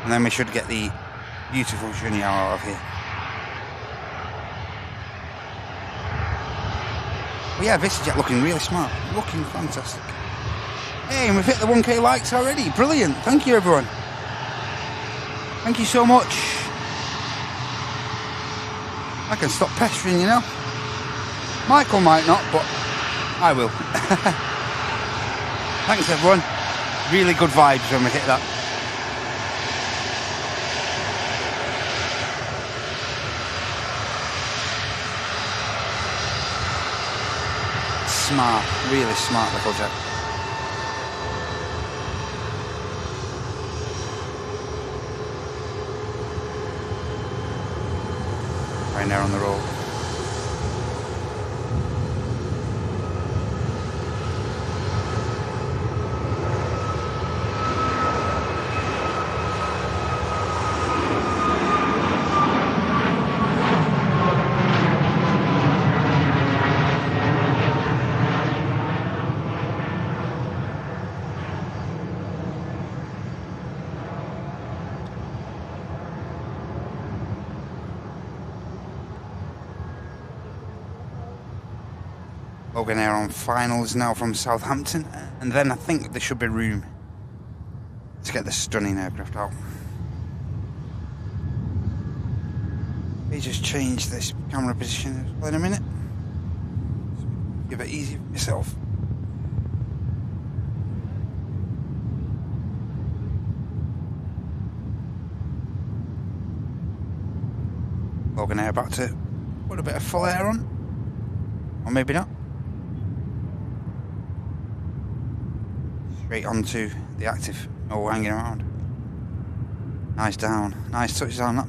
And then we should get the beautiful Junyao out of here. Well, yeah, VistaJet looking really smart. Looking fantastic. Hey, and we've hit the 1k likes already. Brilliant. Thank you, everyone. Thank you so much. I can stop pestering, you know. Michael might not, but I will. Thanks, everyone. Really good vibes when we hit that. Smart, really smart little jet. Right there on the roll. Logan Air on finals now from Southampton, and then I think there should be room to get the stunning aircraft out. Let me just change this camera position as well in a minute. Give it easy for myself. Logan Air about to put a bit of flare on, or maybe not. Straight onto the active, no hanging around. Nice down, nice touchdown that.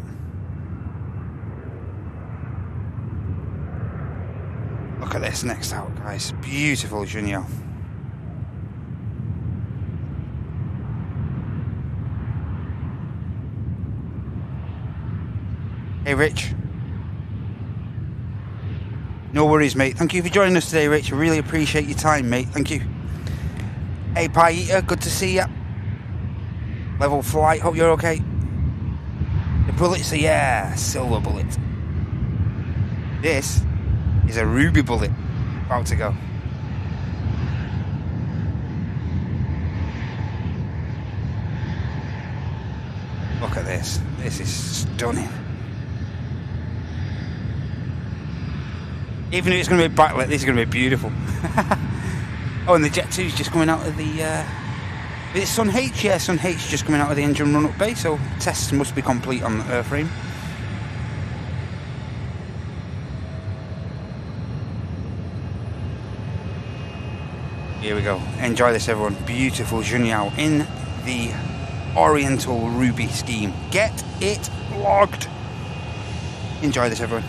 Look at this next out, guys. Beautiful Junyao. Hey Rich. No worries, mate. Thank you for joining us today, Rich. I really appreciate your time, mate. Thank you. Hey, Pie Eater, good to see ya. Level flight, hope you're okay. The bullets are, yeah, silver bullet. This is a ruby bullet. About to go. Look at this. This is stunning. Even if it's going to be backlit, this is going to be beautiful. Oh, and the Jet 2 is just coming out of the... It's Sun H, yeah, Sun H just coming out of the engine run-up bay, so tests must be complete on the airframe. Here we go. Enjoy this, everyone. Beautiful Junyao in the Oriental Ruby scheme. Get it logged. Enjoy this, everyone.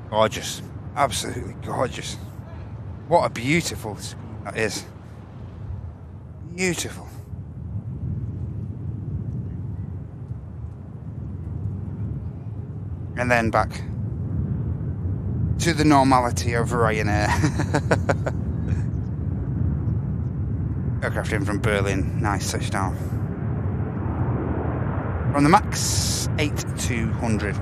Gorgeous. Absolutely gorgeous. What a beautiful scheme that is. Beautiful. And then back to the normality of Ryanair. Aircraft in from Berlin. Nice touchdown. From the MAX 8200.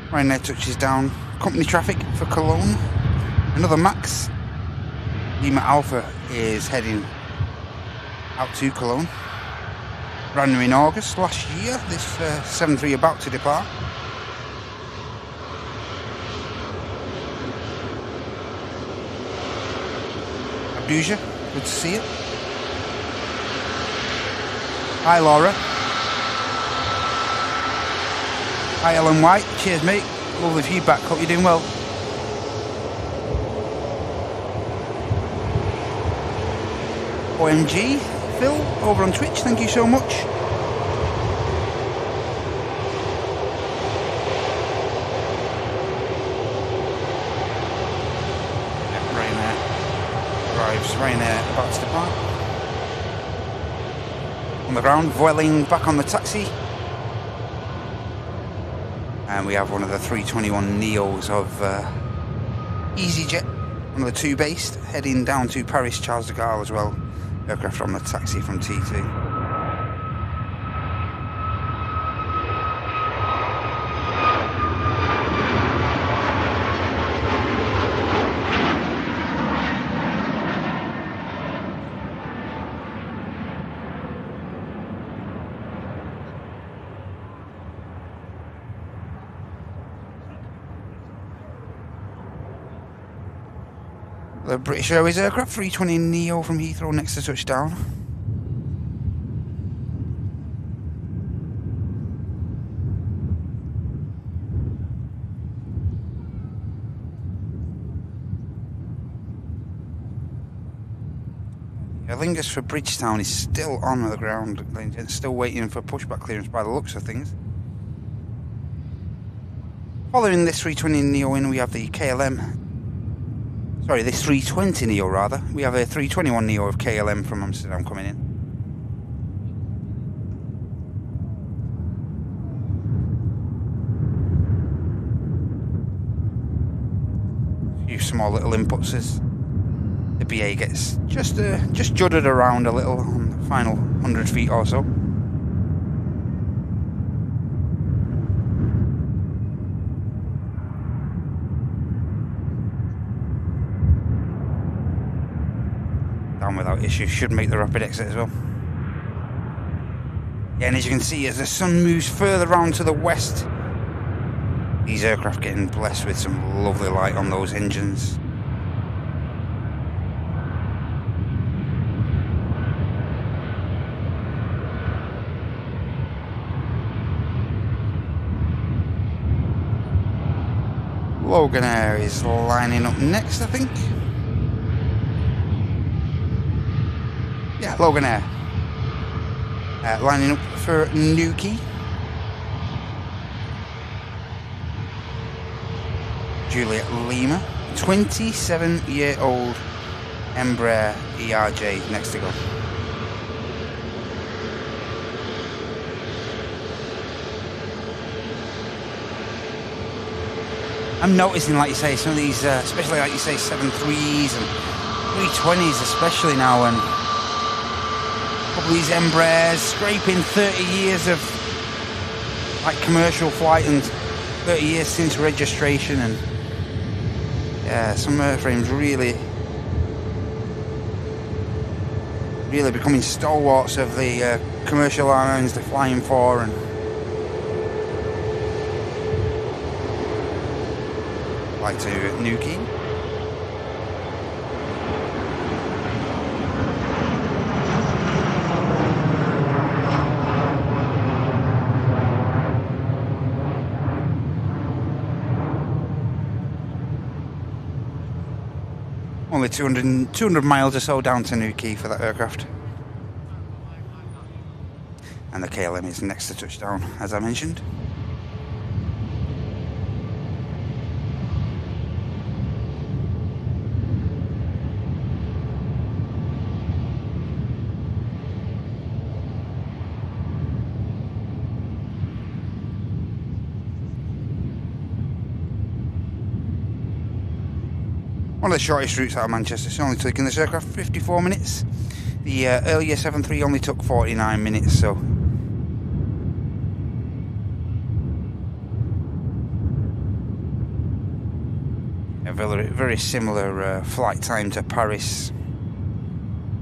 Ryanair touches down company traffic for Cologne. Another MAX. Lima Alpha is heading out to Cologne. Brand new in August last year. This 73 about to depart. Abuja, good to see you. Hi Laura. Hi Ellen White, cheers mate, lovely feedback, hope you're doing well. OMG, Phil, over on Twitch, thank you so much. Yeah, Ryanair arrives, Ryanair about to depart. On the ground, Vueling back on the taxi. And we have one of the 321 Neos of EasyJet, one of the two based, heading down to Paris Charles de Gaulle as well. Aircraft on the taxi from T2. The British Airways aircraft, 320 Neo from Heathrow next to touchdown. Aer Lingus for Bridgetown is still on the ground, it's still waiting for pushback clearance by the looks of things. Following this 320 Neo in, we have the KLM. Sorry, this 320 Neo rather. We have a 321 Neo of KLM from Amsterdam coming in. A few small little inputs as the BA gets just juddered around a little on the final 100 feet or so. Without issue, should make the rapid exit as well. Yeah, and as you can see, as the sun moves further round to the west, these aircraft getting blessed with some lovely light on those engines. Logan Air is lining up next, I think. Yeah, Logan Air. Lining up for Newquay. Juliet Lima. 27-year-old Embraer ERJ next to go. I'm noticing, like you say, some of these, especially like you say, 7.3s and 320s especially now, and a couple of these Embraers scraping 30 years of like commercial flight and 30 years since registration, and yeah, some airframes really becoming stalwarts of the commercial airlines they're flying for. And like to Newquay. Only 200 miles or so down to Newquay for that aircraft. And the KLM is next to touchdown, as I mentioned. One of the shortest routes out of Manchester. It's only taking this aircraft 54 minutes. The earlier 7.3 only took 49 minutes, so a very, very similar flight time to Paris,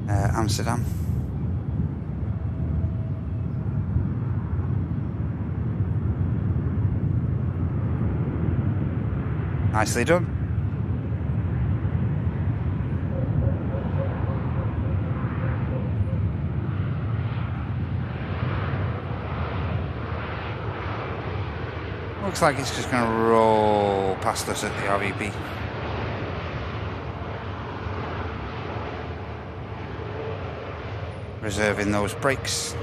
Amsterdam. Nicely done. Looks like it's just going to roll past us at the RVP. Reserving those brakes.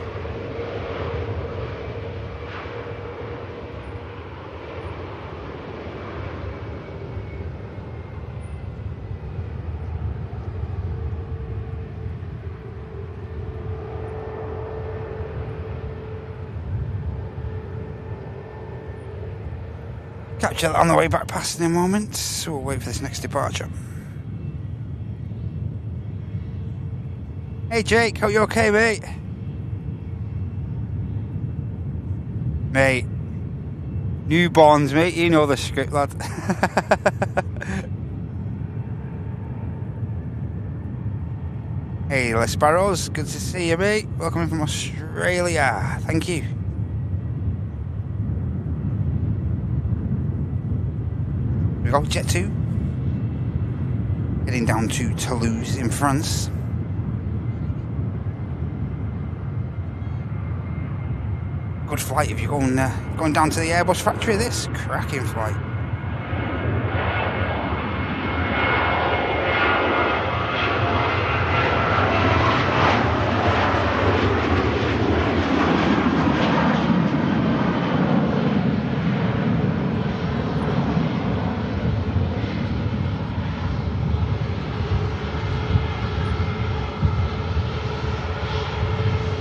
Catch it on the way back past in a moment, so we'll wait for this next departure. Hey Jake, how you okay, mate? Mate, newborns, mate, you know the script, lad. Hey Les Sparrows, good to see you, mate. Welcome in from Australia, thank you. We go, Jet 2. Heading down to Toulouse in France. Good flight if you're going down to the Airbus factory. This cracking flight.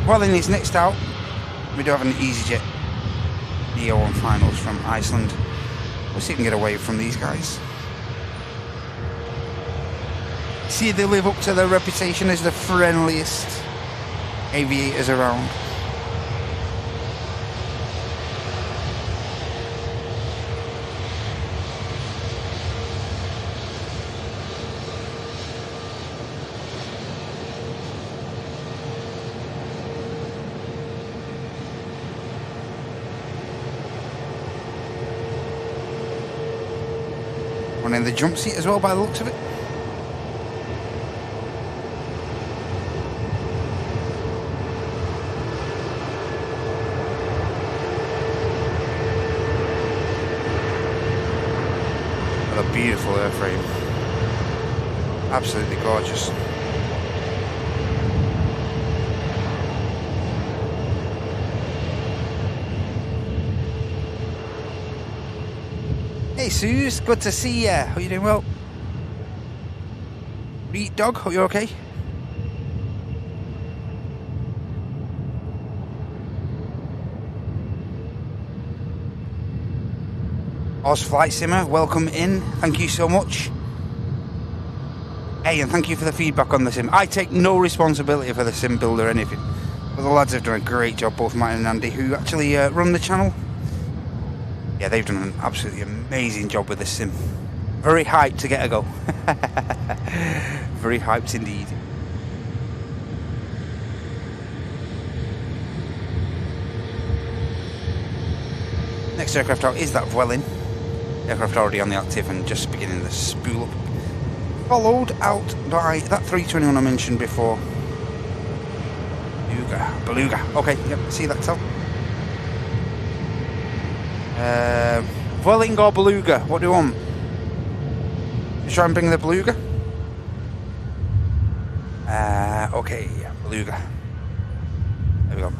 Well, in his next out, we do have an EasyJet Neo on finals from Iceland. We'll see if we can get away from these guys. See if they live up to their reputation as the friendliest aviators around. One in the jump seat as well, by the looks of it. With a beautiful airframe. Absolutely gorgeous. Hey Suze, good to see ya. How you doing? Well, eat dog. Hope you're okay. Oz Flight Simmer, welcome in. Thank you so much. Hey, and thank you for the feedback on the sim. I take no responsibility for the sim build or anything. But the lads have done a great job, both Matt and Andy, who actually run the channel. Yeah, they've done an absolutely amazing job with the sim. Very hyped to get a go. Very hyped indeed. Next aircraft out is that Vueling. Aircraft already on the active and just beginning the spool up. Followed out by that 321 I mentioned before. Beluga. Okay, yep, see that tell. Vueling or Beluga? What do you want? Try and bring the Beluga? Okay, Beluga. There we go.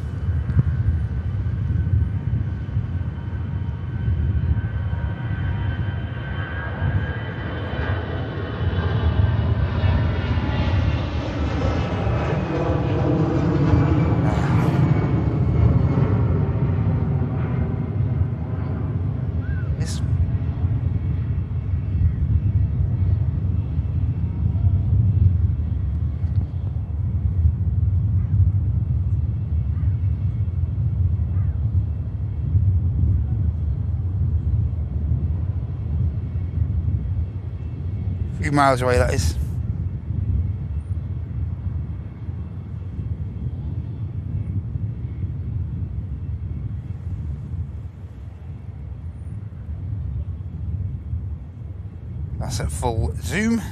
Few miles away, that is. That's at full zoom.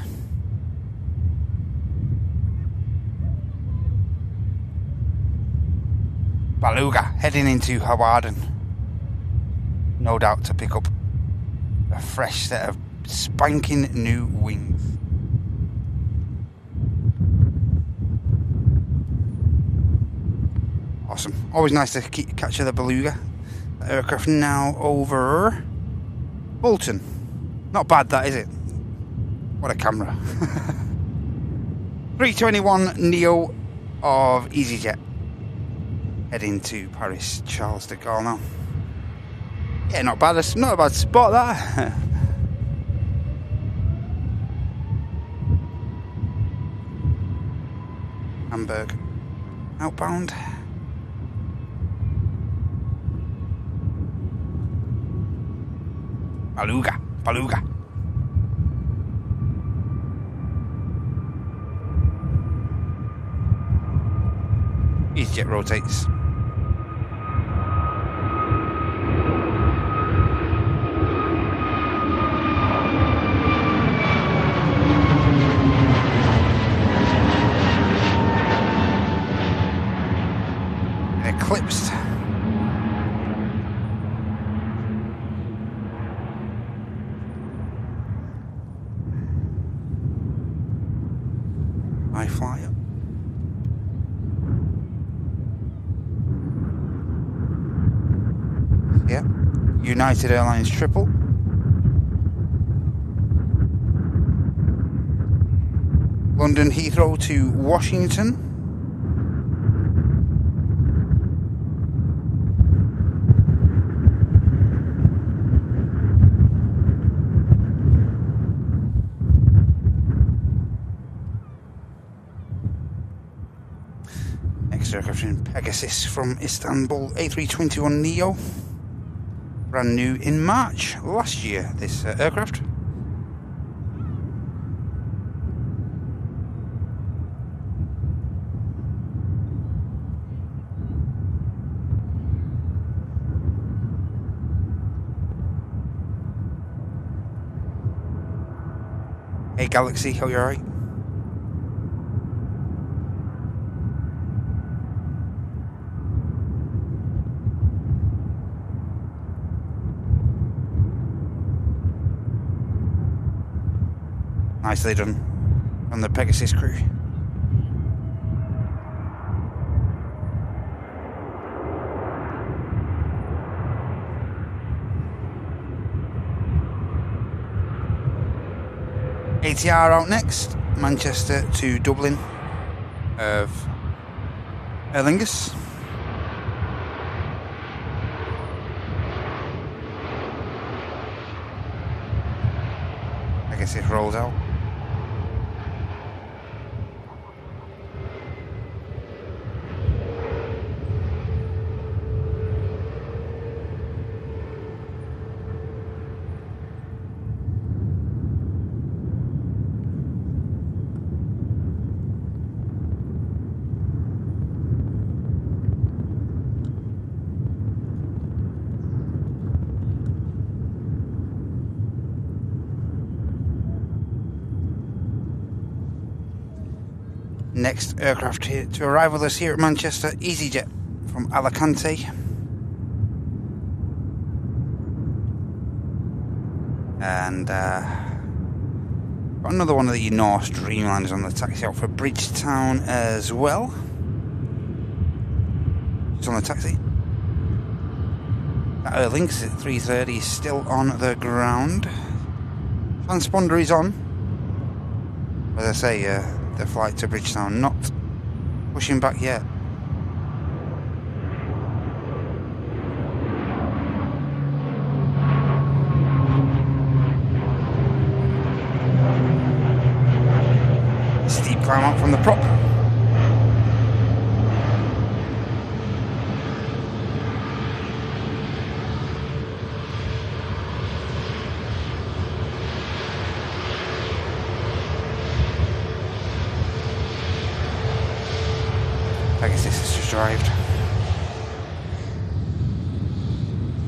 Beluga heading into Hawarden. No doubt to pick up a fresh set of spanking new wings. Awesome. Always nice to capture the Beluga. The aircraft now over Bolton. Not bad, that, is it? What a camera. 321 Neo of EasyJet. Heading to Paris Charles de Gaulle now. Yeah, not bad. It's not a bad spot, that. Hamburg outbound. Beluga. EasyJet rotates. Eclipsed. I fly up. Yeah. United Airlines triple. London Heathrow to Washington. Aircraft in Pegasus from Istanbul, A321neo, brand new in March last year, this aircraft. Hey Galaxy, how you alright? Nicely done from the Pegasus crew. ATR out next, Manchester to Dublin of Aer Lingus. I guess it rolls out. Next aircraft here to arrive with us here at Manchester, EasyJet from Alicante. And got another one of the Norse Dreamliners on the taxi out for Bridgetown as well. Just on the taxi. That Aer Lingus at 3:30 is still on the ground. Transponder is on. As I say, the flight to Bridgetown not pushing back yet. Steep climb out from the prop. Pegasus has just arrived.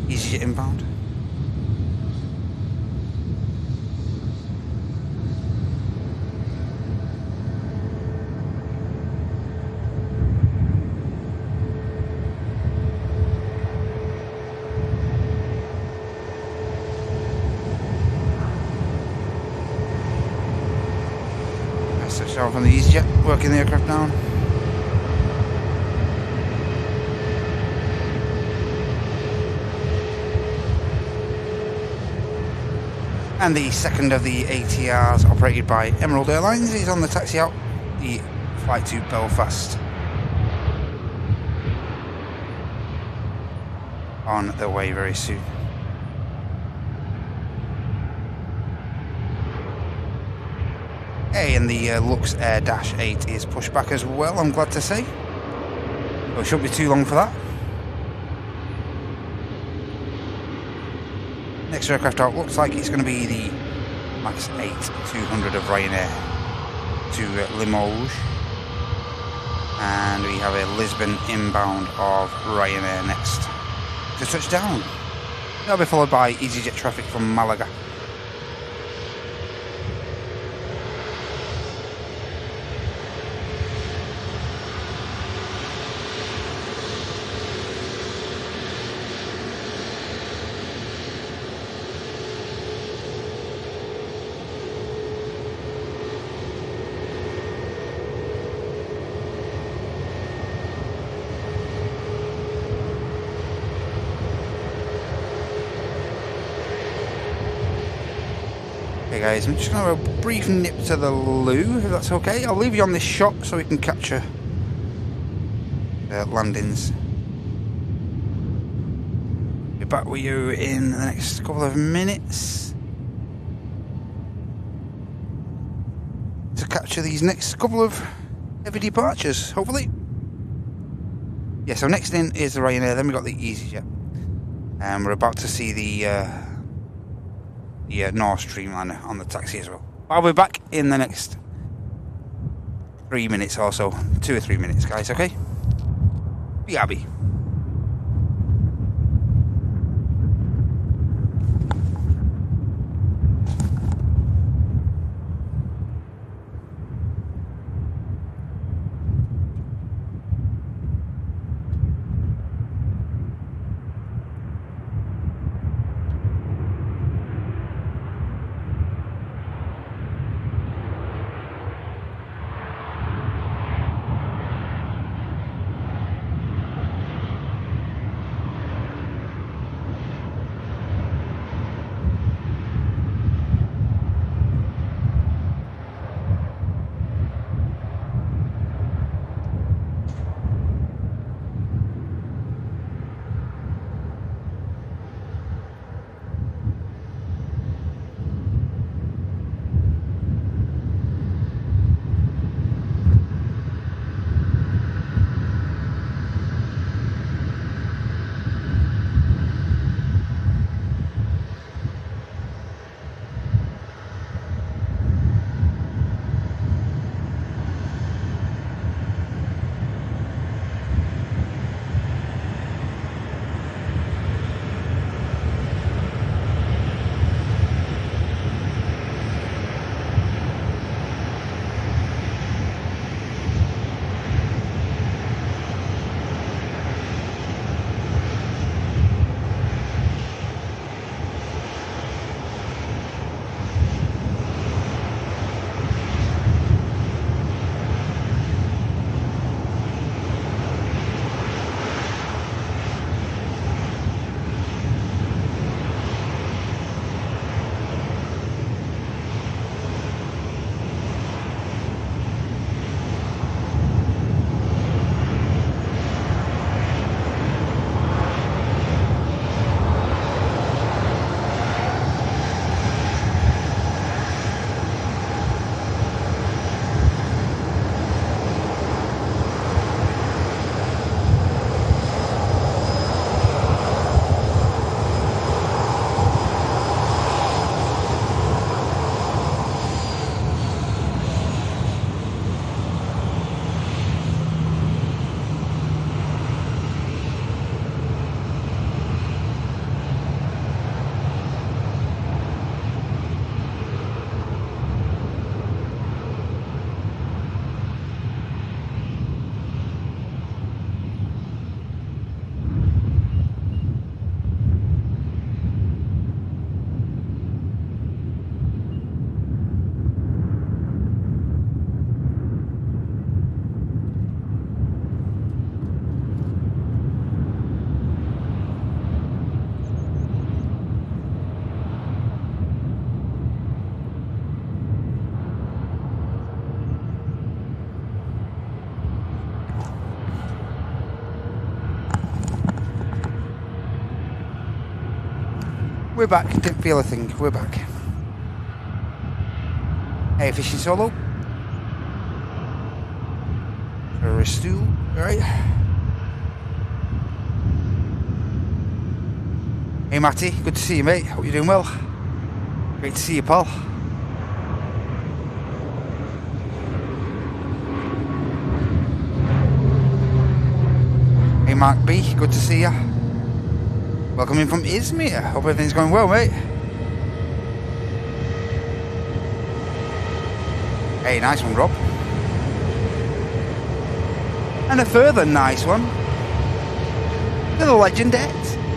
EasyJet inbound. Nice touchdown from the EasyJet, working the aircraft down. And the second of the ATRs operated by Emerald Airlines is on the taxi out, the flight to Belfast. On the way very soon. Hey, and the Lux Air Dash 8 is pushed back as well, I'm glad to say. But it shouldn't be too long for that. Next aircraft out looks like it's going to be the Max 8 200 of Ryanair to Limoges, and we have a Lisbon inbound of Ryanair next to touch down. That'll be followed by EasyJet traffic from Malaga. Okay guys, I'm just going to have a brief nip to the loo, if that's okay. I'll leave you on this shot so we can capture landings. Be back with you in the next couple of minutes to capture these next couple of heavy departures, hopefully. Yeah, so next in is the Ryanair, then we've got the EasyJet. And we're about to see the Norse Dreamliner on the taxi as well. I'll be back in the next 3 minutes or so. 2 or 3 minutes, guys, okay? Be happy. We're back. Didn't feel a thing. We're back. Hey, fishing solo. For a stool, right? Hey, Matty. Good to see you, mate. Hope you're doing well. Great to see you, pal. Hey, Mark B. Good to see you. Welcome in from Izmir. Hope everything's going well, mate. Hey, nice one, Rob. And a further nice one to the legendette.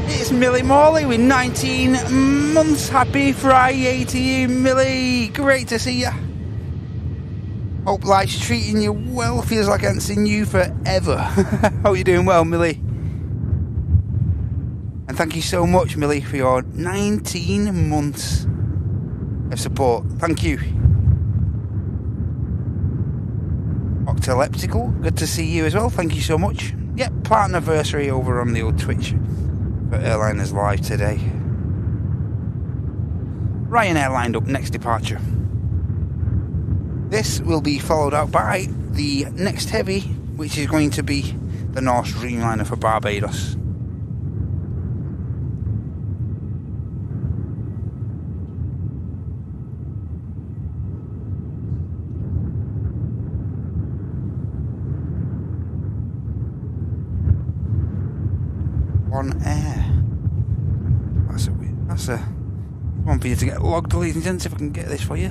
It's Millie Morley with 19 months. Happy Friday to you, Millie. Great to see you. Hope life's treating you well. Feels like I haven't seen you forever. Hope you're doing well, Millie. And thank you so much, Millie, for your 19 months of support. Thank you. Octaleptical, good to see you as well. Thank you so much. Yep, partnerversary over on the old Twitch for Airliners Live today. Ryanair lined up next departure. This will be followed out by the next heavy, which is going to be the Norse Dreamliner for Barbados. On air. That's a one for you to get logged, ladies and gents, if I can get this for you.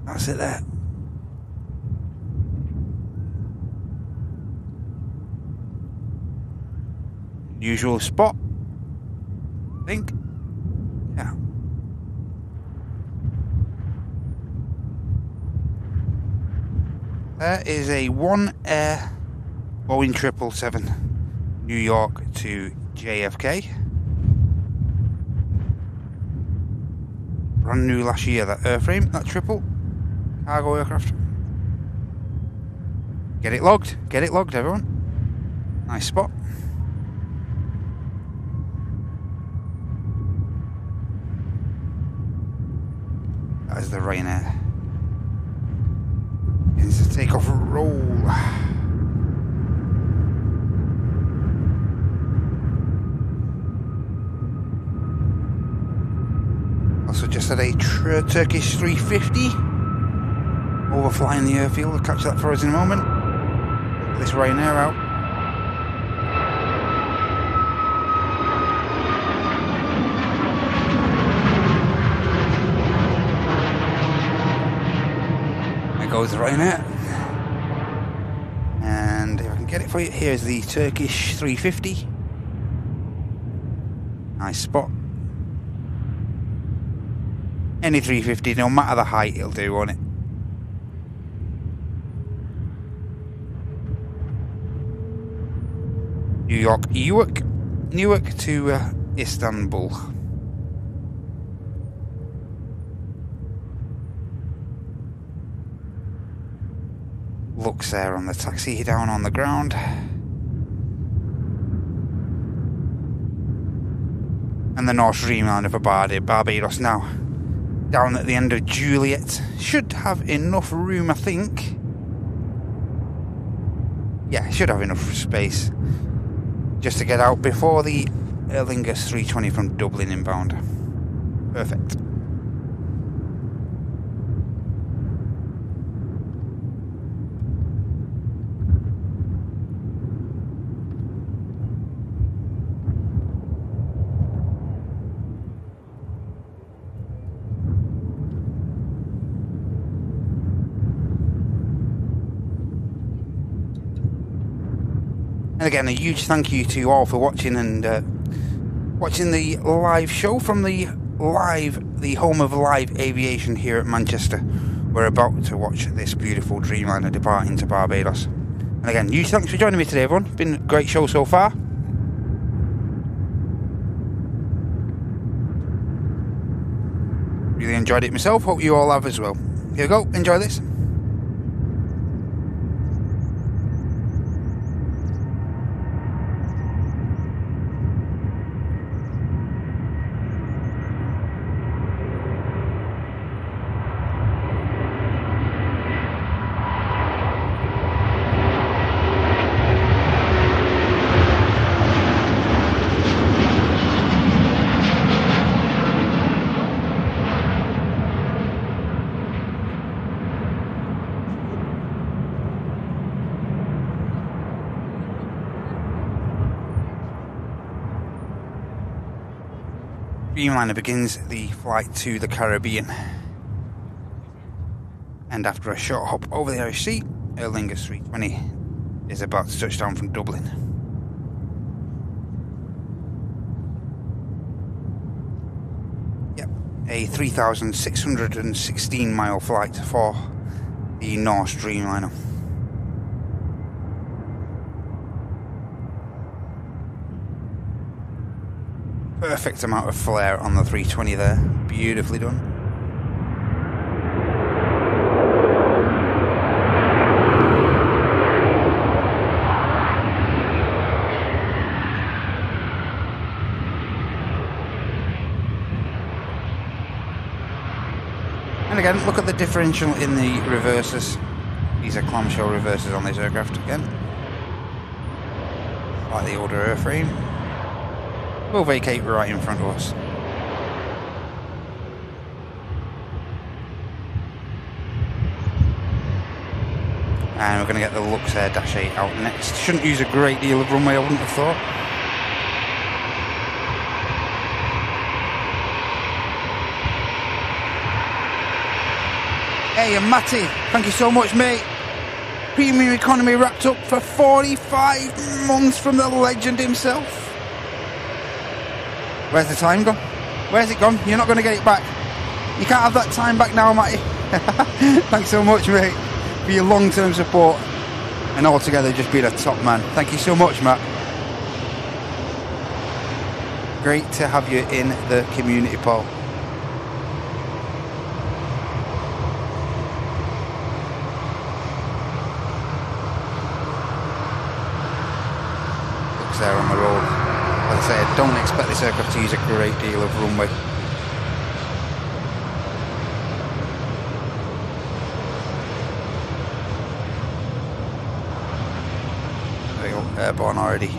That's it there. Usual spot, I think. Yeah. There is a One Air Boeing 777 New York to JFK. Brand new last year, that airframe, that triple cargo aircraft. Get it logged, everyone. Nice spot. That is the Ryanair. It's a takeoff roll. Also just had a Turkish 350 overflying the airfield. I'll catch that for us in a moment. Get this Ryanair out. Goes the Ryanair, and if I can get it for you, here's the Turkish 350. Nice spot. Any 350, no matter the height, it'll do, won't it? Newark to Istanbul. Looks there on the taxi down on the ground. And the Norse Dreamliner for Barbados now. Down at the end of Juliet. Should have enough room, I think. Yeah, should have enough space. Just to get out before the Aer Lingus 320 from Dublin inbound. Perfect. And again, a huge thank you to you all for watching and watching the live show from the home of live aviation here at Manchester. We're about to watch this beautiful Dreamliner departing to Barbados. And again, huge thanks for joining me today, everyone. Been a great show so far. Really enjoyed it myself. Hope you all have as well. Here we go. Enjoy this. Dreamliner begins the flight to the Caribbean. And after a short hop over the Irish Sea, Aer Lingus 320 is about to touch down from Dublin. Yep, a 3,616 mile flight for the Norse Dreamliner. Perfect amount of flare on the 320 there, beautifully done. And again, look at the differential in the reverses. These are clamshell reverses on this aircraft again. Like the older airframe. We'll vacate right in front of us. And we're going to get the Luxair Dash 8 out next. Shouldn't use a great deal of runway, I wouldn't have thought. Hey, and Matty, thank you so much, mate. Premium economy wrapped up for 45 months from the legend himself. Where's the time gone? Where's it gone? You're not going to get it back. You can't have that time back now, Matty. Thanks so much, mate, for your long-term support. And altogether, just being a top man. Thank you so much, Matt. Great to have you in the community, Paul. Looks there on the road. As I said, don't expect this aircraft to use a great deal of runway. There you go, airborne already.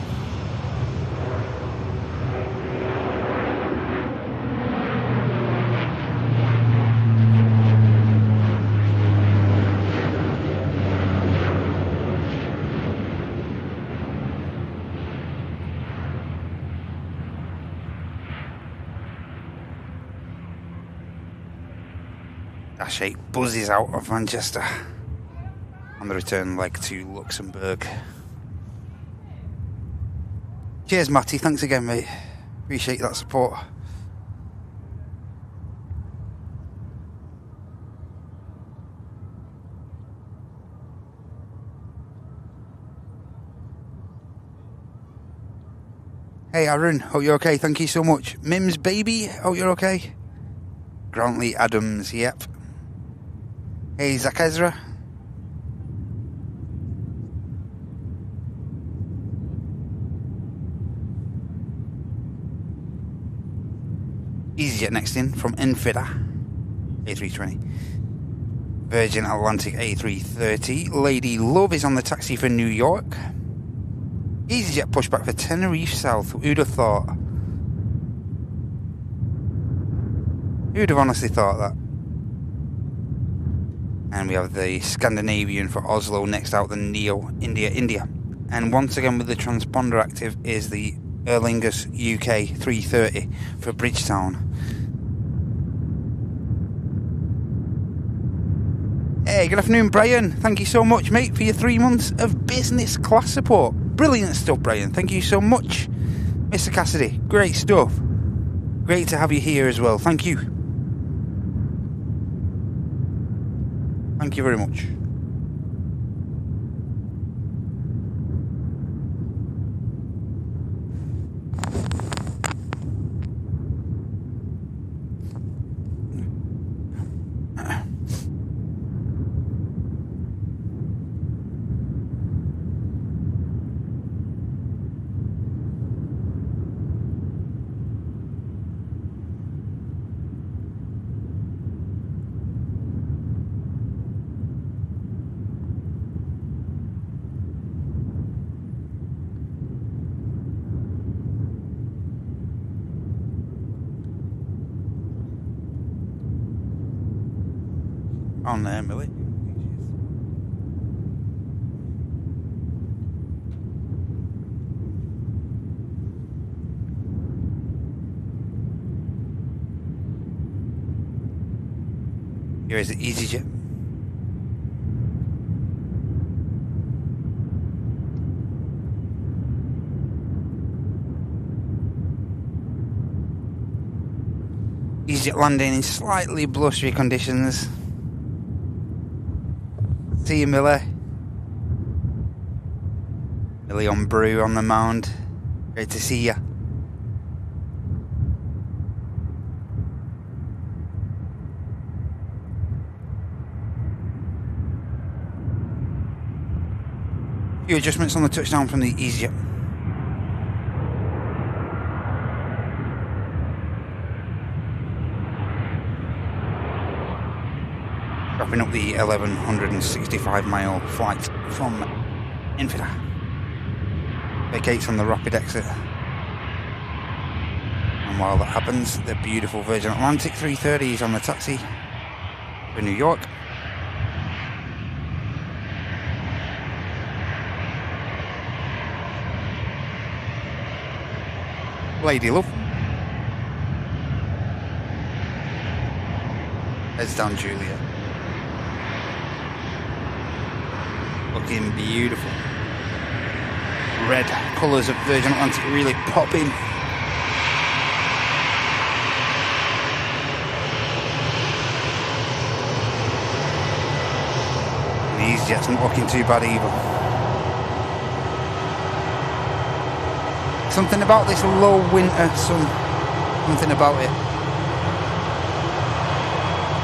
Dash 8 buzzes out of Manchester on the return leg to Luxembourg. Cheers, Matty. Thanks again, mate. Appreciate that support. Hey, Aaron. Hope you're okay. Thank you so much. Mims, baby. Hope you're okay. Grantley Adams. Yep. Hey, Zach Ezra. EasyJet next in from Enfida. A320. Virgin Atlantic A330. Lady Love is on the taxi for New York. EasyJet pushback for Tenerife South. Who'd have thought? Who'd have honestly thought that? And we have the Scandinavian for Oslo next out, the Neo India. And once again with the transponder active is the Aer Lingus UK 330 for Bridgetown. Hey, good afternoon, Brian. Thank you so much, mate, for your 3 months of business class support. Brilliant stuff, Brian. Thank you so much. Mr. Cassidy, great stuff. Great to have you here as well. Thank you. Thank you very much. On there, Millie. Here is the EasyJet. EasyJet landing in slightly blustery conditions. See you, Millie. Millie on brew on the mound. Great to see ya. Few adjustments on the touchdown from the EasyJet. Wrapping up the 1165-mile flight from Infida. Vacates on the rapid exit. And while that happens, the beautiful Virgin Atlantic 330 is on the taxi for New York. Lady Love. Heads down Julia. Looking beautiful. Red colours of Virgin Atlantic really popping. These jets not looking too bad either. Something about this low winter sun. Something about it.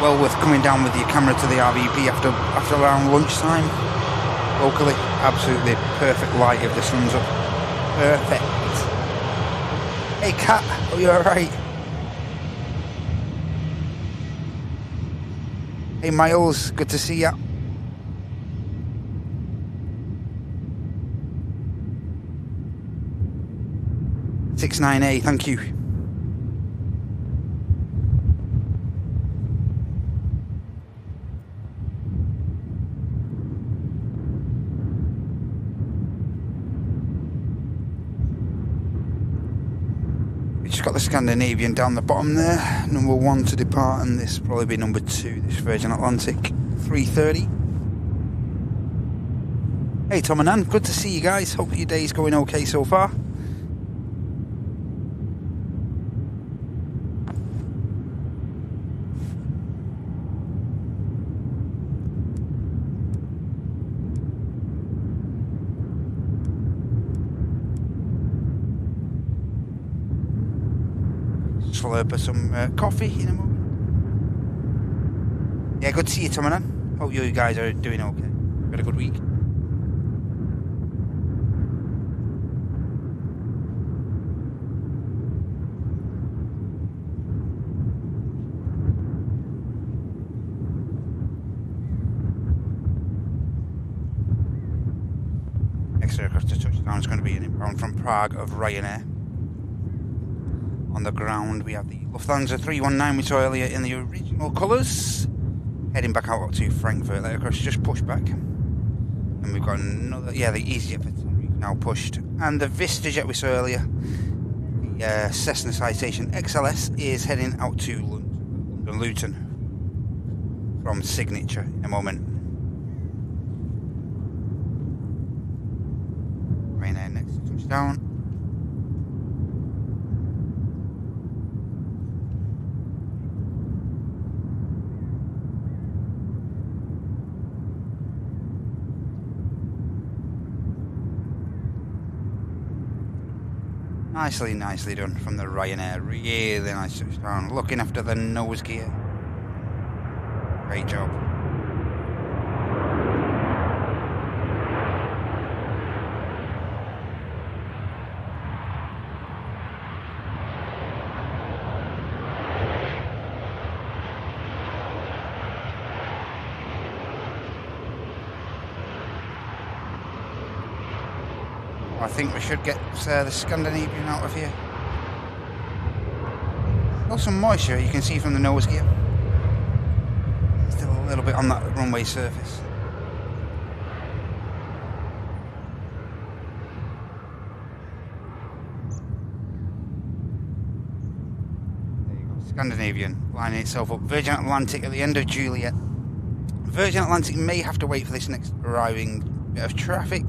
Well worth coming down with your camera to the RVP after around lunchtime. Locally, absolutely perfect light if the sun's up. Perfect. Hey Kat, are you alright? Hey Miles, good to see ya. 69A, thank you. Got the Scandinavian down the bottom there, number 1 to depart, and this will probably be number 2, this Virgin Atlantic 330. Hey Tom and Ann, good to see you guys, hope your day's going okay so far. Slurp some coffee in a moment. Yeah, good to see you, Tom and Ann. Hope you guys are doing okay. Had a good week. Next aircraft to touchdown is going to be an inbound from Prague of Ryanair. On the ground we have the Lufthansa 319 we saw earlier in the original colours. Heading back out to Frankfurt. That aircraft just pushed back. And we've got another, yeah, the EasyJet for Tenerife now pushed. And the VistaJet we saw earlier, the Cessna Citation XLS, is heading out to Luton from Signature in a moment. Ryanair next touchdown. Nicely done from the Ryanair. Really nice touchdown. Looking after the nose gear. Great job. I think we should get the Scandinavian out of here. Got some moisture you can see from the nose gear. Still a little bit on that runway surface. There you go, Scandinavian lining itself up. Virgin Atlantic at the end of Juliet. Virgin Atlantic may have to wait for this next arriving bit of traffic,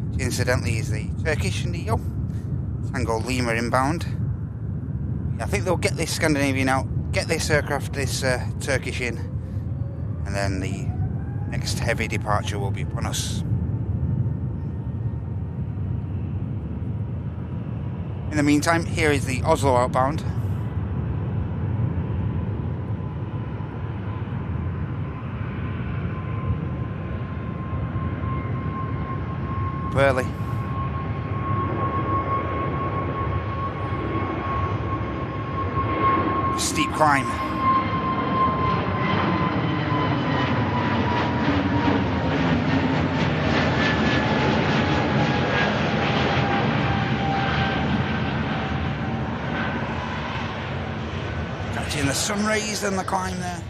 which incidentally is the Turkish Neo. Tango Lima inbound. I think they'll get this Scandinavian out, get this aircraft, this Turkish in, and then the next heavy departure will be upon us. In the meantime, here is the Oslo outbound. Early. Steep climb. Catching the sun rays and the climb there.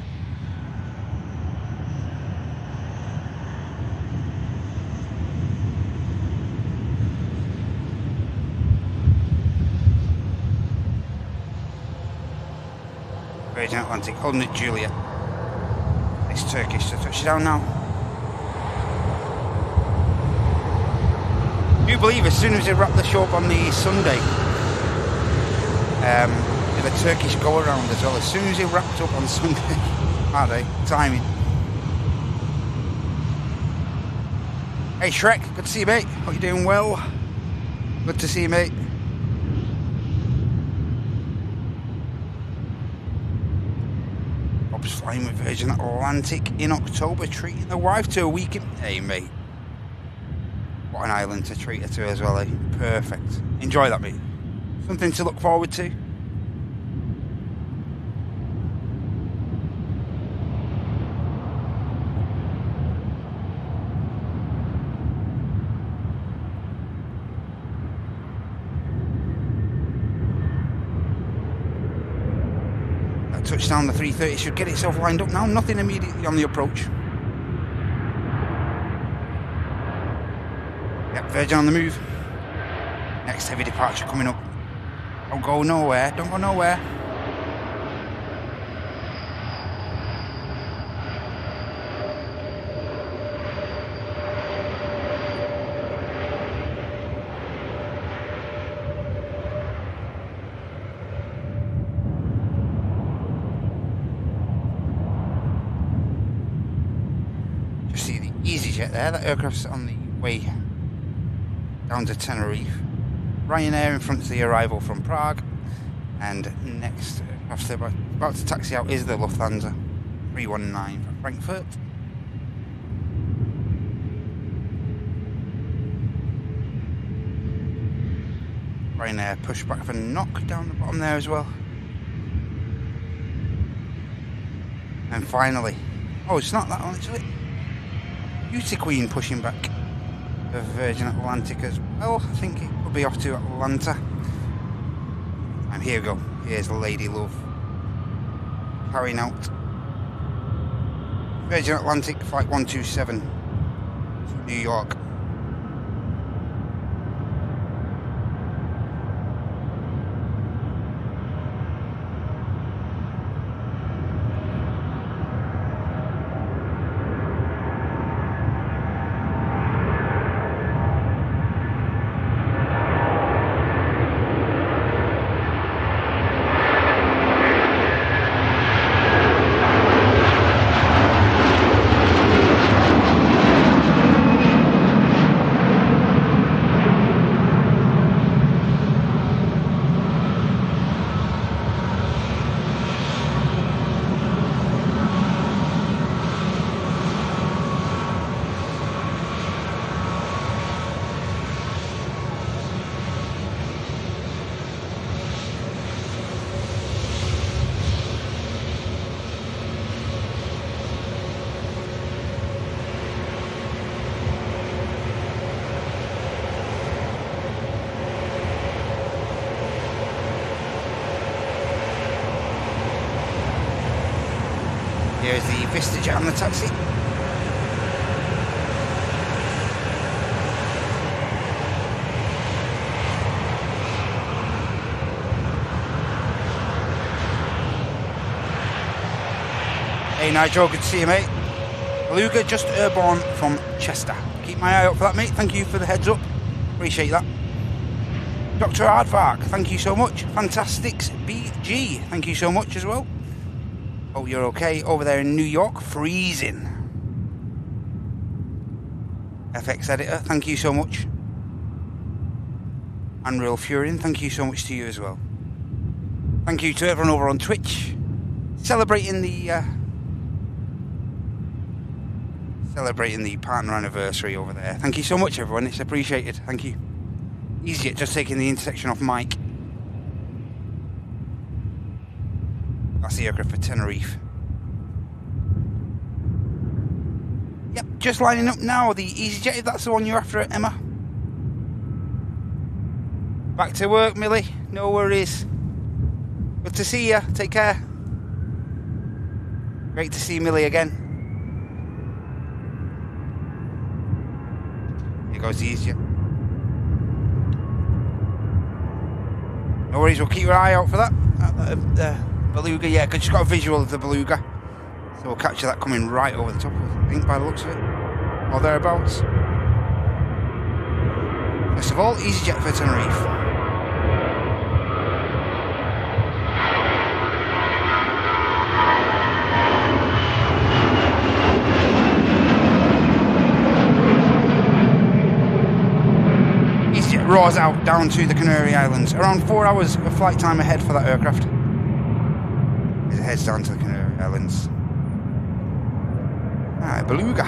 Virgin Atlantic holding it Juliet. It's Turkish to touch down now. Do you believe as soon as they wrap the show up on the Sunday, with a Turkish go around as well, as soon as they wrapped up on Sunday, are they? Timing. Hey Shrek, good to see you mate. Hope you're doing well. Good to see you mate. Flying with Virgin Atlantic in October, treating the wife to a weekend. Hey mate, what an island to treat her to as well, eh? Perfect. Enjoy that mate. Something to look forward to. Touchdown the 330 should get itself lined up now. Nothing immediately on the approach. Yep, Virgin on the move. Next heavy departure coming up. Don't go nowhere. Don't go nowhere. There, that aircraft's on the way down to Tenerife. Ryanair in front of the arrival from Prague, and next after about to taxi out is the Lufthansa 319 for Frankfurt. Ryanair push back for knock down the bottom there as well. And finally, oh, it's not that one actually. Beauty Queen pushing back for Virgin Atlantic as well. I think it will be off to Atlanta. And here we go. Here's Lady Love carrying out Virgin Atlantic Flight 127 to New York. Here's the VistaJet on the taxi. Hey Nigel, good to see you, mate. Beluga just airborne from Chester. Keep my eye out for that, mate. Thank you for the heads up. Appreciate that. Dr. Aardvark, thank you so much. Fantastics BG, thank you so much as well. Oh, you're okay over there in New York. Freezing. FX Editor, thank you so much. Unreal Furion, thank you so much to you as well. Thank you to everyone over on Twitch. Celebrating the partner anniversary over there. Thank you so much, everyone. It's appreciated. Thank you. EasyJet just taking the intersection off Mike. That's the aircraft for Tenerife. Yep, just lining up now. The EasyJet, if that's the one you're after, Emma. Back to work, Millie. No worries. Good to see you. Take care. Great to see Millie again. Here goes the EasyJet. No worries, we'll keep your eye out for that. Beluga, yeah, because she's got a visual of the Beluga. So we'll capture that coming right over the top of it, I think, by the looks of it. Or thereabouts. First of all, EasyJet for Tenerife. Roars out down to the Canary Islands. Around 4 hours of flight time ahead for that aircraft. As it heads down to the Canary Islands. Alright, Beluga.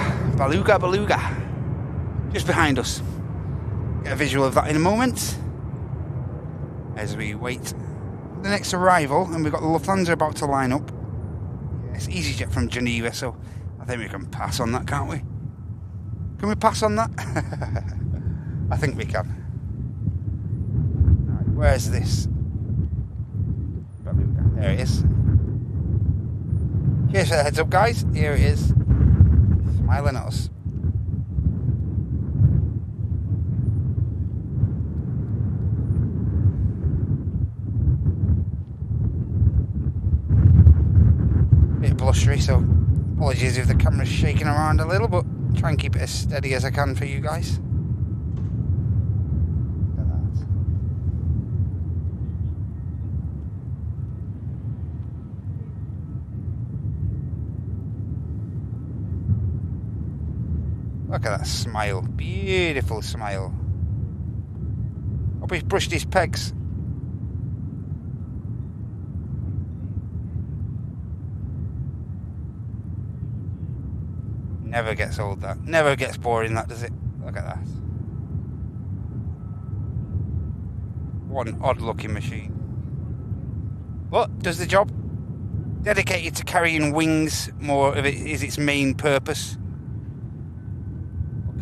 Just behind us. Get a visual of that in a moment. As we wait the next arrival, and we've got the Lufthansa about to line up. It's EasyJet from Geneva, so I think we can pass on that, can't we? Can we pass on that? I think we can. Where's this? There it is. Cheers for the heads up, guys. Here it is. Smiling at us. Bit blustery, so apologies if the camera's shaking around a little, but try and keep it as steady as I can for you guys. Look at that smile. Beautiful smile. Hope he's brushed his pegs. Never gets old, that. Never gets boring, that, does it? Look at that. One odd looking machine. But does the job. Dedicated to carrying wings, more of it is its main purpose.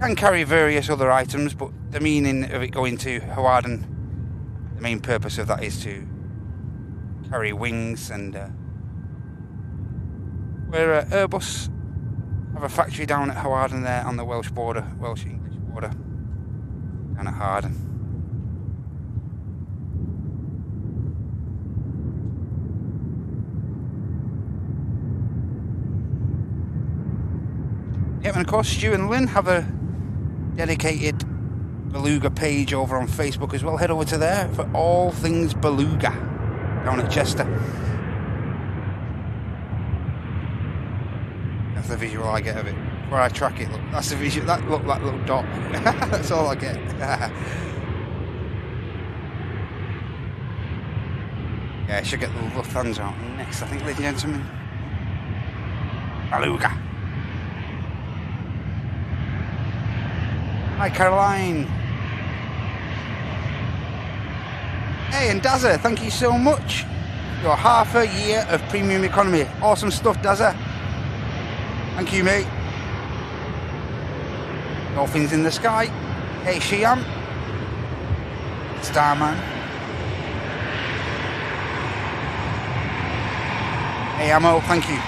Can carry various other items, but the meaning of it going to Hawarden, the main purpose of that is to carry wings, and we're Airbus have a factory down at Hawarden there on the Welsh border, Welsh-English border, down at Harden. Yep, and of course Stu and Lynn have a dedicated Beluga page over on Facebook as well. Head over to there for all things Beluga down at Chester. That's the visual I get of it. Where I track it, look, that's the visual. That little dot. That's all I get. Yeah, I should get the Lufthansa out next, I think, ladies and gentlemen. Beluga. Hi Caroline. Hey, and Dazza, thank you so much. Your half a year of premium economy. Awesome stuff, Dazza. Thank you, mate. Dolphins in the sky. Hey Shiam. Starman. Hey Ammo, thank you.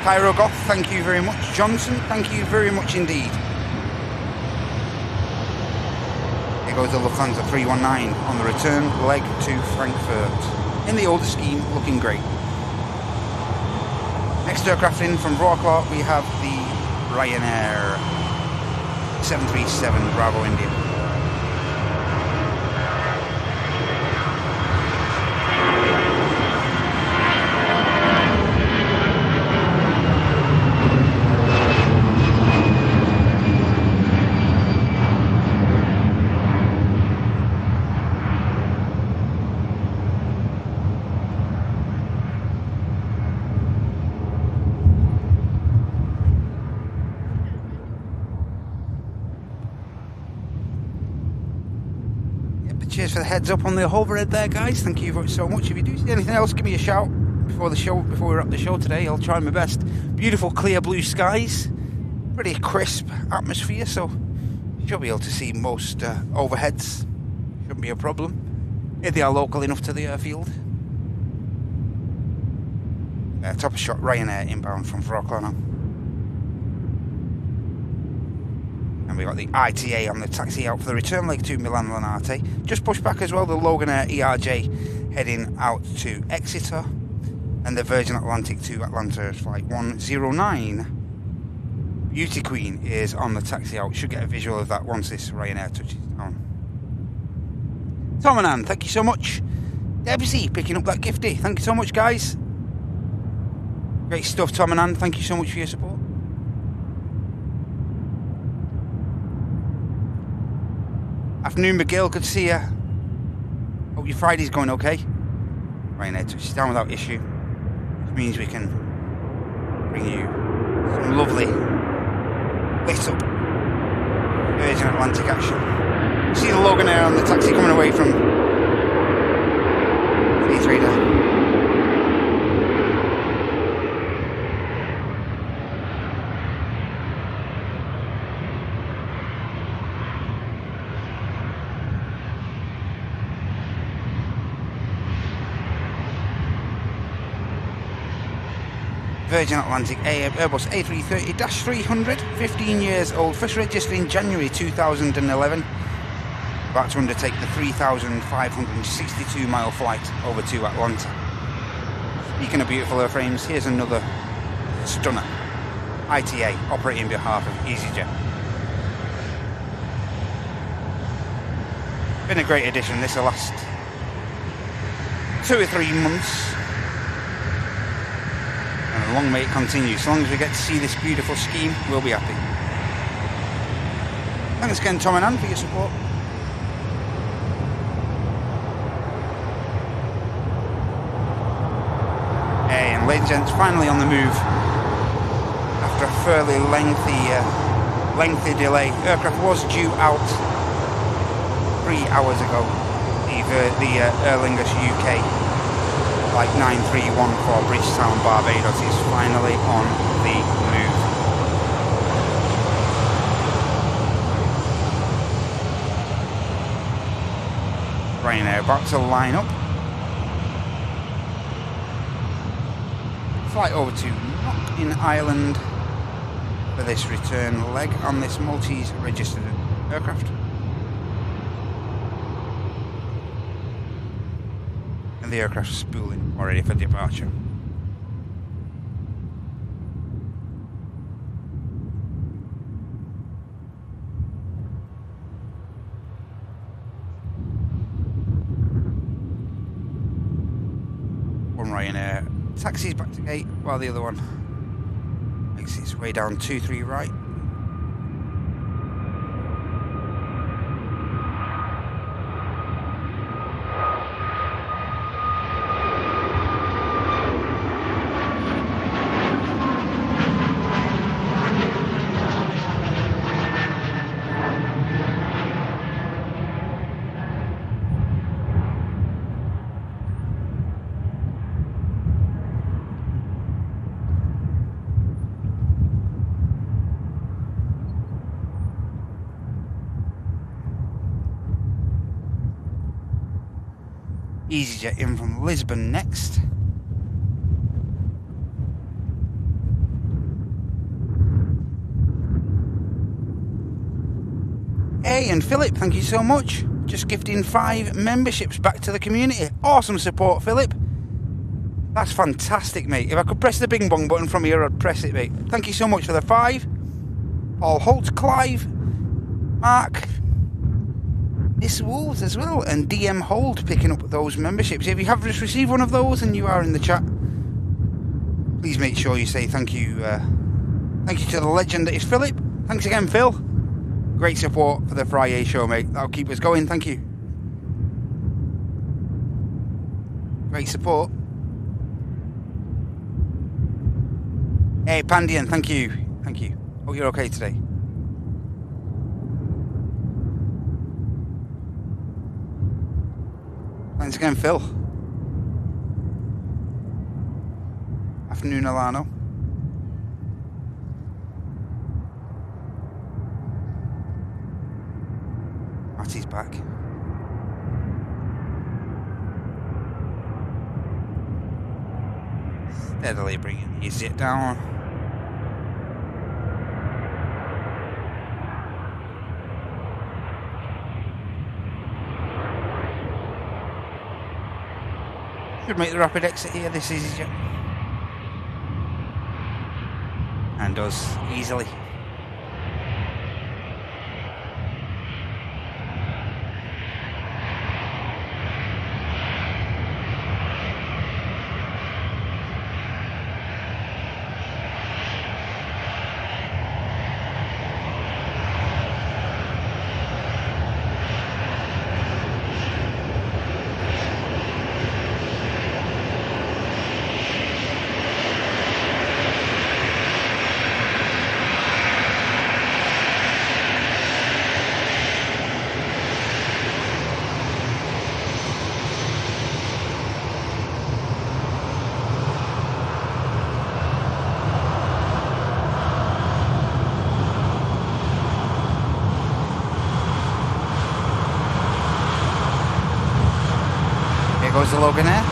Pyro Goth, thank you very much. Johnson, thank you very much indeed. Here goes the Lufthansa 319 on the return leg to Frankfurt. In the older scheme, looking great. Next aircraft in from Wrocław, we have the Ryanair 737 Bravo India. Cheers for the heads up on the overhead there, guys. Thank you so much. If you do see anything else, give me a shout before we wrap the show today. I'll try my best. Beautiful clear blue skies, pretty crisp atmosphere, so you should be able to see most overheads. Shouldn't be a problem if they are local enough to the airfield. Top of shot Ryanair inbound from Wrocław now. And we've got the ITA on the taxi out for the return leg to Milan Linate. Just pushed back as well, the Logan Air ERJ heading out to Exeter. And the Virgin Atlantic to Atlanta flight 109. Beauty Queen is on the taxi out. Should get a visual of that once this Ryanair touches down. Tom and Ann, thank you so much. Debussy picking up that gifty. Thank you so much, guys. Great stuff, Tom and Ann. Thank you so much for your support. Afternoon, McGill. Good to see you. Hope your Friday's going okay. Ryanair touches down without issue, which means we can bring you some lovely lit up Virgin Atlantic action. See the Logan Air on the taxi coming away from V3 there. Virgin Atlantic Airbus A330-300, 15 years old, first registered in January 2011, about to undertake the 3,562 mile flight over to Atlanta. Speaking of beautiful airframes, here's another stunner, ITA, operating on behalf of EasyJet. Been a great addition. This will last 2 or 3 months. And long may it continue. So long as we get to see this beautiful scheme, we'll be happy. Thanks again, Tom and Ann, for your support. Hey, and ladies and gents, finally on the move. After a fairly lengthy delay. Aircraft was due out 3 hours ago. The Aer Lingus UK. Flight 931 for Bridgetown, Barbados is finally on the move. Ryanair about to line up. Flight over to Knock in Ireland for this return leg on this Maltese registered aircraft. The aircraft spooling already for departure. One Ryanair taxis back to gate while the other one makes its way down 23 right. EasyJet in from Lisbon next. Hey, and Philip, thank you so much. Just gifting 5 memberships back to the community. Awesome support, Philip. That's fantastic, mate. If I could press the bing bong button from here, I'd press it, mate. Thank you so much for the 5. Paul Holt, Clive, Mark, Miss Wolves as well, and DM Hold picking up those memberships. If you have just received one of those and you are in the chat, please make sure you say thank you. Thank you to the legend that is Philip. Thanks again, Phil. Great support for the Friday show, mate. That'll keep us going. Thank you. Great support. Hey, Pandian, thank you. Thank you. Hope you're okay today. Thanks again, Phil. Afternoon, Alano. Matty's back. Steadily bringing the zit down. Should make the rapid exit here. This is easier. And does easily. Goes the Logan Air.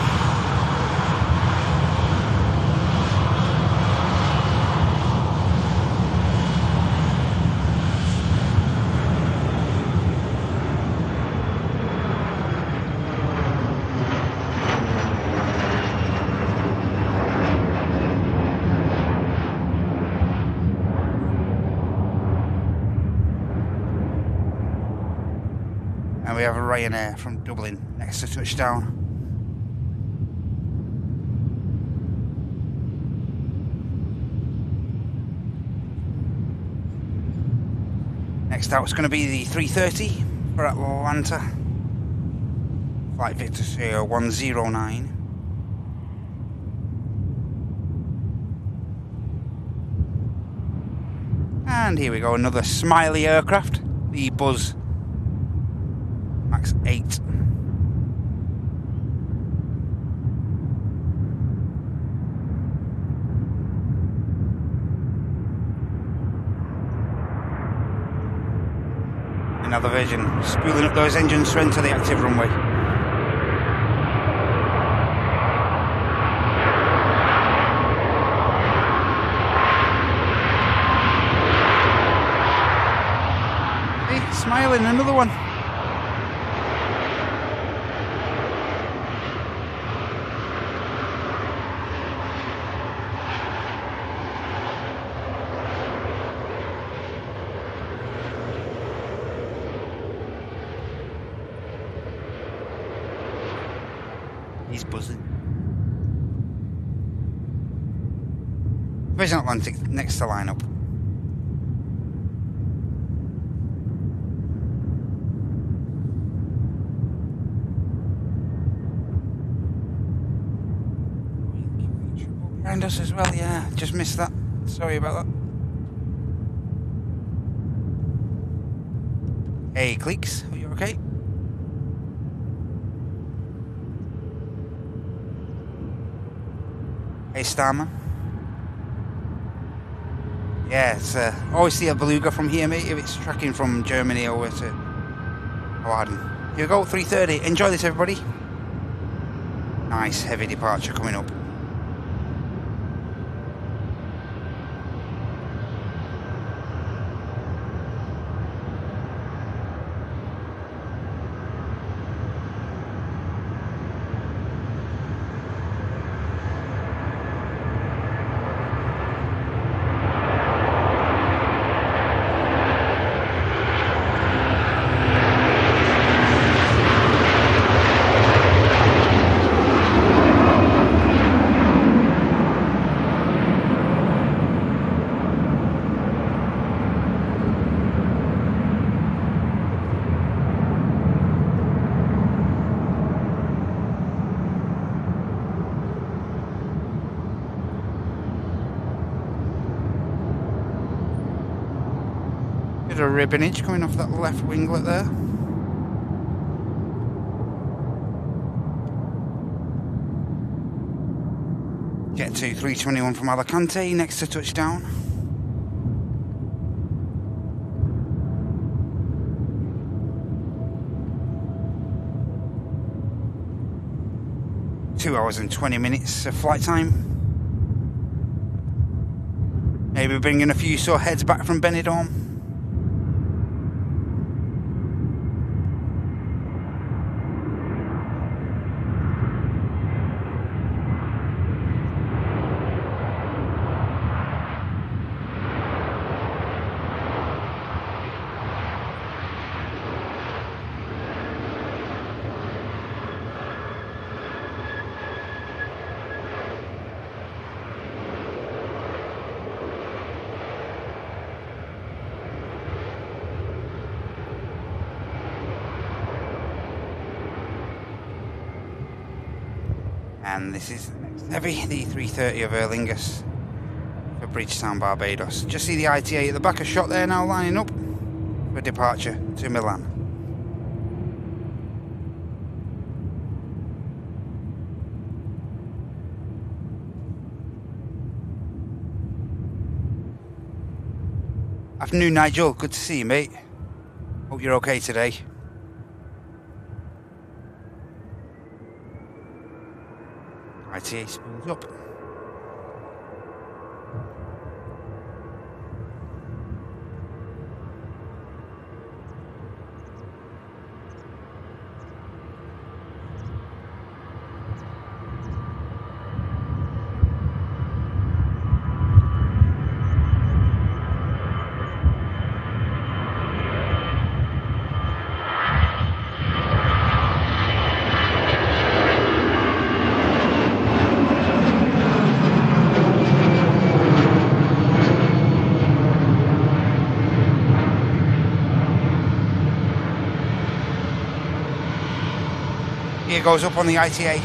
And we have a Ryanair from Dublin next to touchdown. Next out is going to be the 330 for Atlanta. Flight Victor 109. And here we go, another Smiley aircraft, the Buzz Max 8. Another Virgin, spooling up those engines to enter the active runway. Hey, smiling, another one. He's buzzing. Virgin Atlantic next to line up. Behind us as well, yeah. Just missed that. Sorry about that. Hey, Cleeks, are you okay? Hey, Starman. Yeah, it's always see a Beluga from here, mate, if it's tracking from Germany over to Aladdin. Here we go, 3:30. Enjoy this, everybody. Nice, heavy departure coming up. bit of ribbonage coming off that left winglet there. Jet 2 321 from Alicante, next to touchdown. Two hours and 20 minutes of flight time. Maybe bringing a few sore heads back from Benidorm. And this is the next heavy, the 330 of Aer Lingus for Bridgetown, Barbados. Just see the ITA at the back of shot there now, lining up for departure to Milan. Afternoon, Nigel. Good to see you, mate. Hope you're okay today. ITA spools up. Gear goes up on the ITA.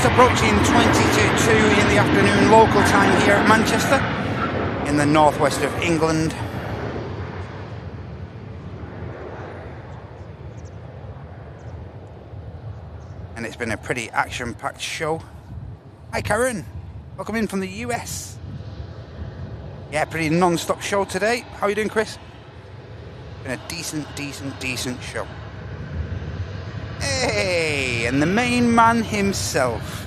Approaching 20 to 2 in the afternoon local time here at Manchester in the northwest of England. And it's been a pretty action-packed show. Hi Karen, welcome in from the US. Yeah, pretty non-stop show today. How are you doing, Chris? Been a decent show. Hey, and the main man himself,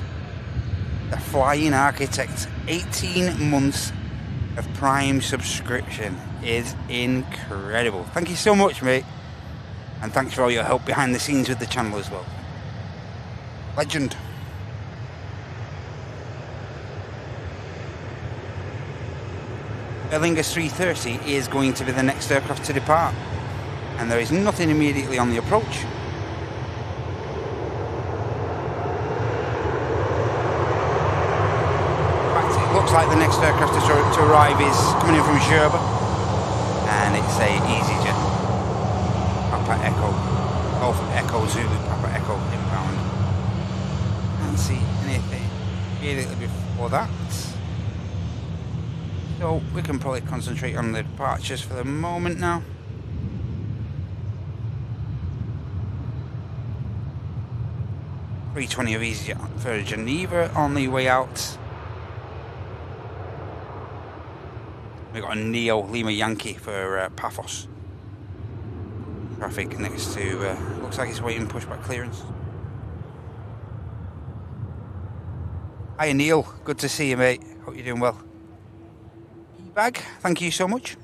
the flying architect. 18 months of Prime subscription is incredible. Thank you so much, mate, and thanks for all your help behind the scenes with the channel as well. Legend. Aer Lingus 330 is going to be the next aircraft to depart, and there is nothing immediately on the approach. Looks like the next aircraft to arrive is coming in from Gerba, and it's a EasyJet Papa Echo, Golf Echo Zulu Papa Echo inbound. Can't see anything immediately before that, so we can probably concentrate on the departures for the moment now. $320 of EasyJet for Geneva on the way out. We've got a Neo Lima Yankee for Paphos. Traffic next to, looks like it's waiting pushback clearance. Hi Neil, good to see you, mate. Hope you're doing well. Bag, thank you so much.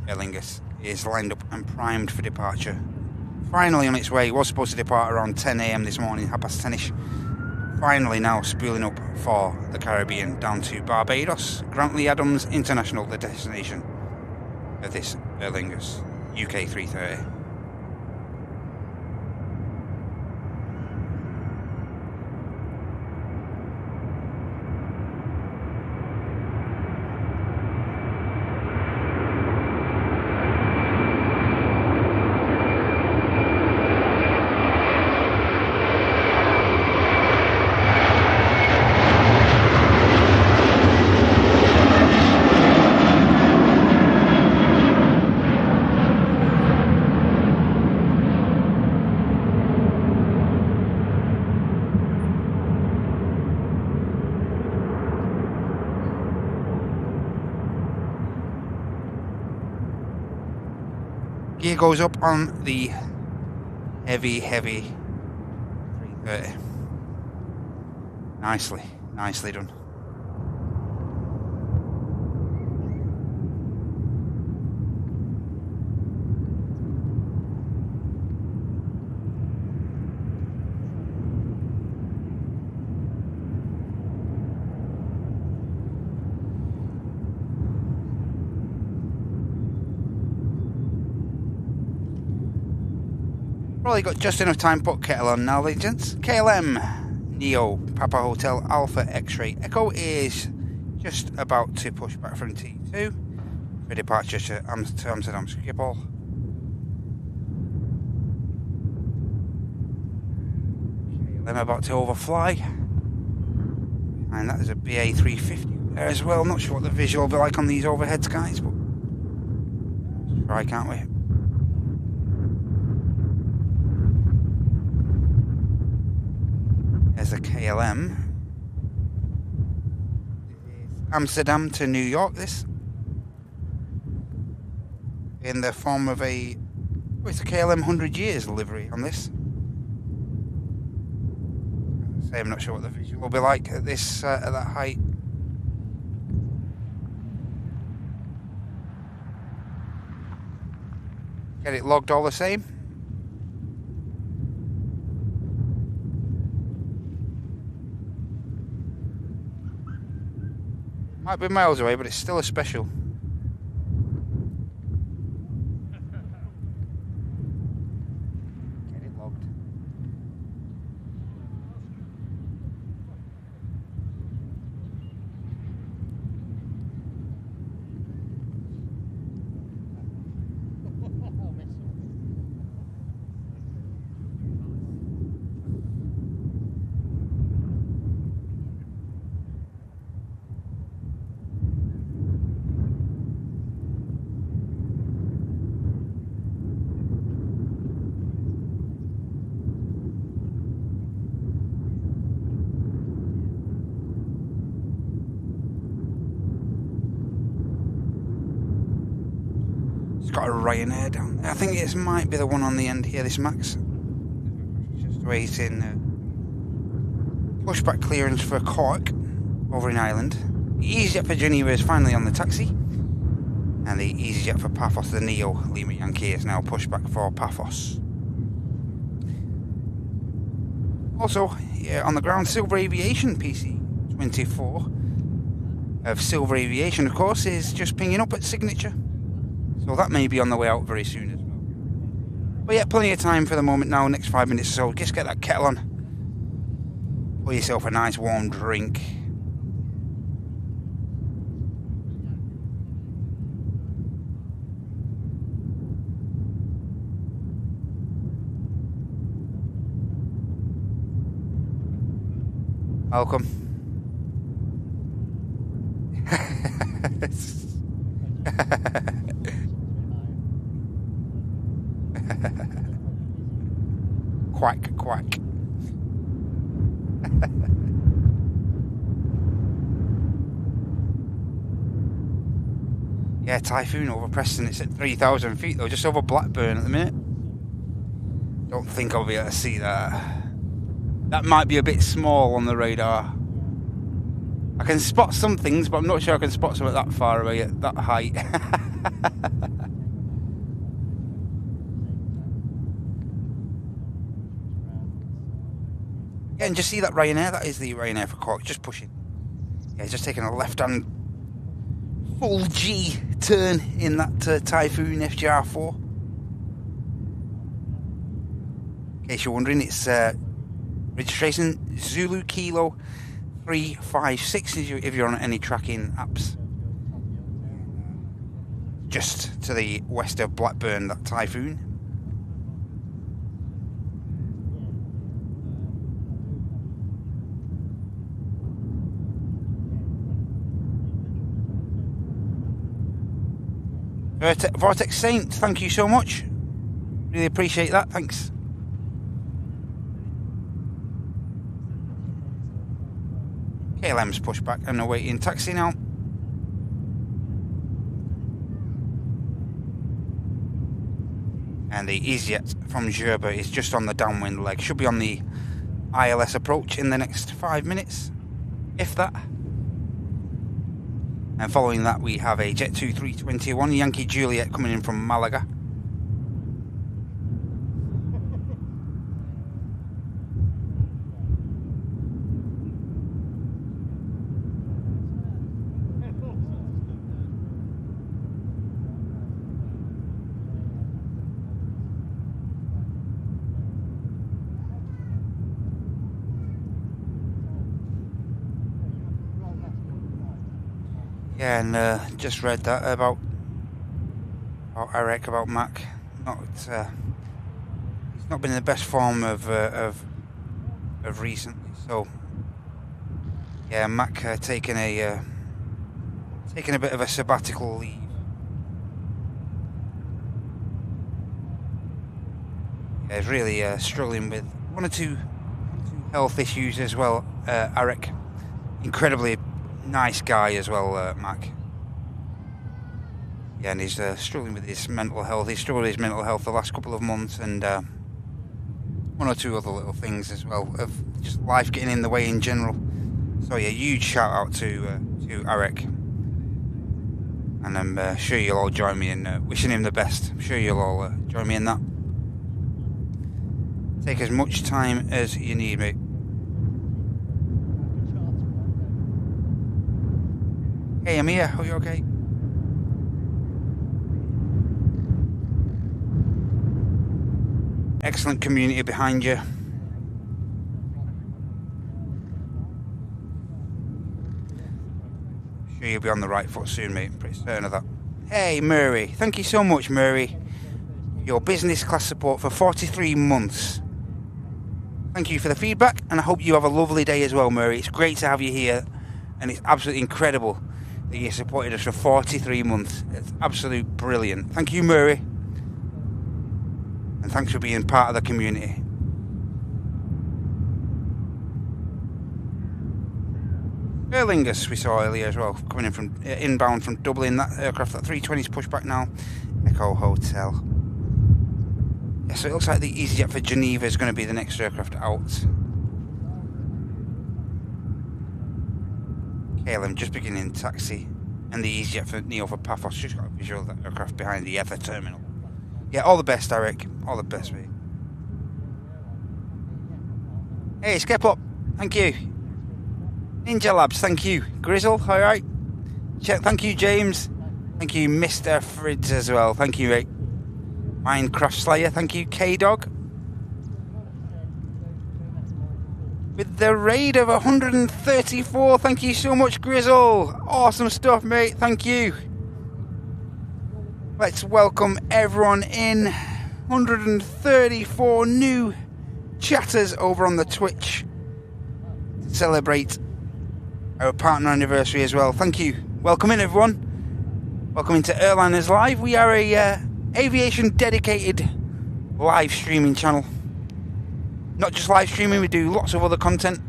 Aer Lingus is lined up and primed for departure. Finally on its way. It was supposed to depart around 10 AM this morning, 10:30ish. Finally now spooling up for the Caribbean down to Barbados. Grantley Adams International, the destination of this Aer Lingus UK 330. Gear goes up on the heavy 330. Nicely done. Probably got just enough time to put kettle on now, ladies and gents. KLM Neo Papa Hotel Alpha X-Ray Echo is just about to push back from T2 for departure to Amsterdam Schiphol. KLM about to overfly, and that is a BA 350 there as well. I'm not sure what the visual will be like on these overheads, guys, but let's try, can't we? There's a KLM. Amsterdam to New York, this. In the form of a... Oh, it's a KLM 100 years livery on this. As I say, I'm not sure what the visual will be like at this at that height. Get it logged all the same. Might be miles away, but it's still a special. Get it logged. Got a Ryanair down there. I think it might be the one on the end here, this Max. Just waiting. Pushback clearance for Cork over in Ireland. The EasyJet for Geneva is finally on the taxi. And the EasyJet for Paphos, the Neo Lima Yankee, is now pushback for Paphos. Also, yeah, on the ground, Silver Aviation PC-24 of Silver Aviation, of course, is just pinging up at signature. So that may be on the way out very soon as well. But yeah, plenty of time for the moment now, next 5 minutes or so. Just get that kettle on. Pour yourself a nice warm drink. Welcome. Quack, quack. Yeah, typhoon over Preston. It's at 3,000 feet though, just over Blackburn at the minute. Don't think I'll be able to see that. That might be a bit small on the radar. I can spot some things, but I'm not sure I can spot some at that far away, at that height. Yeah, and just see that Ryanair? That is the Ryanair for Cork, just pushing. Yeah, he's just taking a left-hand full G turn in that Typhoon FGR4. In case you're wondering, it's registration Zulu Kilo 356 if you're on any tracking apps. Just to the west of Blackburn, that Typhoon. Vortex Saint, thank you so much. Really appreciate that, thanks. KLM's pushed back and awaiting taxi now. And the EasyJet from Gerber is just on the downwind leg. Should be on the ILS approach in the next 5 minutes, if that. And following that, we have a Jet 2 321 Yankee Juliet coming in from Malaga. Yeah, and just read that about Eric, about Mac. He's not been in the best form of recently. So yeah, Mac taking a bit of a sabbatical leave. Yeah, he's really struggling with one or two health issues as well. Eric, incredibly nice guy as well, Mac. Yeah, and he's struggling with his mental health. He's struggled with his mental health the last couple of months, and one or two other little things as well, of just life getting in the way in general. So yeah, huge shout out to Eric, and I'm sure you'll all join me in wishing him the best. I'm sure you'll all join me in that. Take as much time as you need, mate. Hey, I'm here. Are you okay? Excellent community behind you. Sure you'll be on the right foot soon, mate. I'm pretty certain of that. Hey, Murray. Thank you so much, Murray. Your business class support for 43 months. Thank you for the feedback, and I hope you have a lovely day as well, Murray. It's great to have you here, and it's absolutely incredible that you supported us for 43 months. It's absolutely brilliant. Thank you, Murray. And thanks for being part of the community. Erlingus we saw earlier as well, coming in from inbound from Dublin. That aircraft, that 320's pushed back now. Echo Hotel. Yeah, so it looks like the EasyJet for Geneva is going to be the next aircraft out. KLM just beginning taxi, and the EasyJet for Neo for Paphos. Just got a visual of that aircraft behind the other terminal. Yeah, all the best, Eric. All the best, mate. Hey, Skeplop, thank you. Ninja Labs, thank you. Grizzle, alright. Thank you, James. Thank you, Mr. Fridz as well. Thank you, mate. Minecraft Slayer, thank you. K-Dog. With the raid of 134, thank you so much, Grizzle. Awesome stuff, mate. Thank you. Let's welcome everyone in. 134 new chatters over on the Twitch to celebrate our partner anniversary as well. Thank you. Welcome in, everyone. Welcome into Airliners Live. We are a aviation dedicated live streaming channel. Not just live streaming, we do lots of other content.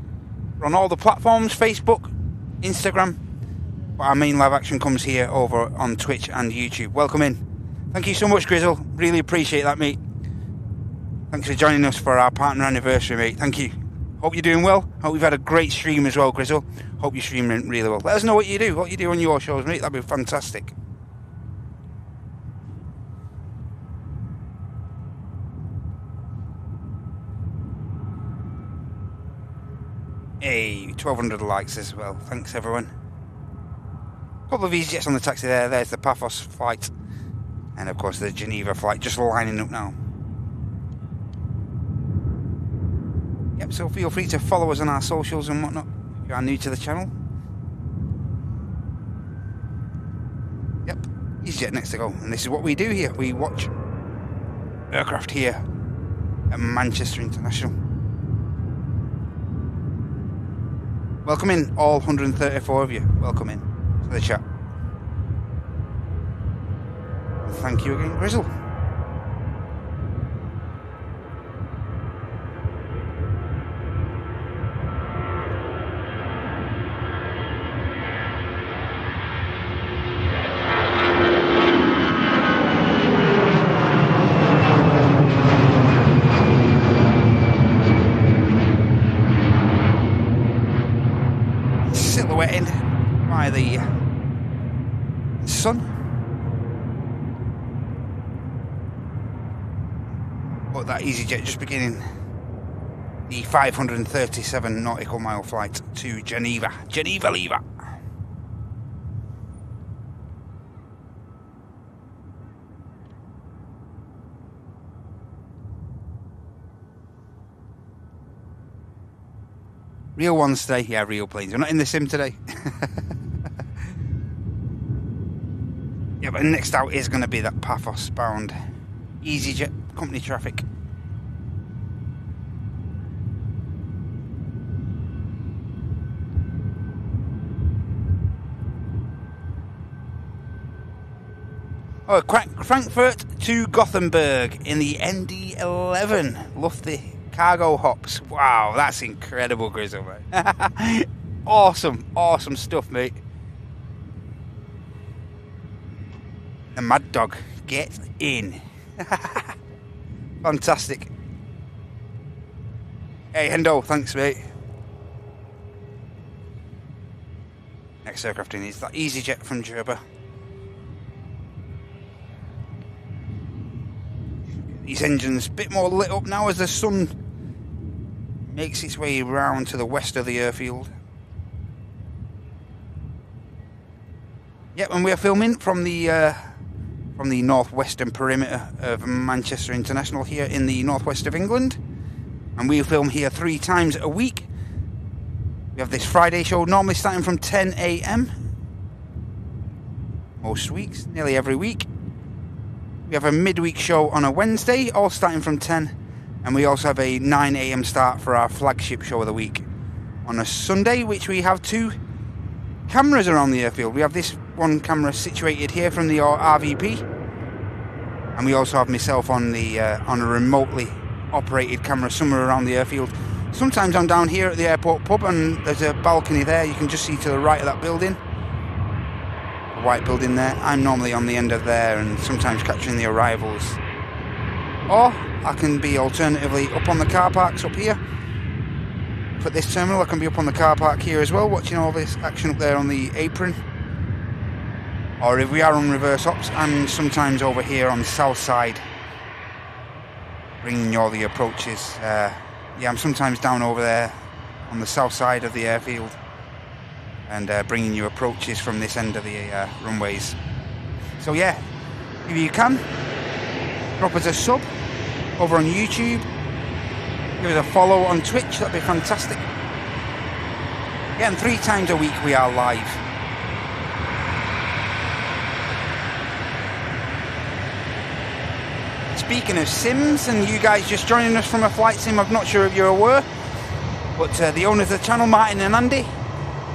We're on all the platforms: Facebook, Instagram, But our main live action comes here over on Twitch and YouTube. Welcome in. Thank you so much, Grizzle. Really appreciate that, mate. Thanks for joining us for our partner anniversary, mate. Thank you. Hope you're doing well. Hope we've had a great stream as well, Grizzle. Hope you're streaming really well. Let us know what you do on your shows, mate. That'd be fantastic. Hey, 1,200 likes as well. Thanks, everyone. A couple of EasyJets on the taxi there. There's the Paphos flight. And, of course, the Geneva flight just lining up now. Yep, so feel free to follow us on our socials and whatnot if you are new to the channel. Yep, EasyJet next to go. And this is what we do here. We watch aircraft here at Manchester International. Welcome in, all 134 of you. Welcome in to the chat. And thank you again, Grizzle. Silhouetted by the sun. But that EasyJet just beginning the 537 nautical mile flight to Geneva. Geneva lever. Real ones today? Yeah, real planes. We're not in the sim today. Yeah, but next out is going to be that Paphos bound EasyJet company traffic. Oh, Frankfurt to Gothenburg in the ND11. Love the cargo hops. Wow, that's incredible, Grizzle, mate. Awesome stuff, mate. The Mad Dog, get in. Fantastic. Hey, Hendo, thanks, mate. Next aircraft in is that EasyJet from Gerber. These engines a bit more lit up now as the sun makes its way round to the west of the airfield. Yep, and we're filming from the northwestern perimeter of Manchester International here in the northwest of England, and we film here 3 times a week. We have this Friday show normally starting from 10 AM most weeks, nearly every week. We have a midweek show on a Wednesday, all starting from 10, and we also have a 9 AM start for our flagship show of the week on a Sunday, which we have 2 cameras around the airfield. We have this one camera situated here from the RVP, and we also have myself on a remotely operated camera somewhere around the airfield. Sometimes I'm down here at the airport pub, and there's a balcony there you can just see to the right of that building. White building there. I'm normally on the end of there and sometimes capturing the arrivals, or I can be alternatively up on the car parks up here. For this terminal I can be up on the car park here as well, watching all this action up there on the apron, or if we are on reverse ops, I'm sometimes over here on the south side bringing you all the approaches. Yeah, I'm sometimes down over there on the south side of the airfield and bringing you approaches from this end of the runways. So yeah, if you can, drop us a sub over on YouTube, give us a follow on Twitch, that'd be fantastic. Yeah, and 3 times a week we are live. Speaking of sims, and you guys just joining us from a flight sim, I'm not sure if you're aware, but the owners of the channel, Martin and Andy,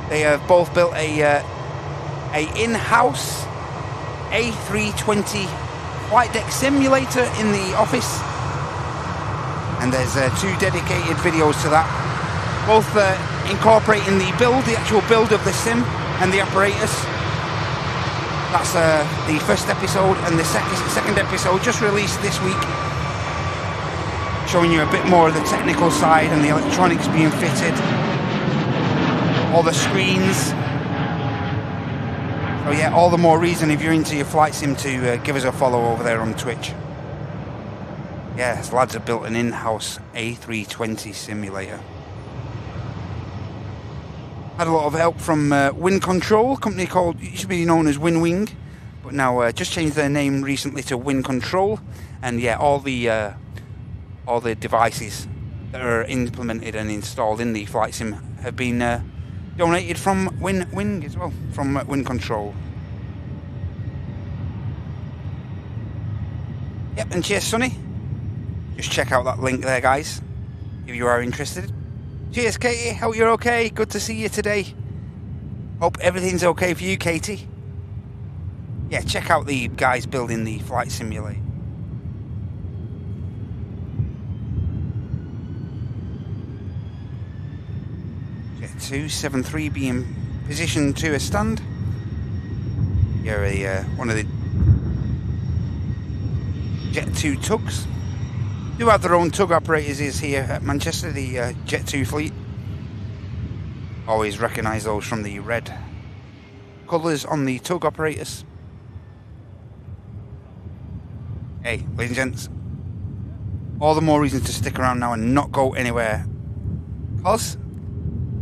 they have both built a in-house A320 flight deck simulator in the office, and there's 2 dedicated videos to that, both incorporating the actual build of the sim and the apparatus, That's the first episode, and the second episode just released this week, showing you a bit more of the technical side and the electronics being fitted, all the screens. So yeah, all the more reason if you're into your flight sim to give us a follow over there on Twitch. Yes, lads have built an in-house A320 simulator. Had a lot of help from Wind Control, a company called, it used to be known as WinWing, but now just changed their name recently to Wind Control. And yeah, all the devices that are implemented and installed in the flight sim have been donated from WinWing as well, from Wind Control. Yep, and cheers, Sonny. Just check out that link there, guys, if you are interested. Cheers, Katie. Hope you're okay. Good to see you today. Hope everything's okay for you, Katie. Yeah, check out the guys building the flight simulator. Jet 273 being positioned to a stand. You're one of the Jet 2 tugs. Do have their own tug operators is here at Manchester, the Jet 2 fleet. Always recognise those from the red colours on the tug operators. Hey, ladies and gents, all the more reason to stick around now and not go anywhere, because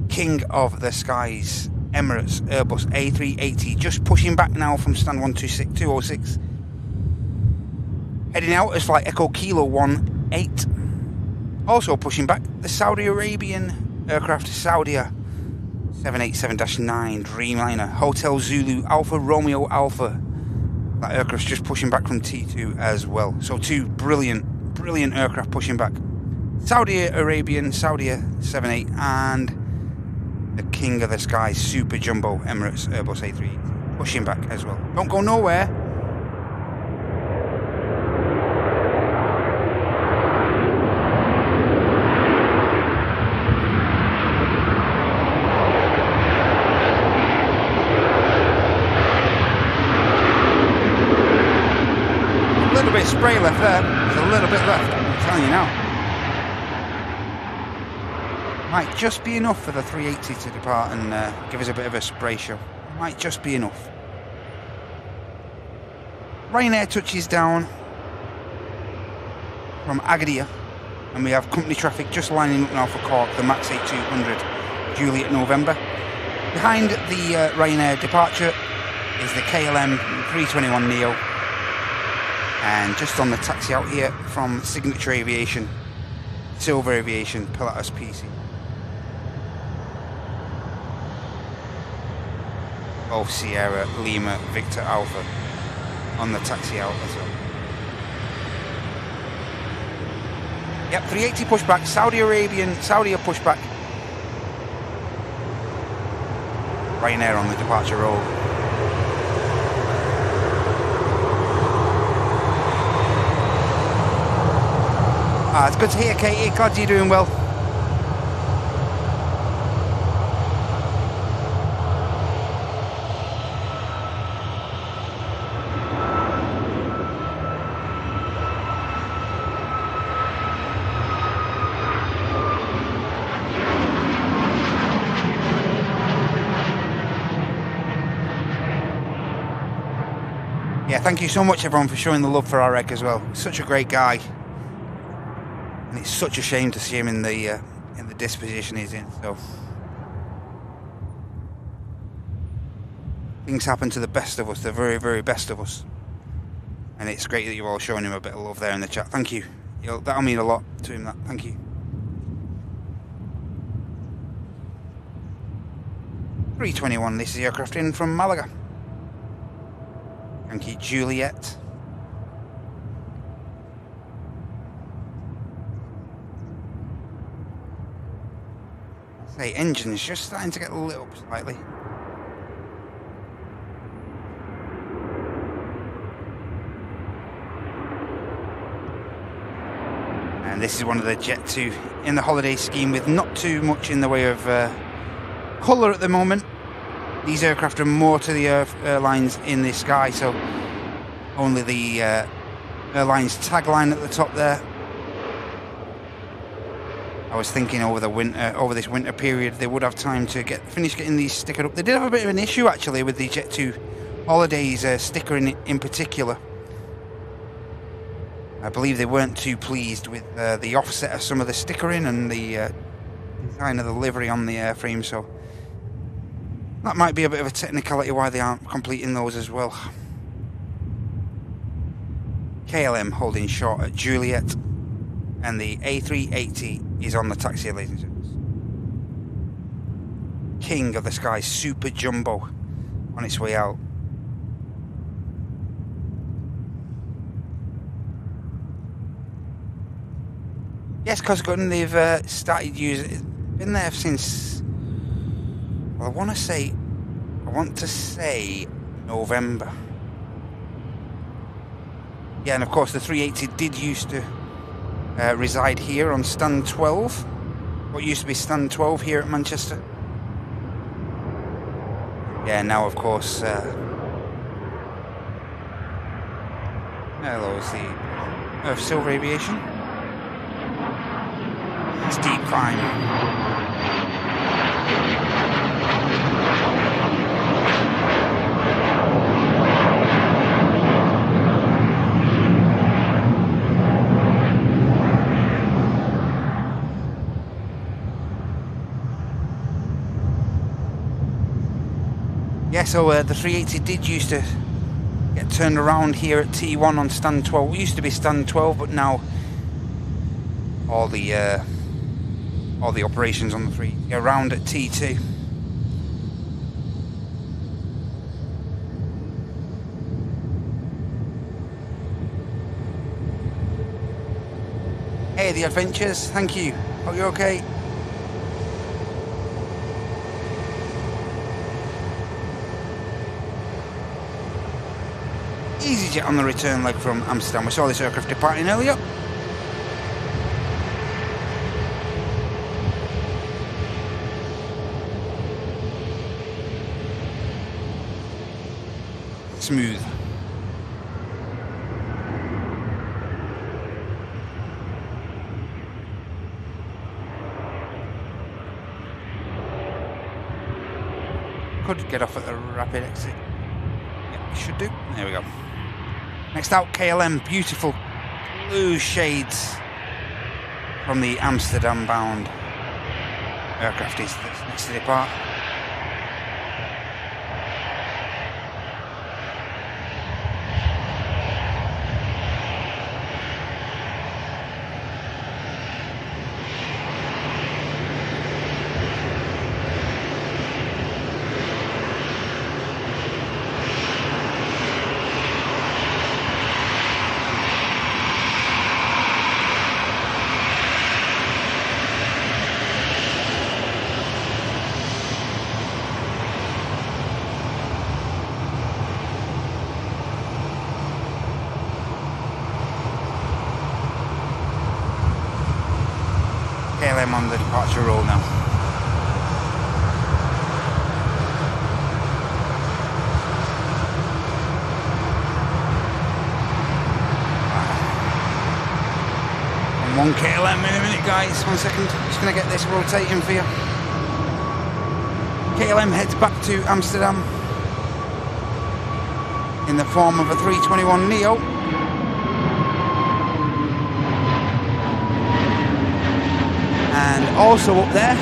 King of the Skies, Emirates Airbus A380, just pushing back now from stand 206, heading out as flight Echo Kilo 18. Also pushing back the Saudi Arabian aircraft Saudia 787-9 Dreamliner Hotel Zulu Alpha Romeo Alpha. That aircraft's just pushing back from T2 as well. So two brilliant aircraft pushing back. Saudi Arabian Saudia 78 and the King of the Sky Super Jumbo Emirates Airbus A380 pushing back as well. Don't go nowhere. Spray left there. There's a little bit left, I'm telling you now. Might just be enough for the 380 to depart and give us a bit of a spray show. Might just be enough. Ryanair touches down from Agadir, and we have company traffic just lining up now for Cork, the Max 8200 Juliet November. Behind the Ryanair departure is the KLM 321 Neo. And just on the taxi out here from Signature Aviation, Silver Aviation, Pilatus PC. Golf Sierra Lima Victor Alpha on the taxi out as well. Yep, 380 pushback, Saudi Arabian, Saudi pushback. Ryanair on the departure roll. It's good to hear, Katie. Glad you're doing well. Yeah, thank you so much, everyone, for showing the love for Arek as well. Such a great guy. And it's such a shame to see him in the disposition he's in. So things happen to the best of us, the very, very best of us. And it's great that you're all showing him a bit of love there in the chat. Thank you. That'll mean a lot to him. That. Thank you. 321. This is the aircraft in from Malaga. Thank you, Juliet. Say, engine's just starting to get lit up slightly. And this is one of the Jet 2 in the holiday scheme with not too much in the way of colour at the moment. these aircraft are more to the airlines in the sky, so only the airline's tagline at the top there. I was thinking over this winter period, they would have time to finish getting these stickered up. They did have a bit of an issue actually with the Jet2 Holidays sticker in particular. I believe they weren't too pleased with the offset of some of the stickering and the design of the livery on the airframe, so that might be a bit of a technicality why they aren't completing those as well. KLM holding short at Juliet, and the A380 is on the taxi, ladies and gentlemen. King of the Sky Super Jumbo on its way out. Yes, Cosgun, they've started using it. Been there since, well, I want to say November. Yeah, and of course the 380 did used to reside here on stand 12. What used to be stand 12 here at Manchester. Yeah, now of course, hello, it's the Earth Silver Aviation. Steep climb. Yeah, so the 380 did used to get turned around here at T1 on stand 12. It used to be stand 12, but now all the operations on the 3 go around at T2. Hey, the Adventures, thank you. Hope you're okay. EasyJet on the return leg from Amsterdam. We saw this aircraft departing earlier. Smooth. Could get off at the rapid exit. Yeah, should do. There we go. Next out, KLM. Beautiful blue shades from the Amsterdam bound aircraft is next to depart. KLM on the departure roll now. And one KLM in a minute, guys. 1 second. Just going to get this rotating for you. KLM heads back to Amsterdam in the form of a 321neo. And also up there,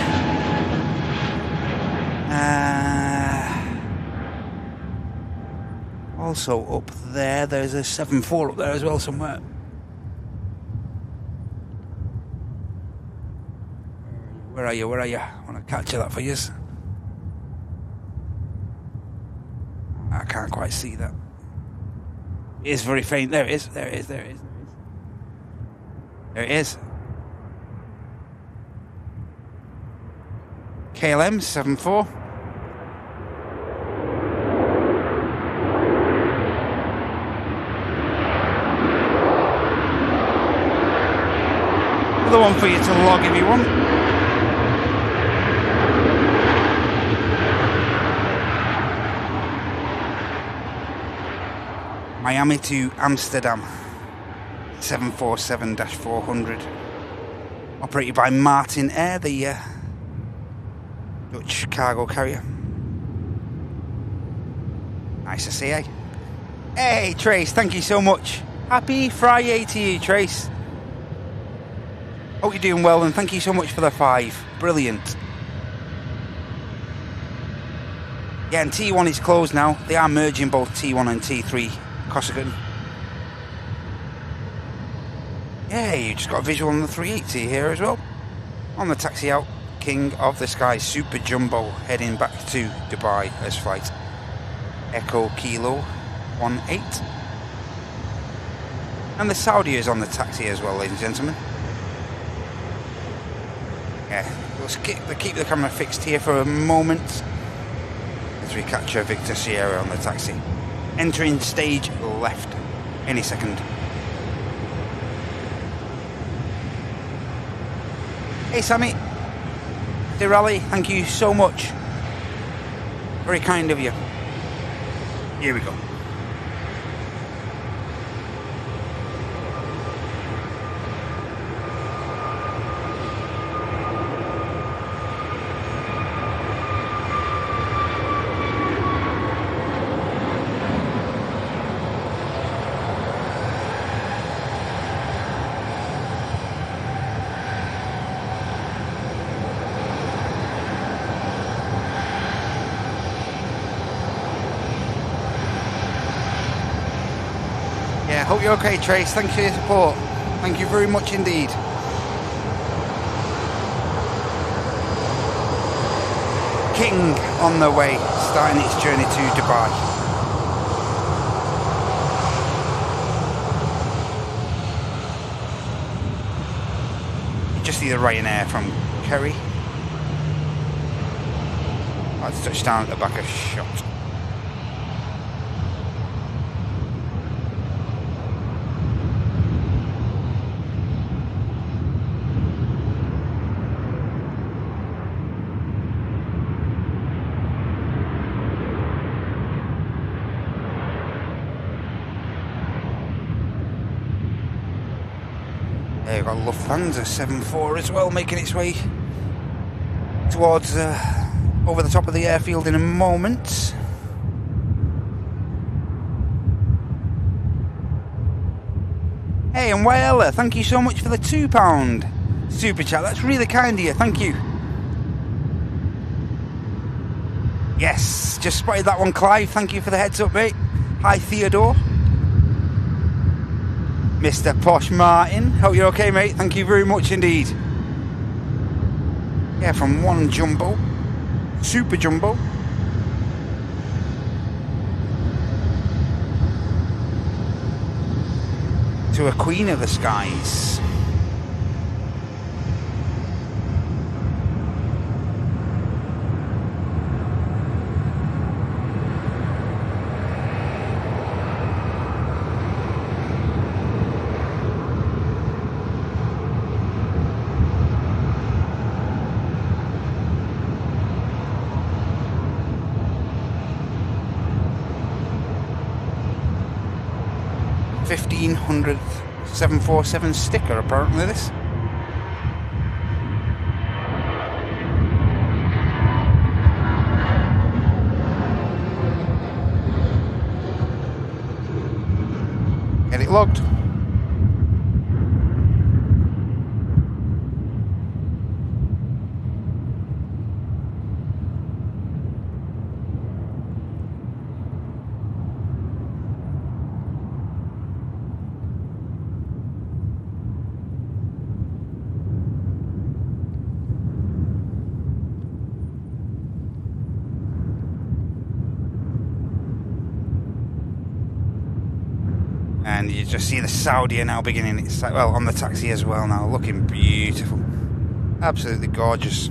there's a 7-4 up there as well somewhere. Where are you? I want to capture that for you. I can't quite see that. It is very faint. There it is. There it is. KLM 7-4. Another one for you to log if you want. Miami to Amsterdam, 747-400. Operated by Martin Air, the Dutch cargo carrier. Nice to see you. Hey, Trace, thank you so much. Happy Friday to you, Trace. Hope you're doing well, and thank you so much for the 5. Brilliant. Yeah, and T1 is closed now. They are merging both T1 and T3 Cossacon. Yeah, you just got a visual on the 380 here as well. On the taxi out, King of the Sky Super Jumbo heading back to Dubai as flight Echo Kilo 18. And the Saudi is on the taxi as well, ladies and gentlemen. Yeah, let's keep the camera fixed here for a moment as we capture Victor Sierra on the taxi. Entering stage left any second. Hey Sammy, the rally, thank you so much. Very kind of you. Here we go. Hope you're okay, Trace. Thanks for your support. Thank you very much indeed. King on the way, starting its journey to Dubai. You just see the Ryanair from Kerry. Let's touch down at the back of shot. We've got Lufthansa 74 as well, making its way towards over the top of the airfield in a moment. Hey, and Wyella, thank you so much for the £2 super chat. That's really kind of you. Thank you. Yes, just spotted that one, Clive. Thank you for the heads up, mate. Hi, Theodore. Mr. Posh Martin, hope you're okay, mate. Thank you very much indeed. Yeah, from one jumbo, super jumbo, to a Queen of the Skies. $1,500 747 sticker, apparently this. Get it logged. And you just see the Saudi now beginning its, well, on the taxi as well now, looking beautiful. Absolutely gorgeous.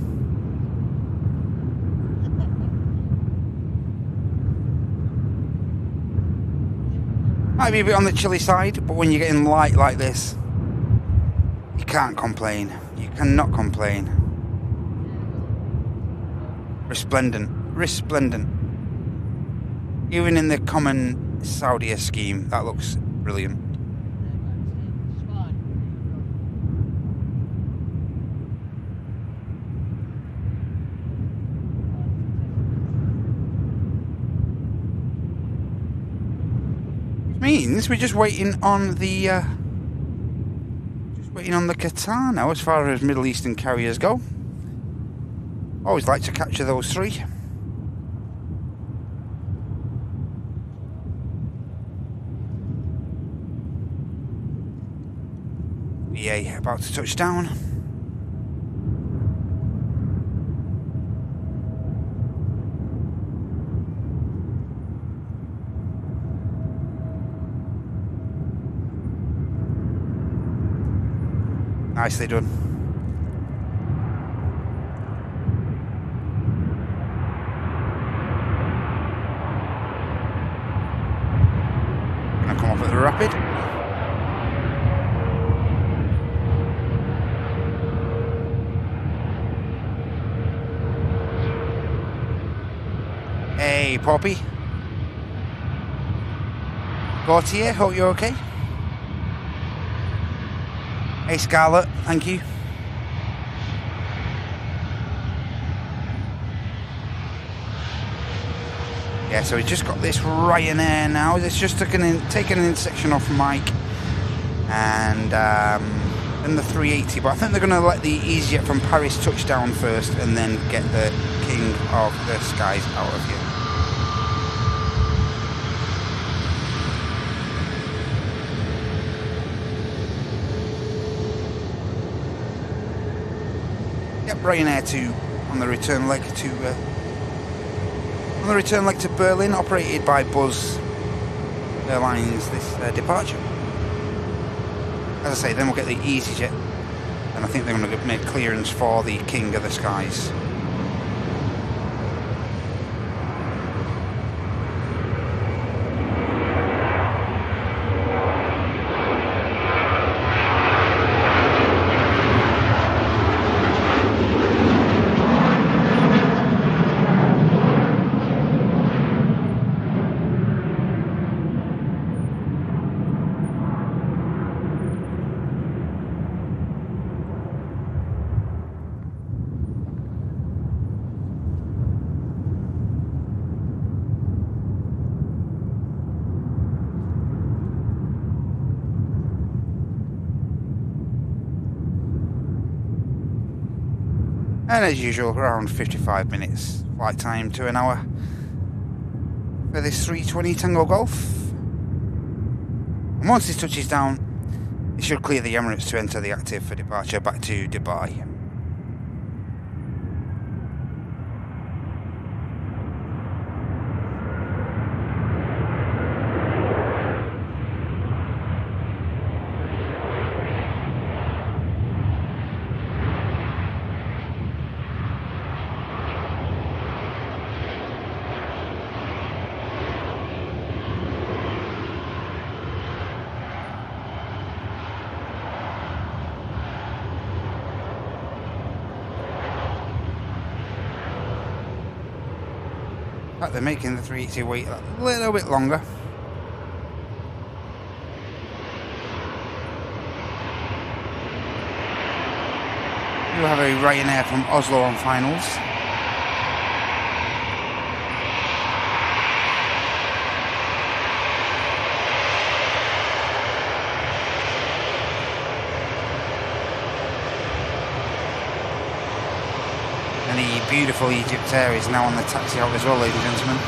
Might be a bit on the chilly side, but when you're getting light like this, you can't complain. You cannot complain. Resplendent. Resplendent. Even in the common Saudi scheme. That looks brilliant. Means we're just waiting on the Qatar now as far as Middle Eastern carriers go. Always like to capture those three. BA about to touch down. Nicely done. Gonna come off at the rapid. Hey, Poppy. Gautier, hope you're okay. Hey Scarlett, thank you. Yeah, so we just got this Ryanair now. It's just taking an intersection off Mike and then the 380. But I think they're going to let the EasyJet from Paris touch down first and then get the King of the Skies out of here. Ryanair 2 on the return leg to Berlin, operated by Buzz Airlines this departure. As I say, then we'll get the EasyJet, and I think they're going to make clearance for the King of the Skies. And as usual, around 55 minutes flight time to an hour for this 320 Tango Golf. And once this touches down, it should clear the Emirates to enter the active for departure back to Dubai. In fact, they're making the 380 wait a little bit longer. You have a Ryanair from Oslo on finals. And the beautiful Egypt Air is now on the taxi out as well, ladies and gentlemen.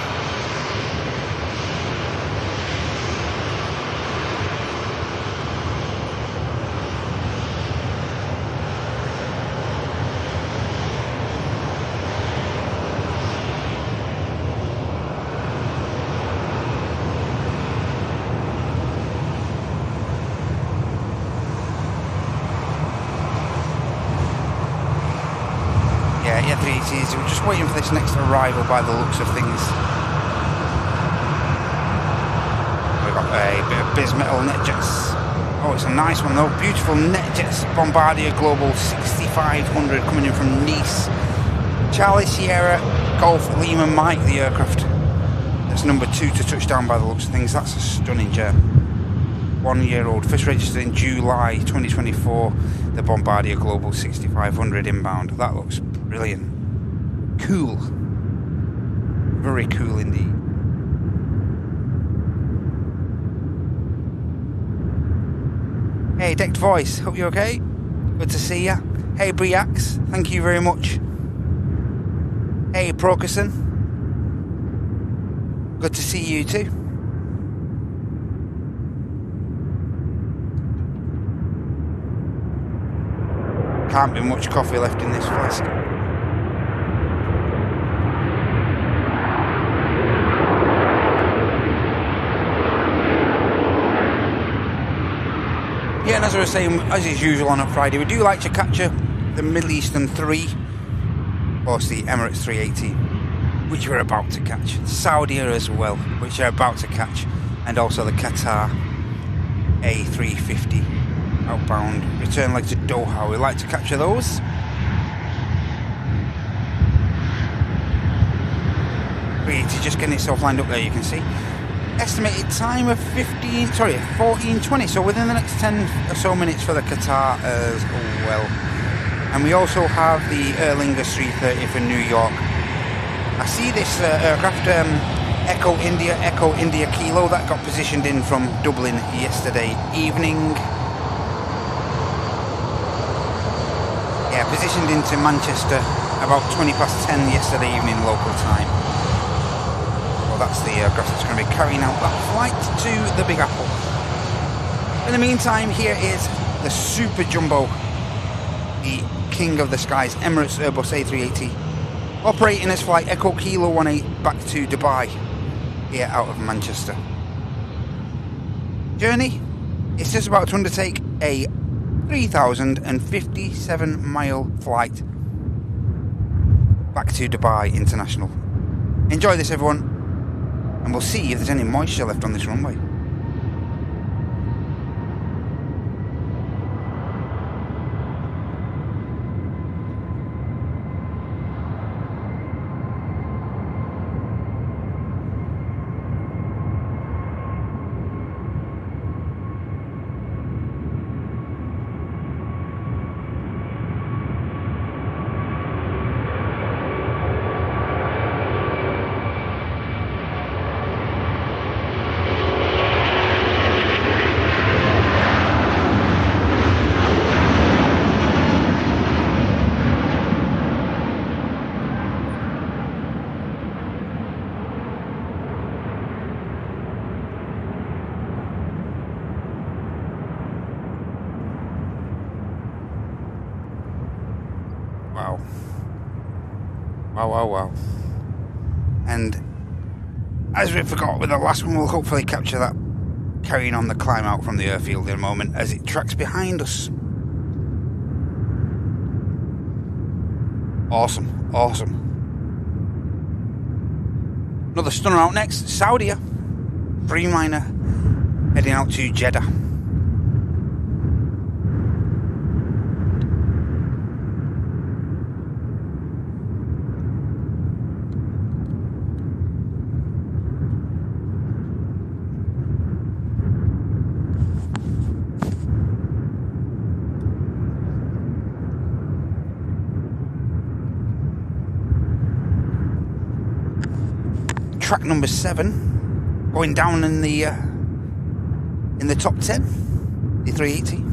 We're just waiting for this next arrival by the looks of things. We've got a bit of Bismetal NetJets. Oh, it's a nice one though. Beautiful NetJets Bombardier Global 6500 coming in from Nice. Charlie Sierra Golf Lima Mike, the aircraft that That's number 2 to touchdown by the looks of things. That's a stunning jet. 1 year old. First registered in July 2024. The Bombardier Global 6500 inbound. That looks brilliant. Cool. Very cool indeed. Hey, Decked Voice. Hope you're okay. Good to see ya. Hey, Briax. Thank you very much. Hey, Prokerson. Good to see you too. Can't be much coffee left in this flask. Yeah, and as I was saying, as is usual on a Friday, we do like to capture the Middle Eastern 3, of course the Emirates 380, which we're about to catch, Saudi as well, which we're about to catch, and also the Qatar A350 outbound return leg to Doha. We like to capture those. Just getting itself lined up there, you can see. Estimated time of 14:20, so within the next 10 or so minutes for the Qatar as well. And we also have the Erlanger 330 for New York. I see this aircraft, Echo India Kilo, that got positioned in from Dublin yesterday evening. Yeah, positioned into Manchester about 20 past 10 yesterday evening local time. Well, that's the aircraft that's going to be carrying out that flight to the Big Apple. In the meantime, here is the Super Jumbo, the king of the skies, Emirates Airbus A380, operating as flight Echo Kilo 18 back to Dubai, here out of Manchester. Journey, it's just about to undertake a 3,057 mile flight back to Dubai International. Enjoy this, everyone, and we'll see if there's any moisture left on this runway. Wow. And as we forgot with the last one, we'll hopefully capture that carrying on the climb out from the airfield in a moment as it tracks behind us. Awesome. Another stunner out next, Saudi. Dreamliner heading out to Jeddah. Track number 7, going down in the top 10, the 380.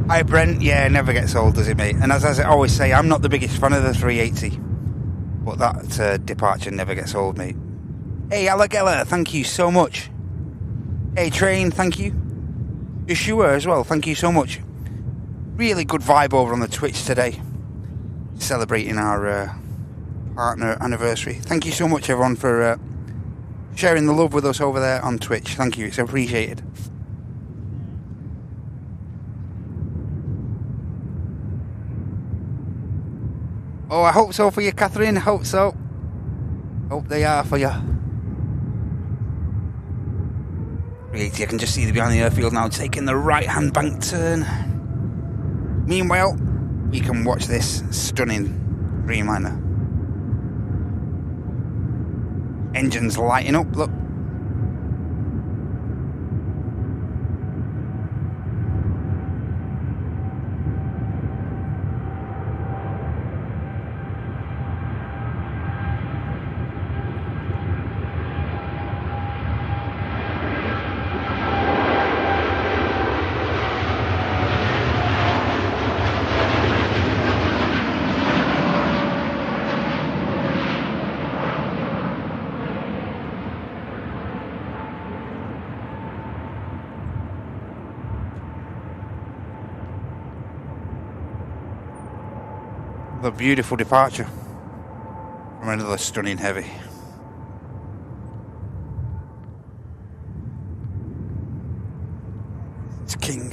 Hi Brent, yeah, never gets old, does it, mate? And as I always say, I'm not the biggest fan of the 380, but that departure never gets old, mate. Hey Alagella, thank you so much. Hey Train, thank you. Yeshua as well, thank you so much. Really good vibe over on the Twitch today, celebrating our partner anniversary. Thank you so much, everyone, for sharing the love with us over there on Twitch. Thank you, it's appreciated. Oh, I hope so for you, Catherine. Hope so. Hope they are for you. I can just see the behind the airfield now, taking the right hand bank turn. Meanwhile, we can watch this stunning Dreamliner. Engine's lighting up, look. A beautiful departure from another stunning heavy. It's King.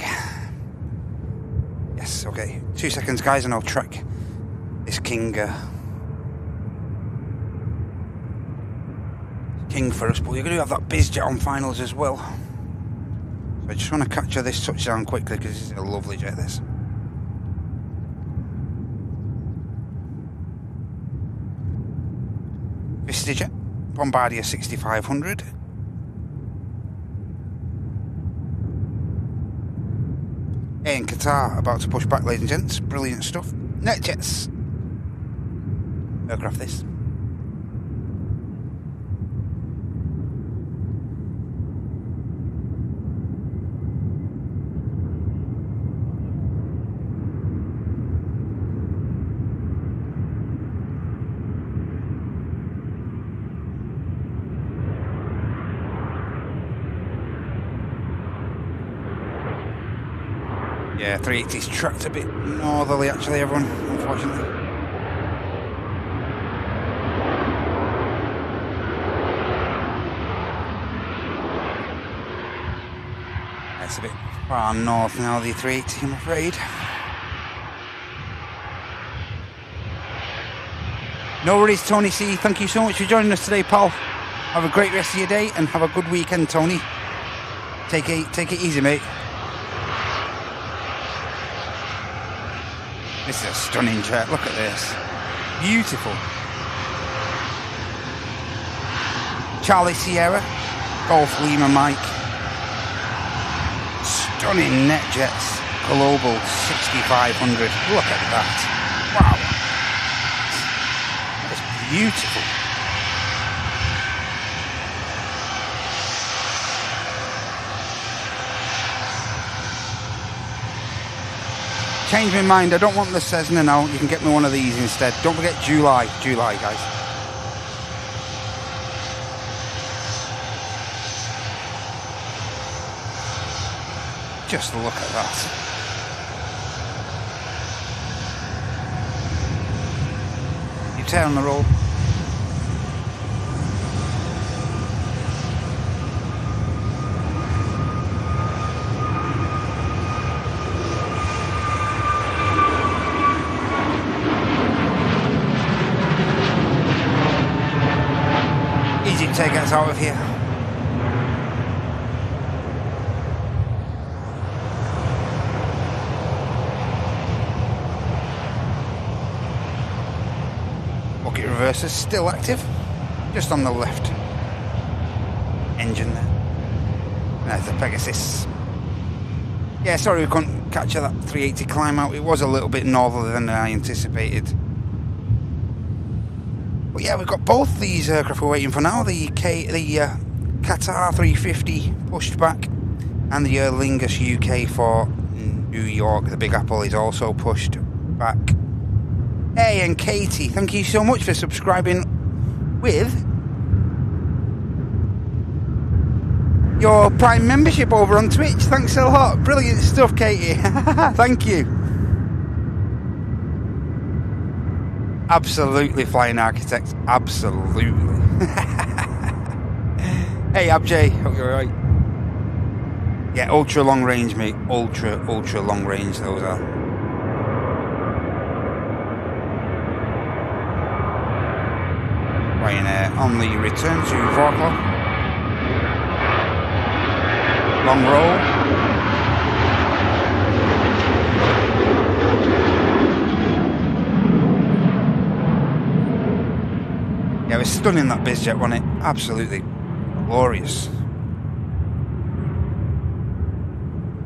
Yes, okay. 2 seconds, guys, and I'll track this King. King for us, but you're going to have that BizJet on finals as well. So I just want to capture this touchdown quickly because this is a lovely jet. This. VistaJet, Bombardier 6500. In Qatar, about to push back, ladies and gents. Brilliant stuff. NetJets. Aircraft this. Yeah, 380's tracked a bit northerly actually, everyone, unfortunately. It's a bit far north now, the 380, I'm afraid. No worries, Tony C. Thank you so much for joining us today, pal. Have a great rest of your day and have a good weekend, Tony. Take it easy, mate. This is a stunning jet. Look at this. Beautiful. Charlie Sierra, Golf Lima Mike. Stunning NetJets. Global 6500. Look at that. Wow. That's beautiful. Change my mind, I don't want the Cessna now, you can get me one of these instead. Don't forget July, guys. Just look at that. You tear on the roll. Take us out of here. Bucket reverser still active, just on the left engine there. There's the Pegasus. Yeah, sorry we couldn't capture that 380 climb out. It was a little bit northerly than I anticipated. But yeah, we've got both these aircraft we're waiting for now. The Qatar 350 pushed back, and the Aer Lingus UK for New York, the Big Apple, is also pushed back. Hey, and Katie, thank you so much for subscribing with your Prime membership over on Twitch. Thanks a lot. Brilliant stuff, Katie. Thank you. Absolutely, Flying Architects. Absolutely. Hey, Abjay. Hope you're alright. Yeah, ultra long range, mate. Ultra long range, those are. Ryanair on the return to Vorkla. Long roll. Yeah, we're stunning, that bizjet, wasn't it? Absolutely glorious.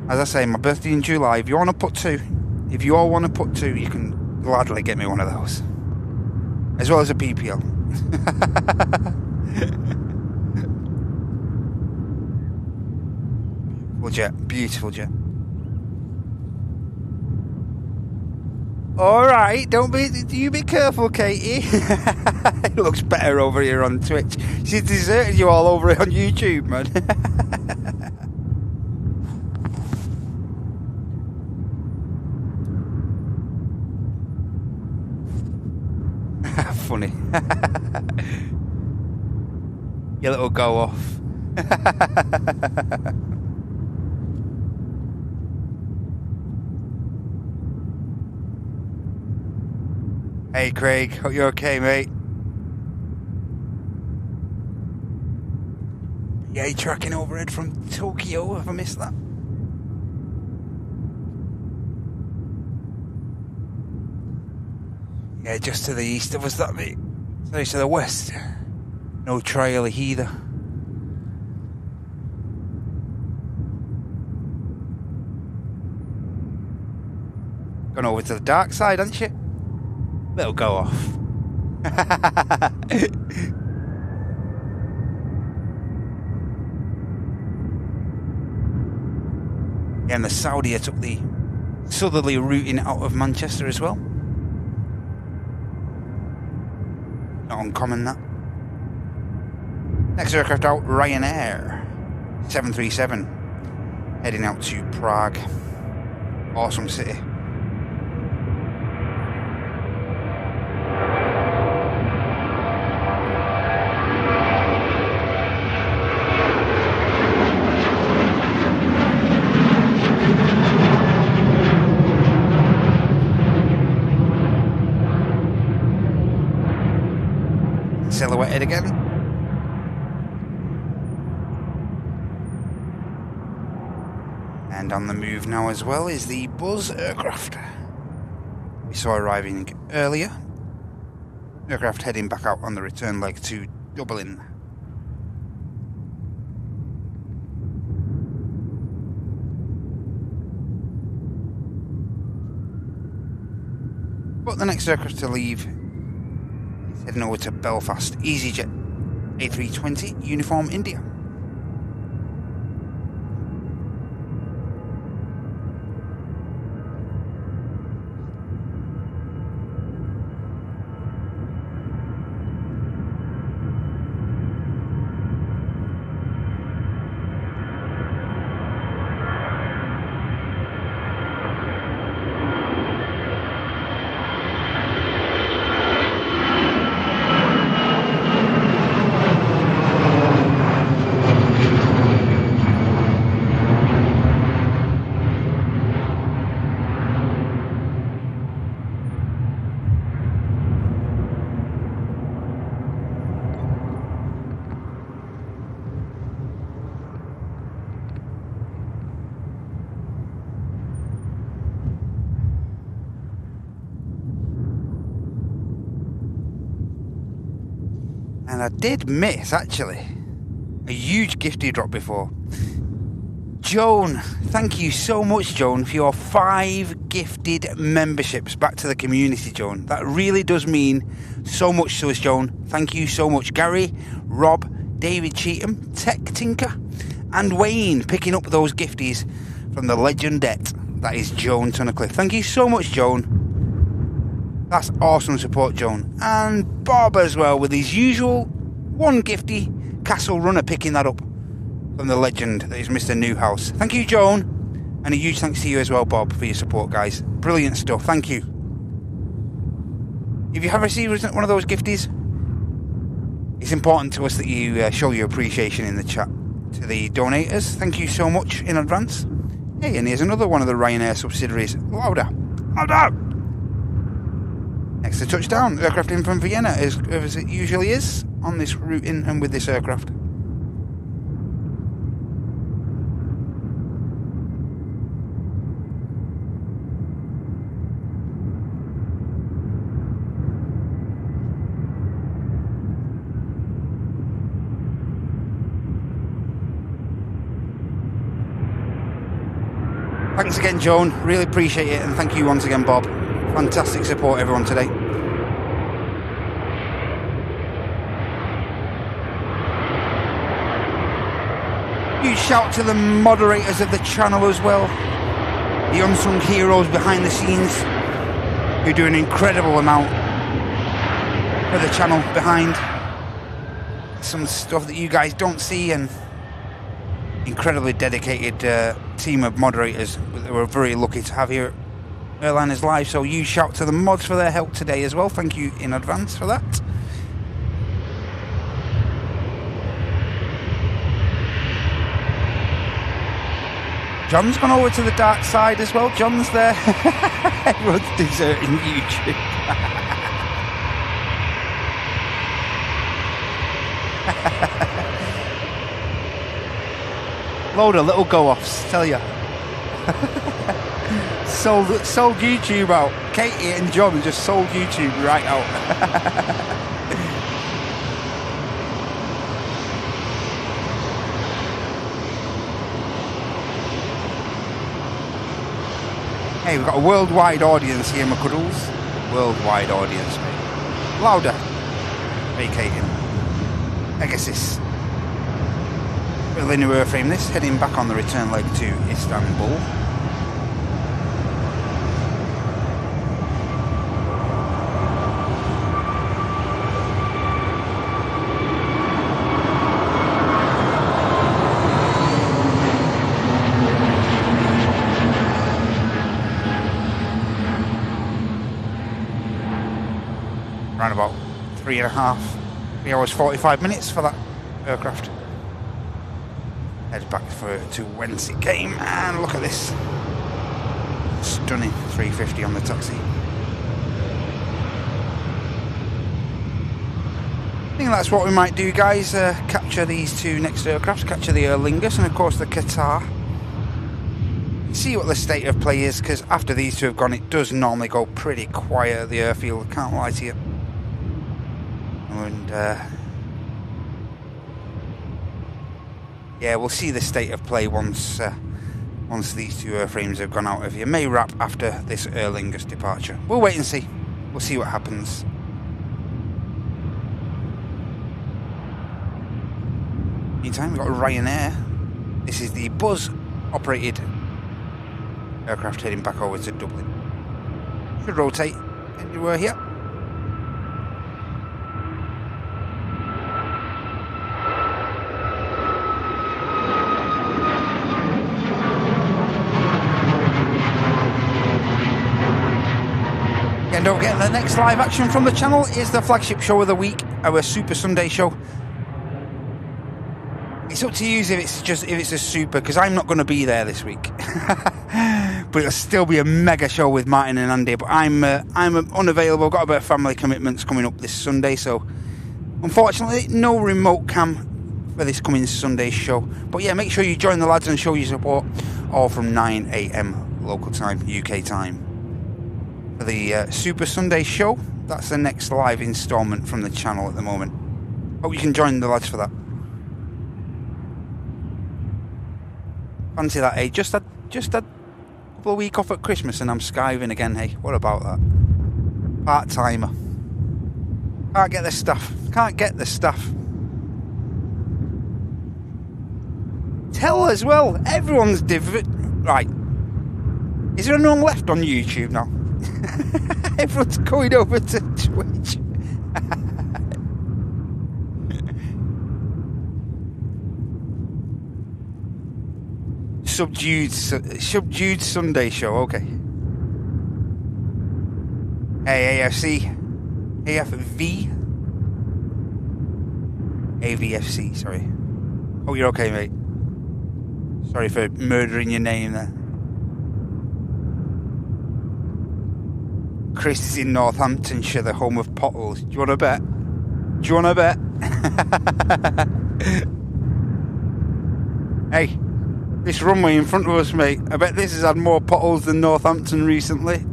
As I say, my birthday in July. If you want to put two, if you all want to put two, you can gladly get me one of those. As well as a PPL. Beautiful jet, beautiful jet. Alright, you be careful, Katie. It looks better over here on Twitch. She's deserted you all over on YouTube, man. Funny. Your little go off. Hey Craig, hope you're okay, mate. Yeah, you're tracking overhead from Tokyo. Have I missed that? Yeah, just to the east of us, that mate. Sorry, to the west. No trail either. Gone over to the dark side, haven't you? Little go off. Yeah, and the Saudi took the southerly routing out of Manchester as well. Not uncommon, that. Next aircraft out, Ryanair 737, heading out to Prague. Awesome city. Silhouetted again. And on the move now as well is the Buzz aircraft. We saw arriving earlier. Aircraft heading back out on the return leg to Dublin. But the next aircraft to leave, heading over to Belfast, EasyJet A320, Uniform India. And I did miss, actually, a huge gifty drop before. Joan, thank you so much, Joan, for your 5 gifted memberships back to the community, Joan. That really does mean so much to us, Joan. Thank you so much. Gary, Rob, David Cheatham, Tech Tinker, and Wayne picking up those gifties from the legendette. That is Joan Tunnicliffe. Thank you so much, Joan. That's awesome support, Joan. And Bob as well, with his usual 1 gifty. Castle Runner picking that up from the legend that is Mr. Newhouse. Thank you, Joan. And a huge thanks to you as well, Bob, for your support, guys. Brilliant stuff. Thank you. If you have received one of those gifties, it's important to us that you show your appreciation in the chat to the donators. Thank you so much in advance. Hey, and here's another one of the Ryanair subsidiaries. Louder. Louder! Next to touchdown, aircraft in from Vienna, as it usually is on this route in and with this aircraft. Thanks again, Joan. Really appreciate it, and thank you once again, Bob. Fantastic support, everyone, today. Huge shout to the moderators of the channel as well. The unsung heroes behind the scenes who do an incredible amount for the channel behind. Some stuff that you guys don't see, and incredibly dedicated team of moderators that we're very lucky to have here at Airliners Live. So huge shout to the mods for their help today as well. Thank you in advance for that. John's gone over to the dark side as well. John's there. Everyone's deserting YouTube. Load of little go-offs, tell ya. sold YouTube out. Katie and John just sold YouTube right out. Hey, we've got a worldwide audience here, McCuddles. Worldwide audience, mate. Louder. Vacating. Pegasus. Linear airframe this, heading back on the return leg to Istanbul. Around about 3 hours 45 minutes for that aircraft. Head back to whence it came, and look at this stunning 350 on the taxi. I think that's what we might do, guys. Capture these two next aircrafts, capture the Aer Lingus and of course the Qatar. See what the state of play is, because after these two have gone, it does normally go pretty quiet at the airfield. I can't lie to you. And yeah, we'll see the state of play once these two airframes have gone out of here. May wrap after this Aer Lingus departure. We'll wait and see. We'll see what happens. Meantime, we've got Ryanair. This is the Buzz-operated aircraft heading back over to Dublin. Should rotate anywhere here. And don't forget, the next live action from the channel is the flagship show of the week, our Super Sunday show. It's up to you if it's a super, because I'm not going to be there this week. But it'll still be a mega show with Martin and Andy. But I'm unavailable. I've got a bit of family commitments coming up this Sunday, so unfortunately no remote cam for this coming Sunday show. But yeah, make sure you join the lads and show your support, all from 9 AM local time, UK time. For the Super Sunday show, that's the next live instalment from the channel at the moment. Hope you can join the lads for that. Fancy that, eh? Just a couple of weeks off at Christmas and I'm skiving again, hey? What about that? Part-timer. Can't get the stuff. Can't get the stuff. Tell as well. Everyone's different. Right. Is there anyone left on YouTube now? Everyone's going over to Twitch. Subdued Sunday show, okay. Hey, AFC. AFV. AVFC, sorry. Oh, you're okay, mate. Sorry for murdering your name there. Chris is in Northamptonshire, the home of potholes. Do you want to bet? Do you want to bet? Hey, this runway in front of us, mate. I bet this has had more potholes than Northampton recently.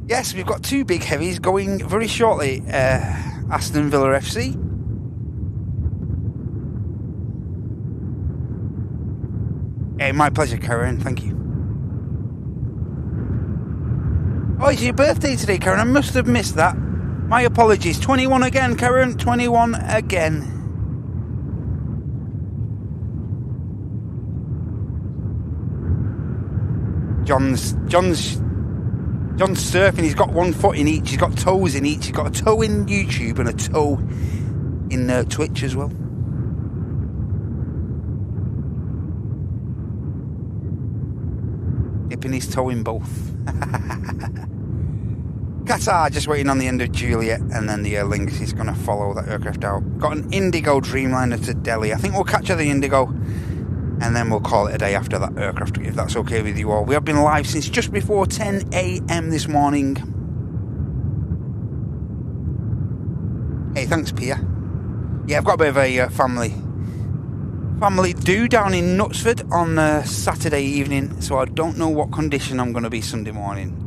Yes, we've got two big heavies going very shortly. Aston Villa FC. Hey, my pleasure, Karen. Thank you. Oh, it's your birthday today, Karen. I must have missed that. My apologies. 21 again, Karen. 21 again. John's surfing. He's got one foot in each. He's got toes in each. He's got a toe in YouTube and a toe in Twitch as well. Dipping his toe in both. Qatar just waiting on the end of Juliet, and then the Aer Lingus is going to follow that aircraft out. Got an Indigo Dreamliner to Delhi. I think we'll capture the Indigo, and then we'll call it a day after that aircraft, if that's okay with you all. We have been live since just before 10 a.m. this morning. Hey, thanks, Pia. Yeah, I've got a bit of a family do down in Knutsford on Saturday evening, so I don't know what condition I'm going to be Sunday morning.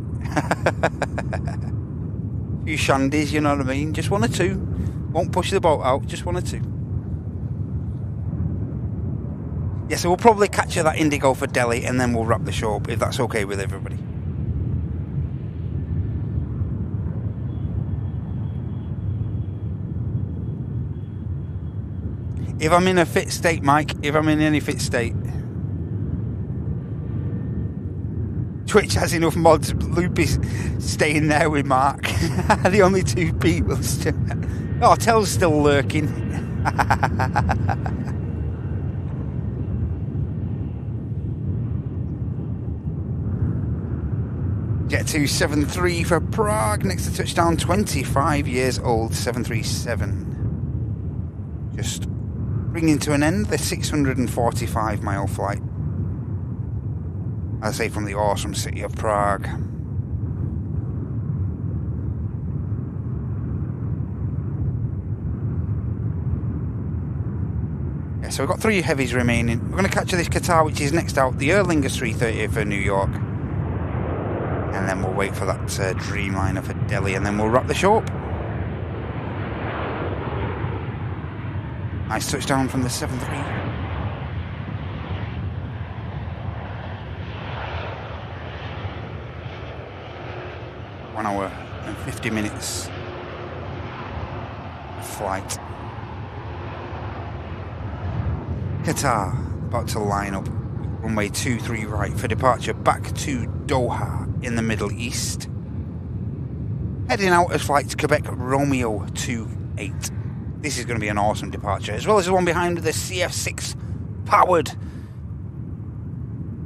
Few shandies, you know what I mean? Just one or two. Won't push the boat out, just one or two. Yeah, so we'll probably capture that Indigo for Delhi, and then we'll wrap the show up, if that's okay with everybody. If I'm in a fit state, Mike, if I'm in any fit state. Twitch has enough mods. Loopy's staying there with Mark. The only two people still. Oh, Tell's still lurking. Jet 273 for Prague. Next to touchdown, 25 years old, 737. Just bringing to an end the 645-mile flight. I say from the awesome city of Prague. Yeah, so we've got 3 heavies remaining. We're going to capture this Qatar, which is next out, the Aer Lingus 330 for New York. And then we'll wait for that Dreamliner for Delhi, and then we'll wrap the show up. Nice touchdown from the 7-3. One hour and 50 minutes of flight. Qatar about to line up runway 23 right for departure back to Doha in the Middle East. Heading out as flight Quebec Romeo 28. This is going to be an awesome departure, as well as the one behind the CF6 powered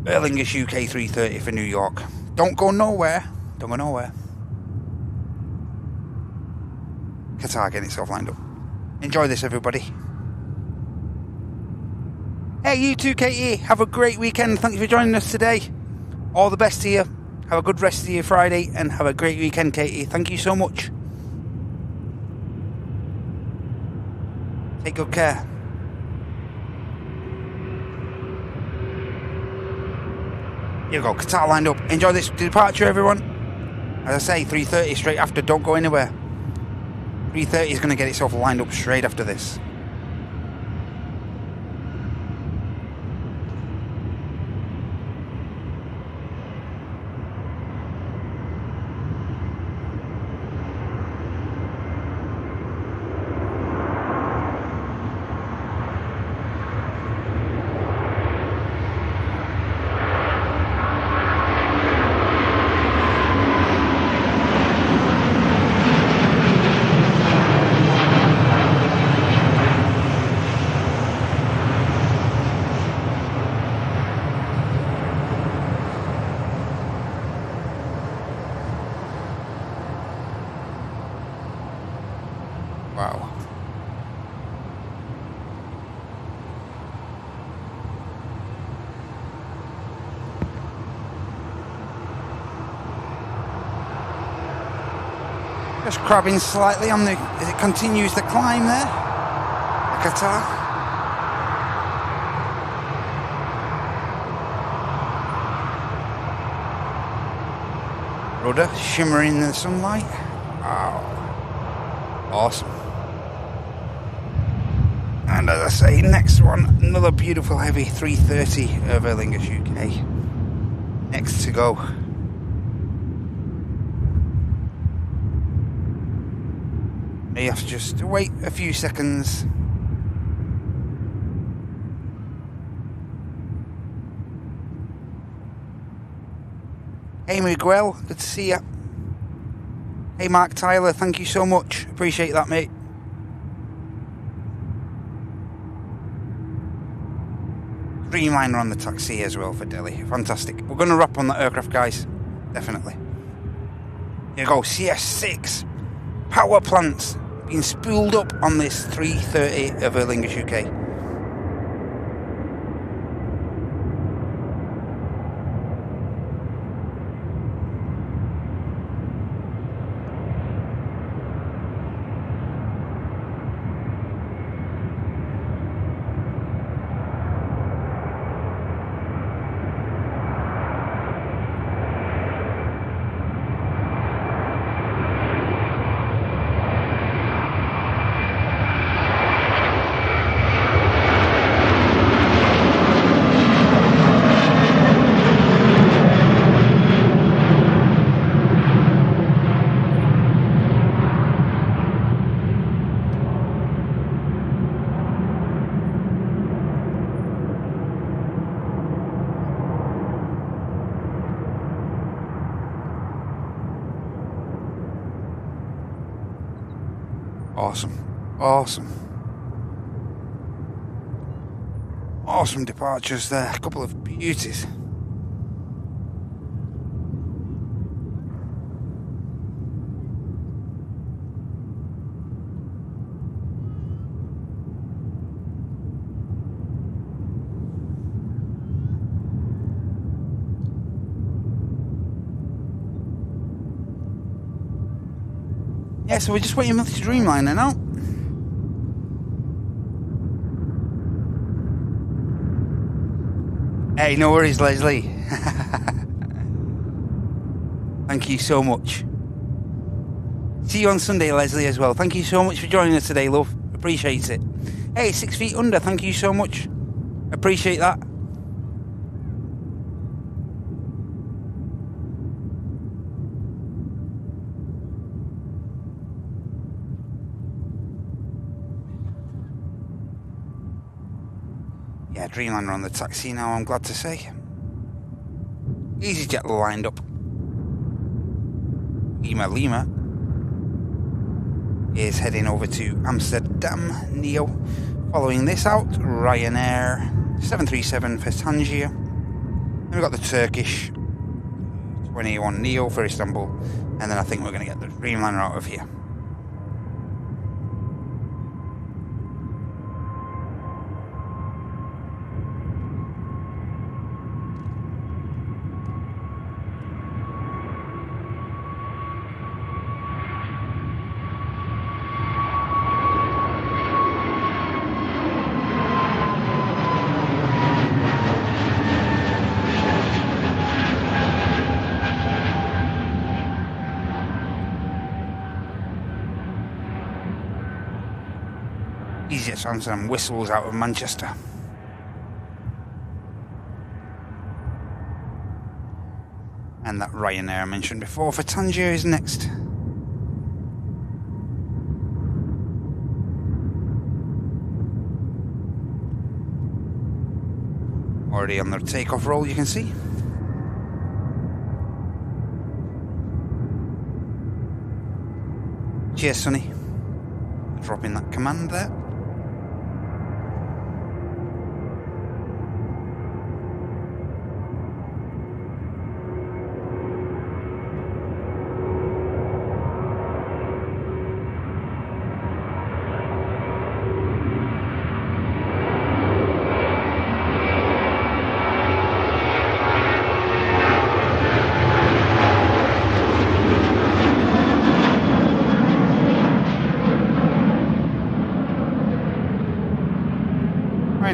Aer Lingus UK 330 for New York. Don't go nowhere. Don't go nowhere. Qatar getting itself lined up. Enjoy this, everybody. Hey, you too, Katie. Have a great weekend. Thank you for joining us today. All the best to you. Have a good rest of your Friday, and have a great weekend, Katie. Thank you so much. Take good care. Here we go, Qatar lined up. Enjoy this departure, everyone. As I say, 3:30 straight after. Don't go anywhere. 3:30 is going to get itself lined up straight after this. Wow. Just crabbing slightly on the as it continues the climb there. The Qatar. Rudder shimmering in the sunlight. Wow. Awesome. And as I say, next one, another beautiful heavy 330 over Aer Lingus UK. Next to go. You have to just wait a few seconds. Hey Miguel, good to see you. Hey Mark Tyler, thank you so much. Appreciate that, mate. Dreamliner on the taxi as well for Delhi. Fantastic. We're going to wrap on that aircraft, guys. Definitely. Here you go. CS6 power plants being spooled up on this 330 of Aer Lingus UK. Awesome departures there, a couple of beauties. Yeah, so we're just waiting for the Dreamliner now. Hey, no worries, Leslie. Thank you so much. See you on Sunday, Leslie, as well. Thank you so much for joining us today, love. Appreciate it. Hey, 6 feet under. Thank you so much. Appreciate that. Yeah, Dreamliner on the taxi now, I'm glad to say. EasyJet lined up. Lima is heading over to Amsterdam, Neo. Following this out, Ryanair 737 for Tangier. Then we've got the Turkish 21 Neo for Istanbul. And then I think we're going to get the Dreamliner out of here. EasyJet Amsterdam whistles out of Manchester. And that Ryanair I mentioned before for Tangier is next. Already on their takeoff roll, you can see. Cheers, Sonny. Dropping that command there.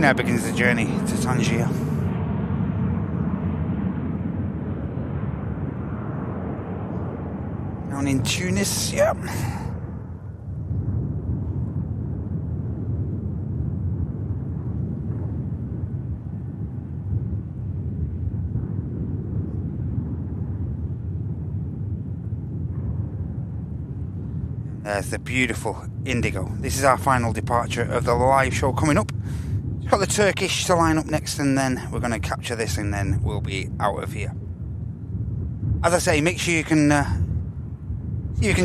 Now begins the journey to Tangier. Down in Tunis, yeah. There's the beautiful Indigo. This is our final departure of the live show coming up. Got the Turkish to line up next, and then we're going to capture this, and then we'll be out of here. As I say, make sure you can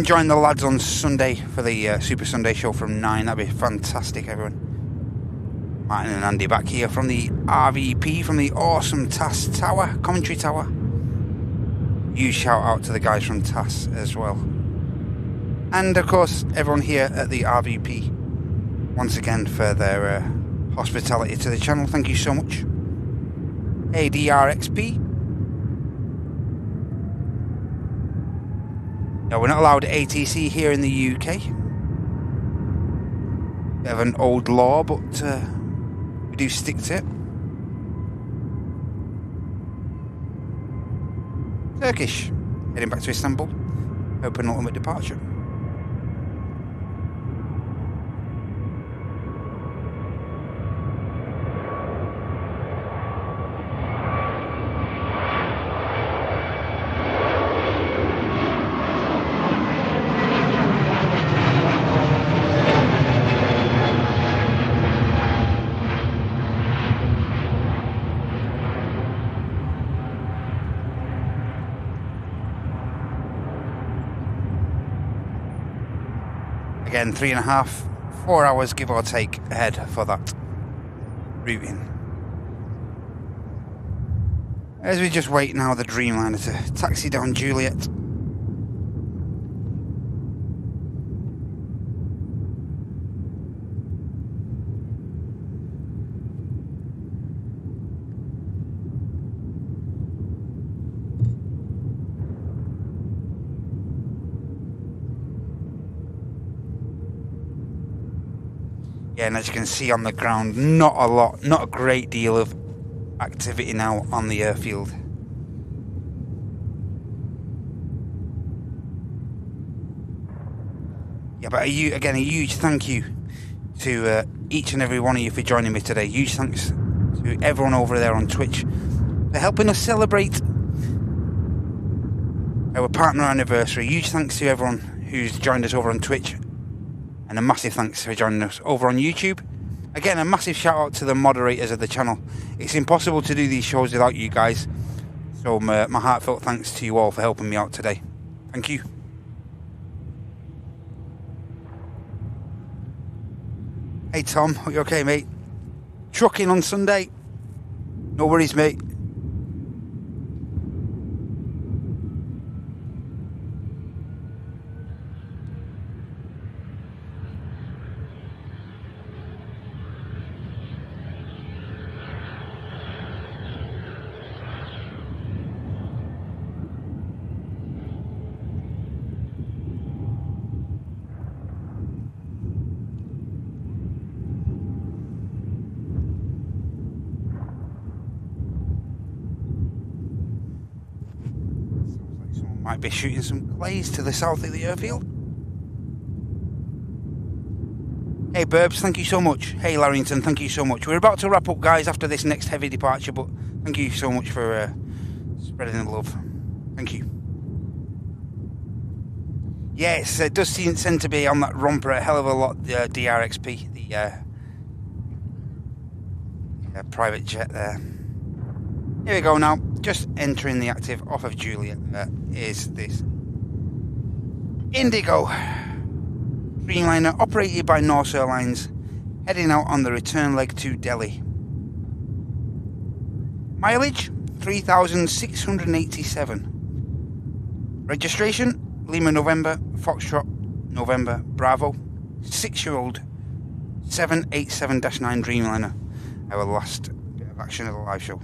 join the lads on Sunday for the Super Sunday show from 9. That'd be fantastic, everyone. Martin and Andy back here from the RVP, from the awesome TAS Tower, commentary tower. Huge shout out to the guys from TAS as well. And of course, everyone here at the RVP, once again, for their hospitality to the channel. Thank you so much. Hey, DRXP. No, we're not allowed ATC here in the UK. Bit of an old law, but we do stick to it. Turkish, heading back to Istanbul. Open ultimate departure. Again, 3.5, 4 hours give or take ahead for that routing. As we just wait now, the Dreamliner to taxi down Juliet. Yeah, and as you can see on the ground, not a great deal of activity now on the airfield. Yeah, but a huge thank you to each and every one of you for joining me today. Huge thanks to everyone over there on Twitch for helping us celebrate our partner anniversary. Huge thanks to everyone who's joined us over on Twitch. And a massive thanks for joining us over on YouTube. Again, a massive shout out to the moderators of the channel. It's impossible to do these shows without you guys. So my heartfelt thanks to you all for helping me out today. Thank you. Hey Tom, are you okay, mate? Trucking on Sunday? No worries, mate. Might be shooting some clays to the south of the airfield. Hey Burbs, thank you so much. Hey Larrington, thank you so much. We're about to wrap up, guys, after this next heavy departure, but thank you so much for spreading the love. Thank you. Yes, it does tend to be on that romper a hell of a lot, the DRXP, the private jet there. Here we go now, just entering the active off of Juliet. Is this Indigo Dreamliner, operated by Norse Airlines, heading out on the return leg to Delhi. Mileage 3,687. Registration Lima November Foxtrot November Bravo. 6-year-old 787-9 Dreamliner. Our last bit of action of the live show.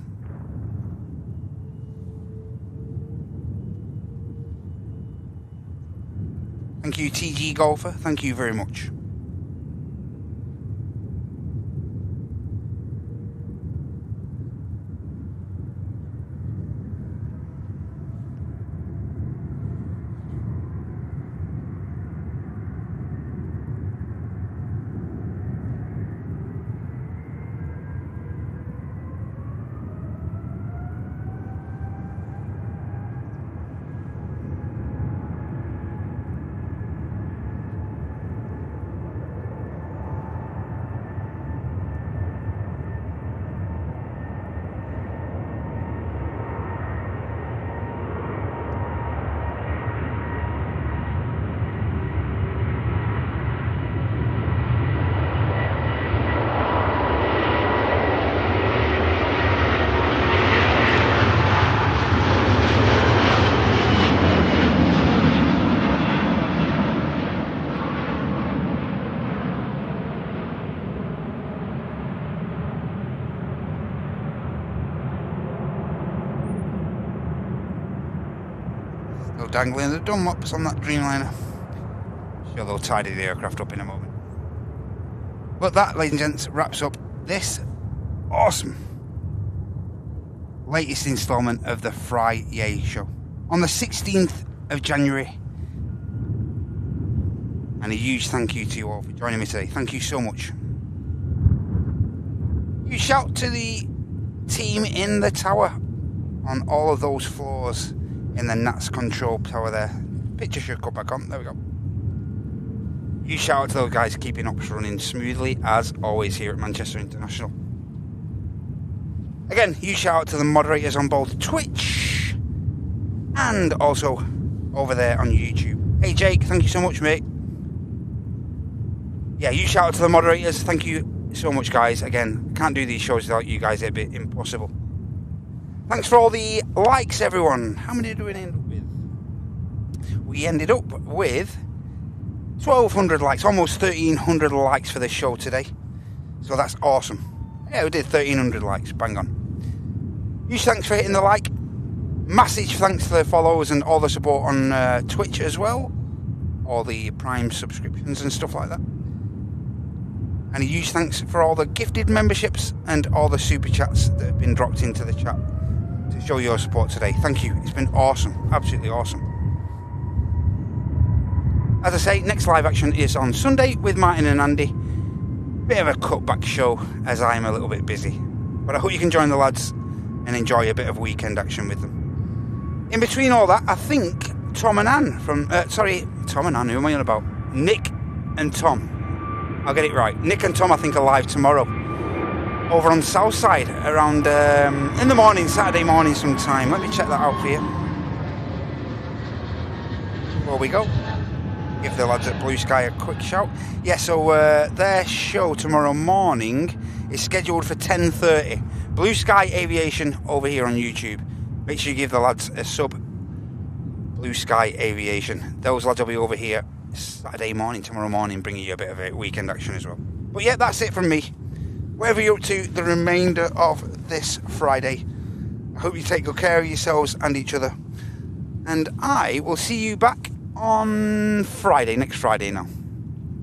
Thank you, TG Golfer. Thank you very much. Still dangling the Dunlops on that Dreamliner. Sure they'll tidy the aircraft up in a moment. But that, ladies and gents, wraps up this awesome latest instalment of the Friday show on the 16th of January. And a huge thank you to you all for joining me today. Thank you so much. Huge shout to the team in the tower on all of those floors in the NATS control tower there. Picture should come back on. There we go. Huge shout out to those guys keeping ops running smoothly as always here at Manchester International. Again, huge shout out to the moderators on both Twitch and also over there on YouTube. Hey Jake, thank you so much, mate. Yeah, huge shout out to the moderators. Thank you so much, guys. Again, can't do these shows without you guys. It'd be impossible. Thanks for all the likes, everyone. How many did we end up with? We ended up with 1,200 likes, almost 1,300 likes for this show today. So that's awesome. Yeah, we did 1,300 likes. Bang on. Huge thanks for hitting the like. Massive thanks to the followers and all the support on Twitch as well. All the Prime subscriptions and stuff like that. And a huge thanks for all the gifted memberships and all the super chats that have been dropped into the chat to show your support today. Thank you. It's been awesome. Absolutely awesome. As I say, next live action is on Sunday with Martin and Andy. Bit of a cutback show as I'm a little bit busy. But I hope you can join the lads and enjoy a bit of weekend action with them. In between all that, I think Tom and Ann from... Tom and Ann, who am I on about? Nick and Tom. I'll get it right. Nick and Tom, I think, are live tomorrow. Over on the south side, around in the morning, Saturday morning sometime. Let me check that out for you. Before we go, give the lads at Blue Sky a quick shout. Yeah, so their show tomorrow morning is scheduled for 10:30. Blue Sky Aviation over here on YouTube. Make sure you give the lads a sub. Blue Sky Aviation. Those lads will be over here Saturday morning, tomorrow morning, bringing you a bit of a weekend action as well. But yeah, that's it from me. Whatever you're up to the remainder of this Friday, I hope you take good care of yourselves and each other. And I will see you back on Friday, next Friday now.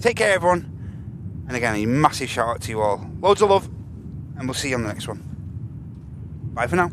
Take care, everyone. And again, a massive shout out to you all. Loads of love, and we'll see you on the next one. Bye for now.